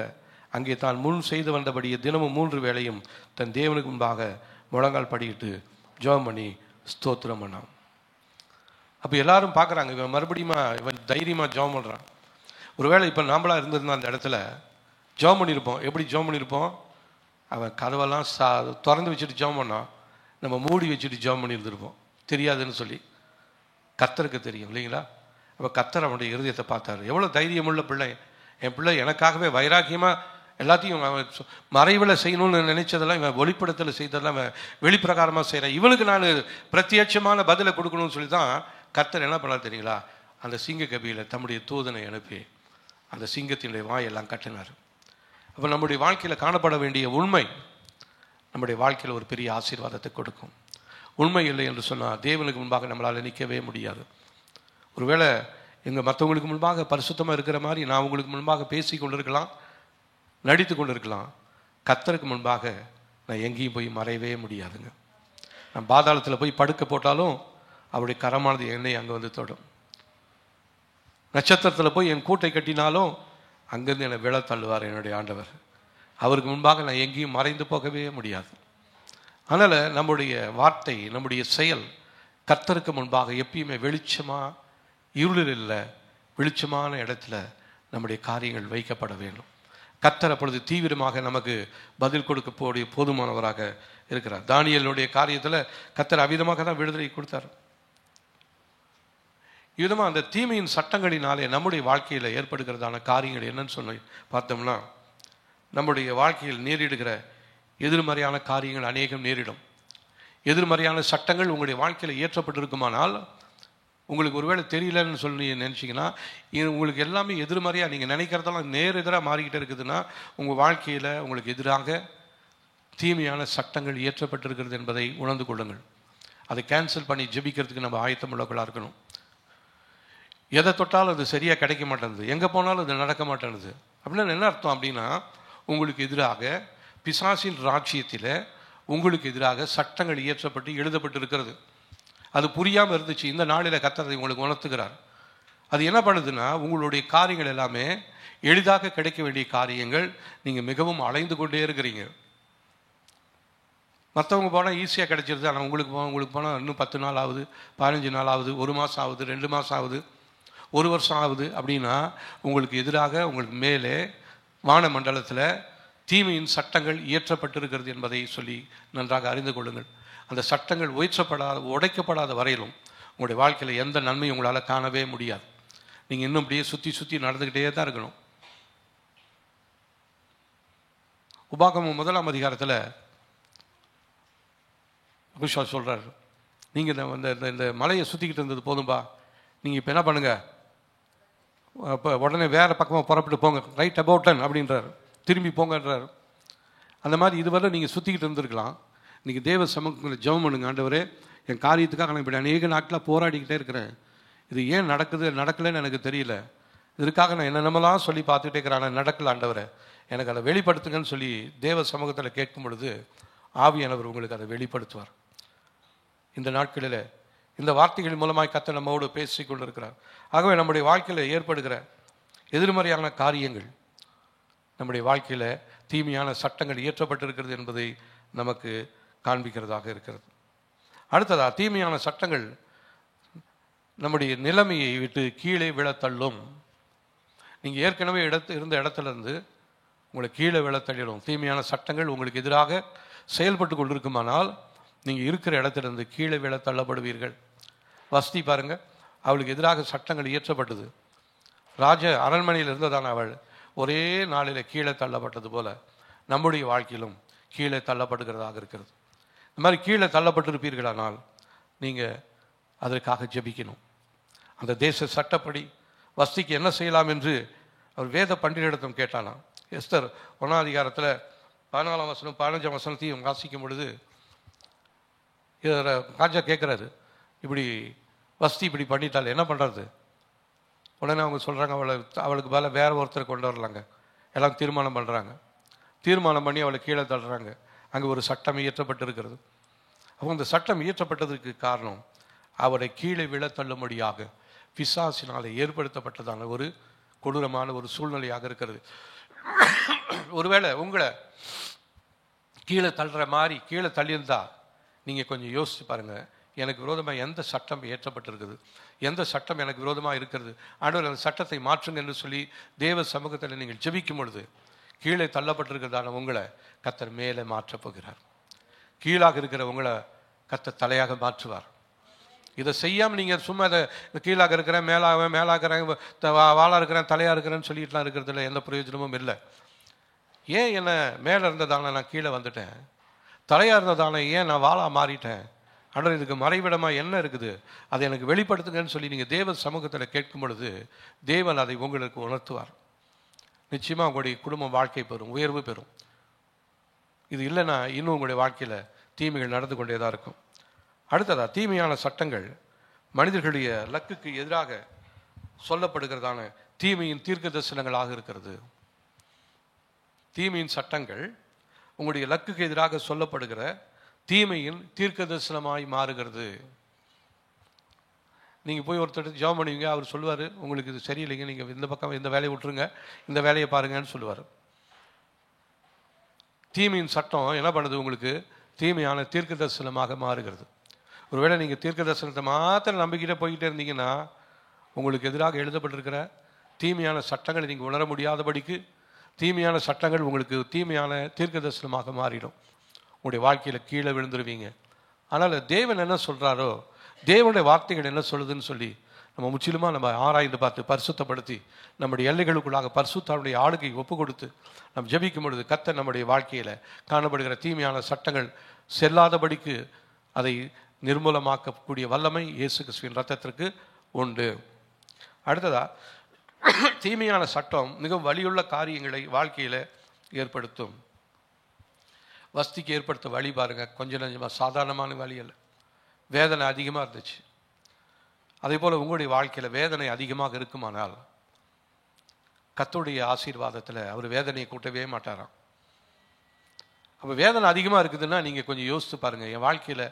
அங்கே தான் முன் செய்து வந்தபடியே தினமும் 3 வேளையும் தன் தேவனுக்கு முன்பாக முழங்கால் படியிட்டு ஜெபம் பண்ணி ஸ்தோத்திரம் பண்ணான். அப்போ எல்லாரும் பார்க்குறாங்க, இவன் தைரியமாக ஜெபம் பண்ணுறான். ஒருவேளை இப்போ நாம்பளா இருந்திருந்தா அந்த இடத்துல ஜெபம் பண்ணியிருப்போம். எப்படி ஜெபம் பண்ணியிருப்போம், அவன் கதவெல்லாம் திறந்து வச்சுட்டு ஜெபம் பண்ணான், நம்ம மூடி வச்சுட்டு ஜெபம் பண்ணியிருந்திருப்போம். தெரியாதுன்னு சொல்லி கர்த்தருக்கு தெரியும் இல்லைங்களா. அப்போ கர்த்தர் அவனுடைய இருதயத்தை பார்த்தாரு. எவ்வளோ தைரியமுள்ள பிள்ளை, என் பிள்ளை எனக்காகவே வைராக்கியமாக எல்லாத்தையும் அவன் மறைவில் செய்யணும்னு நினைச்சதெல்லாம் இவன் வெளிப்படத்தில் செய்ததெல்லாம் இவன் வெளிப்பிரகாரமாக செய்கிறான். இவனுக்கு நான் பிரத்யட்சமான பதிலை கொடுக்கணும்னு சொல்லி தான் கர்த்தர் என்ன பண்ணார் தெரியுங்களா, அந்த சிங்க கபியில் தம்முடைய தூதனை அனுப்பி அந்த சிங்கத்தினுடைய வாயெல்லாம் கட்டினார். அப்போ நம்முடைய வாழ்க்கையில் காணப்பட வேண்டிய உண்மை நம்முடைய வாழ்க்கையில் ஒரு பெரிய ஆசீர்வாதத்தை கொடுக்கும். உண்மை இல்லை என்று சொன்னால் தேவனுக்கு முன்பாக நம்மளால் நிற்கவே முடியாது. ஒருவேளை எங்கள் மற்றவங்களுக்கு முன்பாக பரிசுத்தமாக இருக்கிற மாதிரி நான் உங்களுக்கு முன்பாக பேசி கொண்டிருக்கலாம், நடித்து கொண்டிருக்கலாம். கர்த்தருக்கு முன்பாக நான் எங்கேயும் போய் மறையவே முடியாதுங்க. நான் பாதாளத்தில் போய் படுக்க போட்டாலும் அவருடைய கரமானது என்னை அங்கே வந்து தொடும். நட்சத்திரத்தில் போய் என் கூட்டை கட்டினாலும் அங்கேருந்து என்னை விழ தள்ளுவார் என்னுடைய ஆண்டவர். அவருக்கு முன்பாக நான் எங்கேயும் மறைந்து போகவே முடியாது. அதனால் நம்முடைய வார்த்தை, நம்முடைய செயல் கர்த்தருக்கு முன்பாக எப்பயுமே வெளிச்சமாக, இருளில் இல்லை, வெளிச்சமான இடத்துல நம்முடைய காரியங்கள் வைக்கப்பட வேண்டும். கர்த்தர் அப்பொழுது தீவிரமாக நமக்கு பதில் கொடுக்க போதுமானவராக இருக்கிறார். தானியேலுடைய காரியத்தில் கர்த்தர் அவ்விதமாக தான் விடுதலை கொடுத்தார். விதமாக அந்த தீமையின் சட்டங்களினாலே நம்முடைய வாழ்க்கையில் ஏற்படுகிறதான காரியங்கள் என்னன்னு சொல்லி பார்த்தோம்னா, நம்முடைய வாழ்க்கையில் நேரிடுகிற எதிர்மறையான காரியங்கள் அநேகம் நேரிடும். எதிர்மறையான சட்டங்கள் உங்களுடைய வாழ்க்கையில் ஏற்றப்பட்டிருக்குமானால், உங்களுக்கு ஒருவேளை தெரியலன்னு சொல்லி நினச்சிங்கன்னா, உங்களுக்கு எல்லாமே எதிர்மறையாக நீங்கள் நினைக்கிறதெல்லாம் எதிராக மாறிக்கிட்டே இருக்குதுன்னா உங்கள் வாழ்க்கையில் உங்களுக்கு எதிராக தீமையான சட்டங்கள் ஏற்றப்பட்டிருக்கிறது என்பதை உணர்ந்து கொள்ளுங்கள். அதை கேன்சல் பண்ணி ஜெபிக்கிறதுக்கு நம்ம ஆயத்தம் உள்ளவர்களாக இருக்கணும். எதை தொட்டாலும் அது சரியாக கிடைக்க மாட்டேங்குது, எங்கே போனாலும் அது நடக்க மாட்டேங்குது அப்படின்னு என்ன அர்த்தம் அப்படின்னா, உங்களுக்கு எதிராக பிசாசின் ராஜ்யத்தில் உங்களுக்கு எதிராக சட்டங்கள் இயற்றப்பட்டு எழுதப்பட்டு இருக்கிறது. அது புரியாமல் இருந்துச்சு. இந்த நாளில் கர்த்தர் உங்களுக்கு உணர்த்துகிறார். அது என்ன பண்ணுதுன்னா, உங்களுடைய காரியங்கள் எல்லாமே எளிதாக கிடைக்க வேண்டிய காரியங்கள் நீங்கள் மிகவும் அலைந்து கொண்டே இருக்கிறீங்க. மற்றவங்க போனால் ஈஸியாக கிடைச்சிருது, ஆனால் உங்களுக்கு போனால் இன்னும் 10 நாள் ஆகுது, 15 நாள் ஆகுது, 1 மாதம் ஆகுது, 2 மாதம் ஆகுது, 1 வருஷம் ஆகுது. அப்படின்னா உங்களுக்கு எதிராக, உங்களுக்கு மேலே வான மண்டலத்தில் தீமையின் சட்டங்கள் இயற்றப்பட்டிருக்கிறது என்பதை சொல்லி நன்றாக அறிந்து கொள்ளுங்கள். அந்த சட்டங்கள் உடைக்கப்படாத வரையிலும் உங்களுடைய வாழ்க்கையில் எந்த நன்மையும் உங்களால் காணவே முடியாது. நீங்கள் இன்னும் அப்படியே சுற்றி நடந்துக்கிட்டே தான் இருக்கணும். உபாகமம் 1ஆம் அதிகாரத்தில் யோசுவா சொல்கிறார், நீங்கள் இந்த மலையை சுற்றிக்கிட்டு இருந்தது போதும்பா, நீங்கள் இப்போ என்ன பண்ணுங்க, இப்போ உடனே வேறு பக்கமாக புறப்பட்டு போங்க, ரைட் அபவுட் டன் அப்படின்றார், திரும்பி போங்கன்றார். அந்த மாதிரி இதுவரை நீங்கள் சுற்றிக்கிட்டு இருந்திருக்கலாம். இன்றைக்கி தேவ சமூகங்களை ஜெபம் பண்ணுங்க, ஆண்டவரே என் காரியத்துக்காக நான் இப்படி அநேக நாட்களாக போராடிக்கிட்டே இருக்கிறேன், இது ஏன் நடக்கலைன்னு எனக்கு தெரியல, இதற்காக நான் என்னென்னமெல்லாம் சொல்லி பார்த்துக்கிட்டே இருக்கிறேன், ஆனால் நடக்கல ஆண்டவரை, எனக்கு அதை வெளிப்படுத்துங்கன்னு சொல்லி தேவ சமூகத்தில் கேட்கும் பொழுது ஆவியானவர் உங்களுக்கு அதை வெளிப்படுத்துவார். இந்த நாட்களில் இந்த வார்த்தைகள் மூலமாய் கர்த்தர் நம்மோடு பேசி கொண்டிருக்கிறார். ஆகவே நம்முடைய வாழ்க்கையில் ஏற்படுகிற எதிர்மறையான காரியங்கள், நம்முடைய வாழ்க்கையில் தீமையான சட்டங்கள் இயற்றப்பட்டிருக்கிறது என்பதை நமக்கு காண்பிக்கிறதாக இருக்கிறது. அடுத்ததா, தீமையான சட்டங்கள் நம்முடைய நிலைமையை விட்டு கீழே விழத்தள்ளும். நீங்கள் ஏற்கனவே இருந்த இடத்துலேருந்து உங்களை கீழே விழத்தள்ளிடும். தீமையான சட்டங்கள் உங்களுக்கு எதிராக செயல்பட்டு கொண்டிருக்குமானால் நீங்கள் இருக்கிற இடத்துலேருந்து கீழே விழ தள்ளப்படுவீர்கள். வசதி பாருங்க, அவளுக்கு எதிராக சட்டங்கள் இயற்றப்பட்டது. ராஜ அரண்மனையில் இருந்ததான அவள் ஒரே நாளில் கீழே தள்ளப்பட்டது போல நம்முடைய வாழ்க்கையிலும் கீழே தள்ளப்படுகிறதாக இருக்கிறது. இந்த மாதிரி கீழே தள்ளப்பட்டிருப்பீர்களானால் நீங்கள் அதற்காக ஜெபிக்கணும். அந்த தேச சட்டப்படி வஸ்திக்கு என்ன செய்யலாம் என்று அவர் வேத பண்டிதரிடம் கேட்டானாம். எஸ்தர் 1ஆம் அதிகாரத்தில் 14ஆம் வசனம் 15ஆம் வசனத்தையும் வாசிக்கும் பொழுது ராஜா கேட்குறாரு, இப்படி வஸ்தி இப்படி பண்ணிட்டால் என்ன பண்ணுறது? உடனே அவங்க சொல்கிறாங்க, அவளுக்கு மேலே வேற ஒருத்தரை கொண்டு வரலாங்க. எல்லாம் தீர்மானம் பண்ணுறாங்க. தீர்மானம் பண்ணி அவளை கீழே தள்ளுறாங்க. அங்கே ஒரு சட்டம் இயற்றப்பட்டிருக்கிறது. அவங்க அந்த சட்டம் இயற்றப்பட்டதற்கு காரணம் அவரை கீழே விழ தள்ளும்படியாக பிசாசினாலே ஏற்படுத்தப்பட்டதான ஒரு கொடூரமான ஒரு சூழ்நிலையாக இருக்கிறது. ஒருவேளை உங்களை கீழே தள்ளுற மாதிரி கீழே தள்ளியிருந்தா நீங்கள் கொஞ்சம் யோசிச்சு பாருங்கள், எனக்கு விரோதமாக எந்த சட்டம் ஏற்றப்பட்டிருக்குது, எந்த சட்டம் எனக்கு விரோதமாக இருக்கிறது, ஆண்டவர் அந்த சட்டத்தை மாற்றுங்க என்று சொல்லி தேவ சமூகத்தில் நீங்கள் ஜெபிக்கும் பொழுது கீழே தள்ளப்பட்டிருக்கிறதான உங்களை கர்த்தர் மேலே மாற்றப் போகிறார். கீழாக இருக்கிற உங்களை கர்த்தர் தலையாக மாற்றுவார். இதை செய்யாமல் நீங்கள் சும்மா இதை கீழாக இருக்கிறேன், மேலாகிறேன், வாழா இருக்கிறேன், தலையாக இருக்கிறேன்னு சொல்லிட்டுலாம் இருக்கிறதுல எந்த பிரயோஜனமும் இல்லை. ஏன் என்ன மேலே இருந்ததான நான் கீழே வந்துட்டேன், தலையாக இருந்ததான ஏன் நான் வாழா மாறிட்டேன், ஆனால் இதுக்கு மறைவிடமாக என்ன இருக்குது அதை எனக்கு வெளிப்படுத்துங்கன்னு சொல்லி நீங்கள் தேவ சமூகத்தில் கேட்கும் பொழுது தேவன் அதை உங்களுக்கு உணர்த்துவார். நிச்சயமாக உங்களுடைய குடும்பம் வாழ்க்கை பெறும், உயர்வு பெறும். இது இல்லைன்னா இன்னும் உங்களுடைய வாழ்க்கையில் தீமைகள் நடந்து கொண்டே தான் இருக்கும். அடுத்ததா, தீமையான சட்டங்கள் மனிதர்களுடைய லக்குக்கு எதிராக சொல்லப்படுகிறதான தீமையின் தீர்க்க தரிசனங்களாக இருக்கிறது. தீமையின் சட்டங்கள் உங்களுடைய லக்குக்கு எதிராக சொல்லப்படுகிற தீமையின் தீர்க்க தரிசனமாய் மாறுகிறது. நீங்கள் போய் ஒருத்தர் ஜெபம் பண்ணுவீங்க, அவர் சொல்லுவார், உங்களுக்கு இது சரியில்லைங்க, நீங்கள் இந்த பக்கம் இந்த வேலையை விட்டுருங்க, இந்த வேலையை பாருங்கன்னு சொல்லுவார். தீமையின் சட்டம் என்ன பண்ணுது, உங்களுக்கு தீமையான தீர்க்க தரிசனமாக மாறுகிறது. ஒருவேளை நீங்கள் தீர்க்க தரிசனத்தை மாத்திரம் நம்பிக்கிட்டே போய்கிட்டே இருந்தீங்கன்னா உங்களுக்கு எதிராக எழுதப்பட்டிருக்கிற தீமையான சட்டங்களை நீங்கள் உணர முடியாதபடிக்கு தீமையான சட்டங்கள் உங்களுக்கு தீமையான தீர்க்க தரிசனமாக மாறிடும். உங்களுடைய வாழ்க்கையில் கீழே விழுந்துருவீங்க. ஆனால் தேவன் என்ன சொல்கிறாரோ, தேவனுடைய வார்த்தைகள் என்ன சொல்லுதுன்னு சொல்லி நம்ம முற்றிலுமாக நம்ம ஆராய்ந்து பார்த்து பரிசுத்தப்படுத்தி நம்முடைய எல்லைகளுக்குள்ளாக பரிசுத்தாவுடைய ஆளுகை ஒப்பு கொடுத்து நம்ம ஜெபிக்கும் பொழுது கர்த்தர் நம்முடைய வாழ்க்கையில் காணப்படுகிற தீமையான சட்டங்கள் செல்லாதபடிக்கு அதை நிர்மூலமாக்கக்கூடிய வல்லமை இயேசு கிறிஸ்துவின் ரத்தத்திற்கு உண்டு. அடுத்ததா, தீமையான சட்டம் மிக வலியுள்ள காரியங்களை வாழ்க்கையில் ஏற்படுத்தும். வஸ்திக்கு ஏற்படுத்த வழி பாருங்க, கொஞ்சம் நஞ்சமாக சாதாரணமான வழி அல்ல, வேதனை அதிகமாக இருந்துச்சு. அதே போல் உங்களுடைய வாழ்க்கையில் வேதனை அதிகமாக இருக்குமானால் கர்த்தருடைய ஆசீர்வாதத்தில் அவர் வேதனையை கூட்டவே மாட்டாராம். அப்போ வேதனை அதிகமாக இருக்குதுன்னா நீங்கள் கொஞ்சம் யோசித்து பாருங்கள், என் வாழ்க்கையில்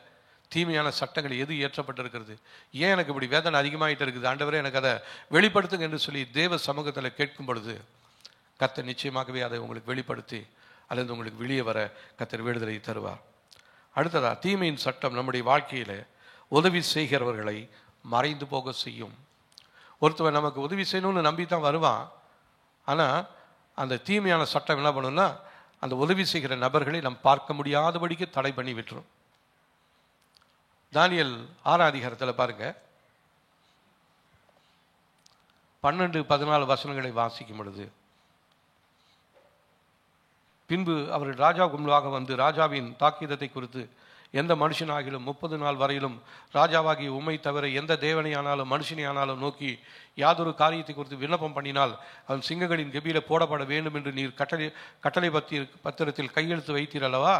தீமையான சட்டங்கள் எது ஏற்றப்பட்டிருக்கிறது, ஏன் எனக்கு இப்படி வேதனை அதிகமாகிட்டு இருக்குது, ஆண்டவரே எனக்கு அதை வெளிப்படுத்துங்க என்று சொல்லி தேவ சமூகத்தில் கேட்கும் பொழுது கர்த்தர் நிச்சயமாகவே அதை உங்களுக்கு வெளிப்படுத்தி அல்லது உங்களுக்கு வெளியே வர கர்த்தர் விடுதலை தருவார். அடுத்ததா, தீமையின் சட்டம் நம்முடைய வாழ்க்கையில் உதவி செய்கிறவர்களை மறைந்து போக செய்யும். ஒருத்தவன் நமக்கு உதவி செய்யணும்னு நம்பி தான் வருவான். ஆனால் அந்த தீமையான சட்டம் என்ன பண்ணுன்னா, அந்த உதவி செய்கிற நபர்களை நாம் பார்க்க முடியாதபடிக்கு தடை பண்ணி விட்டுரும். தானியேல் 6ஆம் அதிகாரத்தில் பாருங்க, 12-14 வசனங்களை வாசிக்கும் பொழுது, பின்பு அவர்கள் ராஜாவுக்கு முன்பாக வந்து ராஜாவின் தாக்கீதத்தை குறித்து எந்த மனுஷனாகிலும் 30 நாள் வரையிலும் ராஜாவாகிய உம்மை தவிர எந்த தேவனை ஆனாலும் மனுஷனை ஆனாலும் நோக்கி யாதொரு காரியத்தை குறித்து விண்ணப்பம் பண்ணினால் அவன் சிங்கங்களின் கெபியில போடப்பட வேண்டும் என்று நீர் கட்டளை பத்திரத்தில் கையெழுத்து வைத்தீர் அல்லவா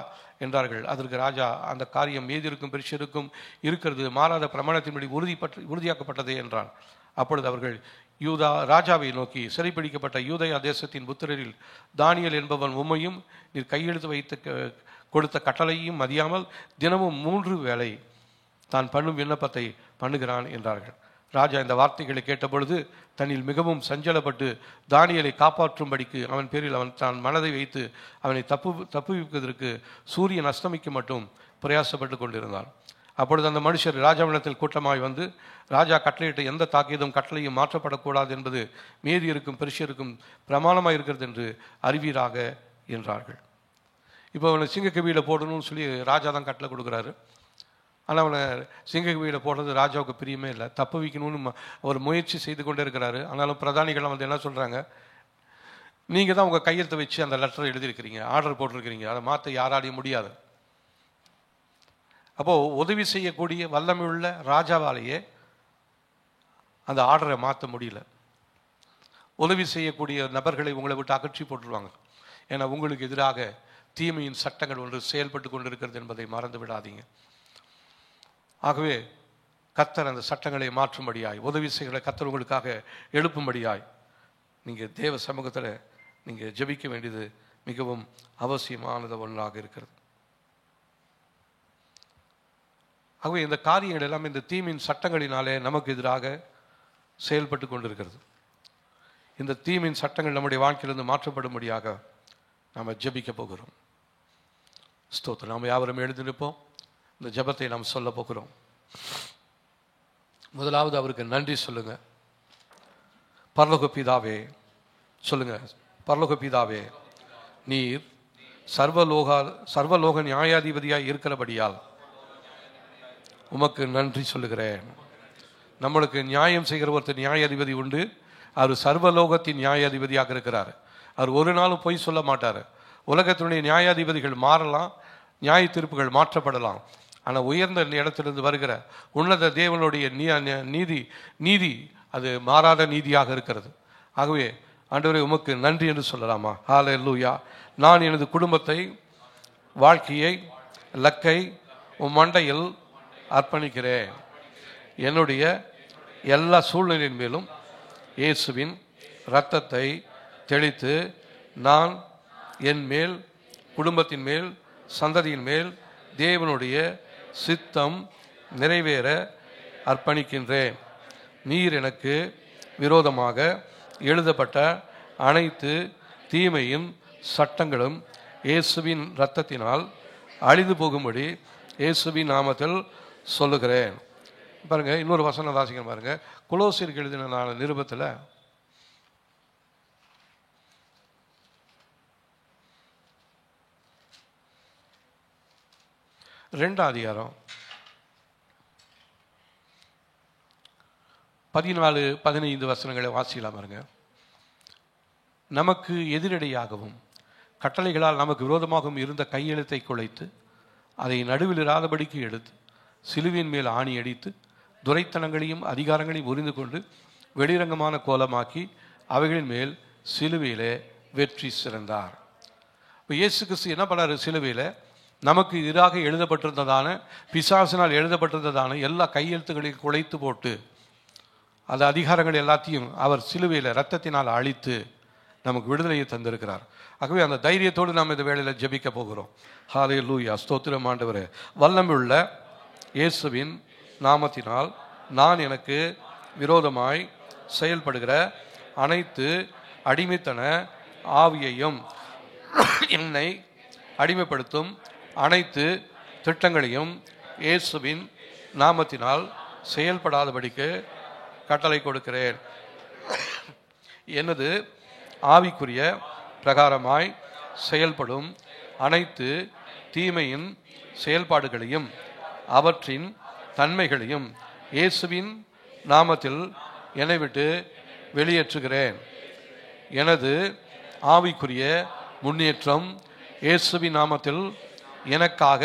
என்றார்கள். அதற்கு ராஜா, அந்த காரியம் மீதிருக்கும் பெருஷருக்கும் இருக்கிறது, மாறாத பிரமாணத்தின்படி உறுதியாக்கப்பட்டதே என்றான். அப்பொழுது அவர்கள் ராஜாவை நோக்கி, சிறைப்பிடிக்கப்பட்ட யூதயா தேசத்தின் புத்திரரில் தானியேல் என்பவன் உம்மையும் நீர் கையெழுத்து வைத்து கொடுத்த கட்டளையும் மதியாமல் தினமும் 3 வேளை தான் பண்ணும் விண்ணப்பத்தை பண்ணுகிறான் என்றார்கள். ராஜா இந்த வார்த்தைகளை கேட்டபொழுது தன்னில் மிகவும் சஞ்சலப்பட்டு தானியேலை காப்பாற்றும்படிக்கு அவன் பேரில் அவன் தான் மனதை வைத்து அவனை தப்புவிப்பதற்கு சூரியன் அஸ்தமிக்க மட்டும் பிரயாசப்பட்டு கொண்டிருந்தான். அப்பொழுது அந்த மனுஷர் ராஜாவிடத்தில் கூட்டமாய் வந்து, ராஜா கட்டளையிட்ட எந்த தாக்கீதும் கட்டளையும் மாற்றப்படக்கூடாது என்பது மீதி இருக்கும் பெருஷருக்கும் பிரமாணமாக இருக்கிறது என்று அறிவீராக என்றார்கள். இப்போ அவனை சிங்கக்கவியில் போடணும்னு சொல்லி ராஜா தான் கட்டளை கொடுக்குறாரு. ஆனால் அவனை சிங்கக்கவியில் போடுறது ராஜாவுக்கு பிரியமே இல்லை. தப்பு வைக்கணும்னு அவர் முயற்சி செய்து கொண்டே இருக்கிறாரு. ஆனாலும் பிரதானிகள் வந்து என்ன சொல்கிறாங்க, நீங்கள் தான் உங்கள் கையெழுத்தை வச்சு அந்த லெட்டரை எழுதியிருக்கிறீங்க, ஆர்டர் போட்டிருக்கிறீங்க, அதை மாற்ற யாராலையும் முடியாது. அப்போது உதவி செய்யக்கூடிய வல்லமையுள்ள ராஜாவாலேயே அந்த ஆர்டரை மாற்ற முடியல. உதவி செய்யக்கூடிய நபர்களை உங்களை விட்டு அகற்றி போட்டுருவாங்க. ஏன்னா உங்களுக்கு எதிராக தீமையின் சட்டங்கள் ஒன்று செயல்பட்டு கொண்டிருக்கிறது என்பதை மறந்து விடாதீங்க. ஆகவே கர்த்தர் அந்த சட்டங்களை மாற்றும்படியாய், உதவி செய்கிற கர்த்தர் உங்களுக்காக எழுப்பும்படியாய் நீங்கள் தேவ சமூகத்தில் நீங்கள் ஜெபிக்க வேண்டியது மிகவும் அவசியமானது ஒன்றாக இருக்கிறது. ஆகவே இந்த காரியங்கள் எல்லாம் இந்த தீமையின் சட்டங்களினாலே நமக்கு எதிராக செயல்பட்டு கொண்டிருக்கிறது. இந்த தீமையின் சட்டங்கள் நம்முடைய வாழ்க்கையிலிருந்து மாற்றப்படும்படியாக நாம் ஜெபிக்க போகிறோம். ஸ்தோத்திரம். நாம் யாவரும் எழுந்து நிற்போம். இந்த ஜெபத்தை நாம் சொல்ல போகிறோம். முதலாவது அவருக்கு நன்றி சொல்லுங்க. பரலோக பிதாவே சொல்லுங்க. பரலோக பிதாவே, நீர் சர்வலோக நியாயாதிபதியாய் இருக்கிறபடியால் உமக்கு நன்றி சொல்லுகிறேன். நம்மளுக்கு நியாயம் செய்கிற ஒருத்தர் நியாயாதிபதி உண்டு. அவர் சர்வலோகத்தின் நியாயாதிபதியாக இருக்கிறார். அவர் ஒரு நாளும் பொய் சொல்ல மாட்டார். உலகத்தினுடைய நியாயாதிபதிகள் மாறலாம், நியாய தீர்ப்புகள் மாற்றப்படலாம். ஆனால் உயர்ந்த இடத்திலிருந்து வருகிற உன்னத தேவனுடைய நீதி அது மாறாத நீதியாக இருக்கிறது. ஆகவே ஆண்டவரே உமக்கு நன்றி என்று சொல்லலாமா? ஹல்லேலூயா. நான் எனது குடும்பத்தை, வாழ்க்கையை, லக்கை உம் மண்டையில் அர்ப்பணிக்கிறேன். என்னுடைய எல்லா சூழ்நிலையின் மேலும் இயேசுவின் இரத்தத்தை தெளித்து நான் என் மேல், குடும்பத்தின் மேல், சந்ததியின் மேல் தேவனுடைய சித்தம் நிறைவேற அர்ப்பணிக்கின்றேன். நீர் எனக்கு விரோதமாக எழுதப்பட்ட அனைத்து தீமையின் சட்டங்களும் இயேசுவின் இரத்தத்தினால் அழிந்து போகும்படி இயேசுவின் நாமத்தில் சொல்லுகிறேன். பாருங்க, இன்னொரு வசனம் வாசிக்கிறேன் பாருங்க. கொலோசியருக்கு எழுதின நிருபத்தில் 2ஆம் அதிகாரம் 14-15 வசனங்களை வாசிக்கலாம் பாருங்க. நமக்கு எதிரடையாகவும் கட்டளைகளால் நமக்கு விரோதமாகவும் இருந்த கையெழுத்தை குலைத்து அதை நடுவில் இராதபடிக்கு எடுத்து சிலுவையின் மேல் ஆணி அடித்து துரைத்தனங்களையும் அதிகாரங்களையும் உரிந்து கொண்டு வெளிரங்கமான கோலமாக்கி அவைகளின் மேல் சிலுவையிலே வெற்றி சிறந்தார். இப்போ இயேசு கிறிஸ்து என்ன பண்ணாரு? சிலுவையில் நமக்கு எதிராக எழுதப்பட்டிருந்ததான, பிசாசினால் எழுதப்பட்டிருந்ததான எல்லா கையெழுத்துக்களையும் குலைத்து போட்டு அந்த அதிகாரங்கள் எல்லாத்தையும் அவர் சிலுவையில் இரத்தத்தினால் அழித்து நமக்கு விடுதலையை தந்திருக்கிறார். ஆகவே அந்த தைரியத்தோடு நாம் இந்த வேளையில் ஜெபிக்க போகிறோம். ஹல்லேலூயா. ஸ்தோத்திரம் ஆண்டவரே. வல்லமையுள்ள இயேசுவின் நாமத்தினால் நான் எனக்கு விரோதமாய் செயல்படுகிற அனைத்து அடிமைத்தன ஆவியையும் என்னை அடிமைப்படுத்தும் அனைத்து திட்டங்களையும் இயேசுவின் நாமத்தினால் செயல்படாதபடிக்கு கட்டளை கொடுக்கிறேன். எனது ஆவிக்குரிய பிரகாரமாய் செயல்படும் அனைத்து தீமையின் செயல்பாடுகளையும் அவற்றின் தன்மைகளையும் இயேசுவின் நாமத்தில் என்னை விட்டு வெளியேற்றுகிறேன். எனது ஆவிக்குரிய முன்னேற்றம் இயேசுவின் நாமத்தில் எனக்காக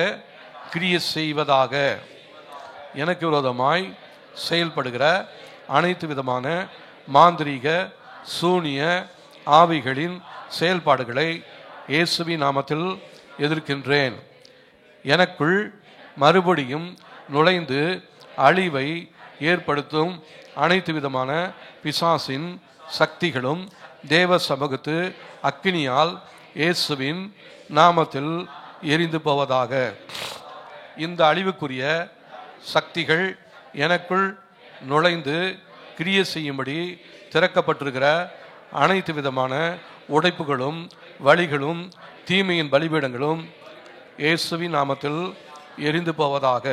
கிரியை செய்வதாக. எனக்கு விரோதமாய் செயல்படுகிற அனைத்து விதமான மாந்திரீக சூனிய ஆவிகளின் செயல்பாடுகளை இயேசுவின் நாமத்தில் எதிர்க்கின்றேன். எனக்குள் மறுபடியும் நுழைந்து அழிவை ஏற்படுத்தும் அனைத்து விதமான பிசாசின் சக்திகளும் தேவ சமூகத்து அக்கினியால் இயேசுவின் நாமத்தில் எரிந்து போவதாக. இந்த அழிவுக்குரிய சக்திகள் எனக்குள் நுழைந்து கிரியை செய்யும்படி திறக்கப்பட்டிருக்கிற அனைத்து விதமான உடைப்புகளும் வழிகளும் தீமையின் பலிபீடங்களும் இயேசுவின் நாமத்தில் எரிந்து போவதாக.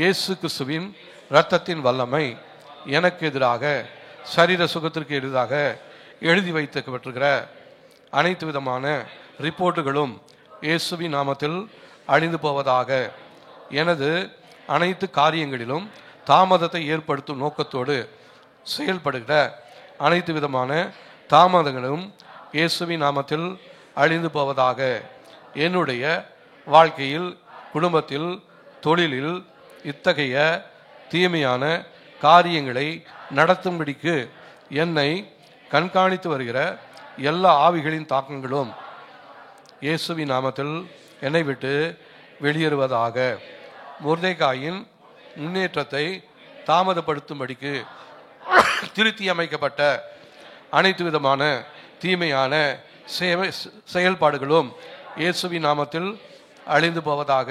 இயேசு கிறிஸ்துவின் இரத்தத்தின் வல்லமை எனக்கு எதிராக சரீர சுகத்திற்கு எதிராக எழுதி வைக்கப்பட்டிருக்கிற அனைத்து விதமான ரிப்போர்ட்டுகளும் இயேசுவின் நாமத்தில் அழிந்து போவதாக. எனது அனைத்து காரியங்களிலும் தாமதத்தை ஏற்படுத்தும் நோக்கத்தோடு செயல்படுகிற அனைத்து விதமான தாமதங்களும் இயேசுவின் நாமத்தில் அழிந்து போவதாக. என்னுடைய வாழ்க்கையில், குடும்பத்தில், தொழிலில் இத்தகைய தீமையான காரியங்களை நடத்தும்படிக்கு என்னை கண்காணித்து வருகிற எல்லா ஆவிகளின் தாக்கங்களும் இயேசுவின் நாமத்தில் என்னை விட்டு வெளியேறுவதாக. மொர்தெகாயின் முன்னேற்றத்தை தாமதப்படுத்தும்படிக்கு திருத்தி அமைக்கப்பட்ட அனைத்து விதமான தீமையான செயல்பாடுகளும் இயேசுவின் நாமத்தில் அழிந்து போவதாக.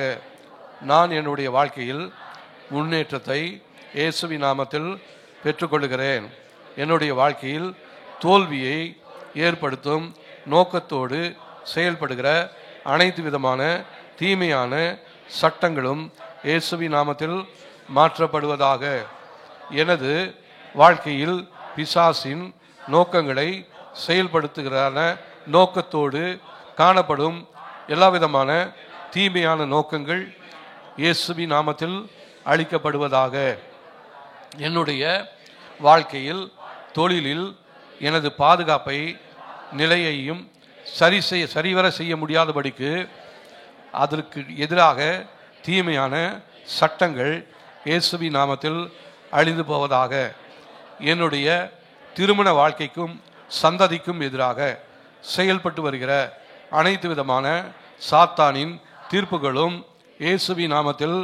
நான் என்னுடைய வாழ்க்கையில் முன்னேற்றத்தை இயேசுவின் நாமத்தில் பெற்றுக்கொள்கிறேன். என்னுடைய வாழ்க்கையில் தோல்வியை ஏற்படுத்தும் நோக்கத்தோடு செயல்படுகிற அனைத்து விதமான தீமையான சட்டங்களும் இயேசுவின் நாமத்தில் மாற்றப்படுவதாக. எனது வாழ்க்கையில் பிசாசின் நோக்கங்களை செயல்படுத்துகிற நோக்கத்தோடு காணப்படும் எல்லா விதமான தீமையான நோக்கங்கள் இயேசுவின் நாமத்தில் அழிக்கப்படுவதாக. என்னுடைய வாழ்க்கையில், தொழிலில் எனது பாதுகாப்பை நிலையையும் சரிவர செய்ய முடியாதபடிக்கு அதற்கு எதிராக தீமையான சட்டங்கள் இயேசுவின் நாமத்தில் அழிந்து போவதாக. என்னுடைய திருமண வாழ்க்கைக்கும் சந்ததிக்கும் எதிராக செயல்பட்டு வருகிற அனைத்து விதமான சாத்தானின் தீர்ப்புகளும் இயேசுவின் நாமத்தில்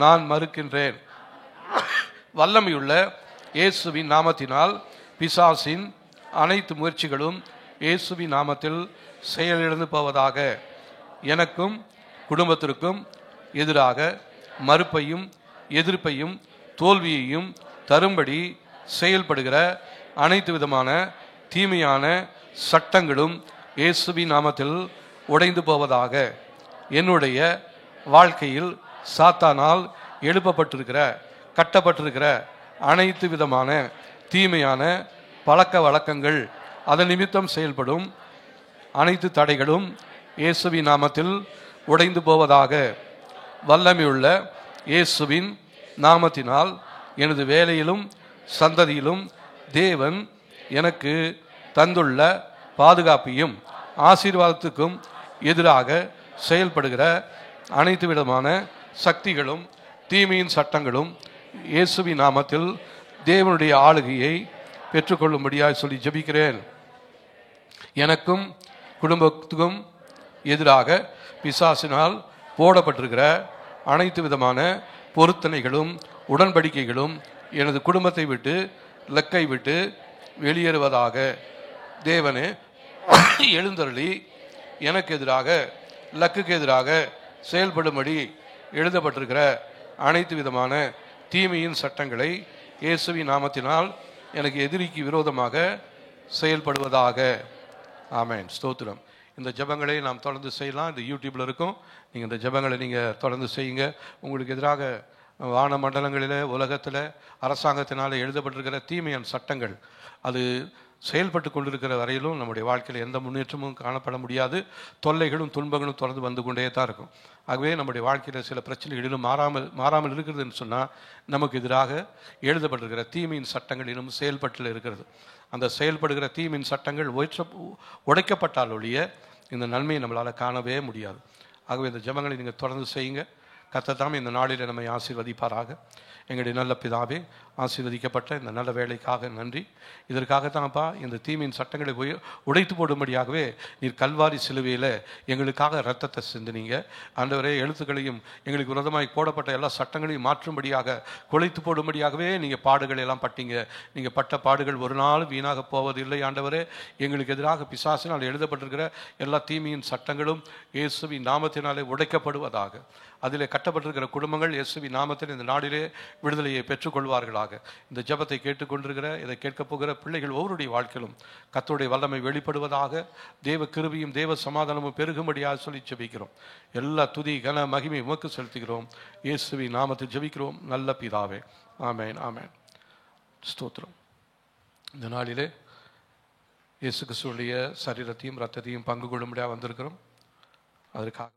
நான் மறுக்கின்றேன். வல்லமையுள்ள இயேசுவின் நாமத்தினால் பிசாசின் அனைத்து முயற்சிகளும் இயேசுவின் நாமத்தில் செயலிழந்து போவதாக. எனக்கும் குடும்பத்திற்கும் எதிராக மறுப்பையும் எதிர்ப்பையும் தோல்வியையும் தரும்படி செயல்படுகிற அனைத்து விதமான தீமையான சட்டங்களும் இயேசுவின் நாமத்தில் உடைந்து போவதாக. என்னுடைய வாழ்க்கையில் சாத்தானால் எழுப்பப்பட்டிருக்கிற கட்டப்பட்டிருக்கிற அனைத்து விதமான தீமையான பழக்க வழக்கங்கள், அதன் நிமித்தம் செயல்படும் அனைத்து தடைகளும் இயேசுவின் நாமத்தில் உடைந்து போவதாக. வல்லமையுள்ள இயேசுவின் நாமத்தினால் எனது வேலையிலும் சந்ததியிலும் தேவன் எனக்கு தந்துள்ள பாதுகாப்பையும் ஆசீர்வாதத்துக்கும் எதிராக செயல்படுகிற அனைத்து விதமான சக்திகளும் தீமையின் சட்டங்களும் இயேசுவின் நாமத்தில் தேவனுடைய ஆளுகையை பெற்றுக்கொள்ளும்படியாக சொல்லி ஜெபிக்கிறேன். எனக்கும் குடும்பத்துக்கும் எதிராக பிசாசினால் போடப்பட்டிருக்கிற அனைத்து விதமான பொருத்தனைகளும் உடன்படிக்கைகளும் எனது குடும்பத்தை விட்டு லக்கை விட்டு வெளியேறுவதாக. தேவனே, எழுந்தருளி எனக்கு எதிராக லக்குக்கு எதிராக செயல்படும்படி எழுதப்பட்டிருக்கிற அனைத்து விதமான தீமையின் சட்டங்களை இயேசுவின் நாமத்தினால் எனக்கு எதிரிக்கு விரோதமாக செயல்படுவதாக. ஆமென், ஸ்தோத்திரம். இந்த ஜெபங்களை நாம் தொடர்ந்து செய்யலாம். இந்த யூடியூப்ல இருக்கும். நீங்கள் இந்த ஜெபங்களை நீங்கள் தொடர்ந்து செய்யுங்க. உங்களுக்கு எதிராக வான மண்டலங்களில், உலகத்தில், அரசாங்கத்தினால் எழுதப்பட்டிருக்கிற தீமையான சட்டங்கள் அது செயல்பட்டு கொண்டிருக்கிற வரையிலும் நம்முடைய வாழ்க்கையில் எந்த முன்னேற்றமும் காணப்பட முடியாது. தொல்லைகளும் துன்பங்களும் தொடர்ந்து வந்து கொண்டே தான் இருக்கும். ஆகவே நம்முடைய வாழ்க்கையில் சில பிரச்சனைகள் இன்னும் மாறாமல் இருக்கிறதுன்னு சொன்னால் நமக்கு எதிராக எழுதப்பட்டிருக்கிற தீமையின் சட்டங்கள் இன்னும் செயல்பட்டு இருக்கிறது. அந்த செயல்படுகிற தீமையின் சட்டங்கள் உடைக்கப்பட்டால் ஒழிய இந்த நன்மையை நம்மளால் காணவே முடியாது. ஆகவே இந்த ஜெபங்களை நீங்கள் தொடர்ந்து செய்யுங்க. கர்த்தர் தாமே இந்த நாளில் நம்மை ஆசீர்வதிப்பாராக. எங்களுடைய நல்ல பிதாவே, ஆசீர்வதிக்கப்பட்ட இந்த நல்ல வேலைக்காக நன்றி. இதற்காகத்தான்ப்பா இந்த தீமையின் சட்டங்களை உடைத்து போடும்படியாகவே நீர் கல்வாரி சிலுவையில் எங்களுக்காக இரத்தத்தை சிந்தினீங்க. ஆண்டவரே, எழுத்துக்களையும் எங்களுக்கு விரோதமாய் போடப்பட்ட எல்லா சட்டங்களையும் மாற்றும்படியாக, குலைத்து போடும்படியாகவே நீங்கள் பாடுகள் எல்லாம் பட்டீங்க. நீங்கள் பட்ட பாடுகள் ஒரு நாள் வீணாக போவதில்லை. ஆண்டவரே, எங்களுக்கு எதிராக பிசாசினால் எழுதப்பட்டிருக்கிற எல்லா தீமையின் சட்டங்களும் இயேசுவின் நாமத்தினாலே உடைக்கப்படுவதாக. அதிலே கட்டப்பட்டிருக்கிற குடும்பங்கள் இயேசுவின் நாமத்தில் இந்த நாடிலே விடுதலையை பெற்றுக்கொள்வார்களாக. இந்த ஜெபத்தை கேட்டுக்கொண்டிருக்கிற, இதை கேட்கப் போகிற பிள்ளைகள் ஒவ்வொருடைய வாழ்க்கையிலும் கர்த்தருடைய வல்லமை வெளிப்படுவதாக. தேவ கிருபையும் தேவ சமாதானமும் பெருகும்படியாக சொல்லி ஜெபிக்கிறோம். எல்லா துதி கன மகிமை உமக்கு செலுத்துகிறோம். இயேசுவின் நாமத்தில் ஜெபிக்கிறோம் நல்ல பிதாவே. ஆமென், ஆமென், ஸ்தோத்திரம். இந்த நாளிலே இயேசு கிறிஸ்துவுடைய சரீரத்தையும் இரத்தத்தையும் பங்கு கொள்ளும்படியாக வந்திருக்கிறோம். அதற்காக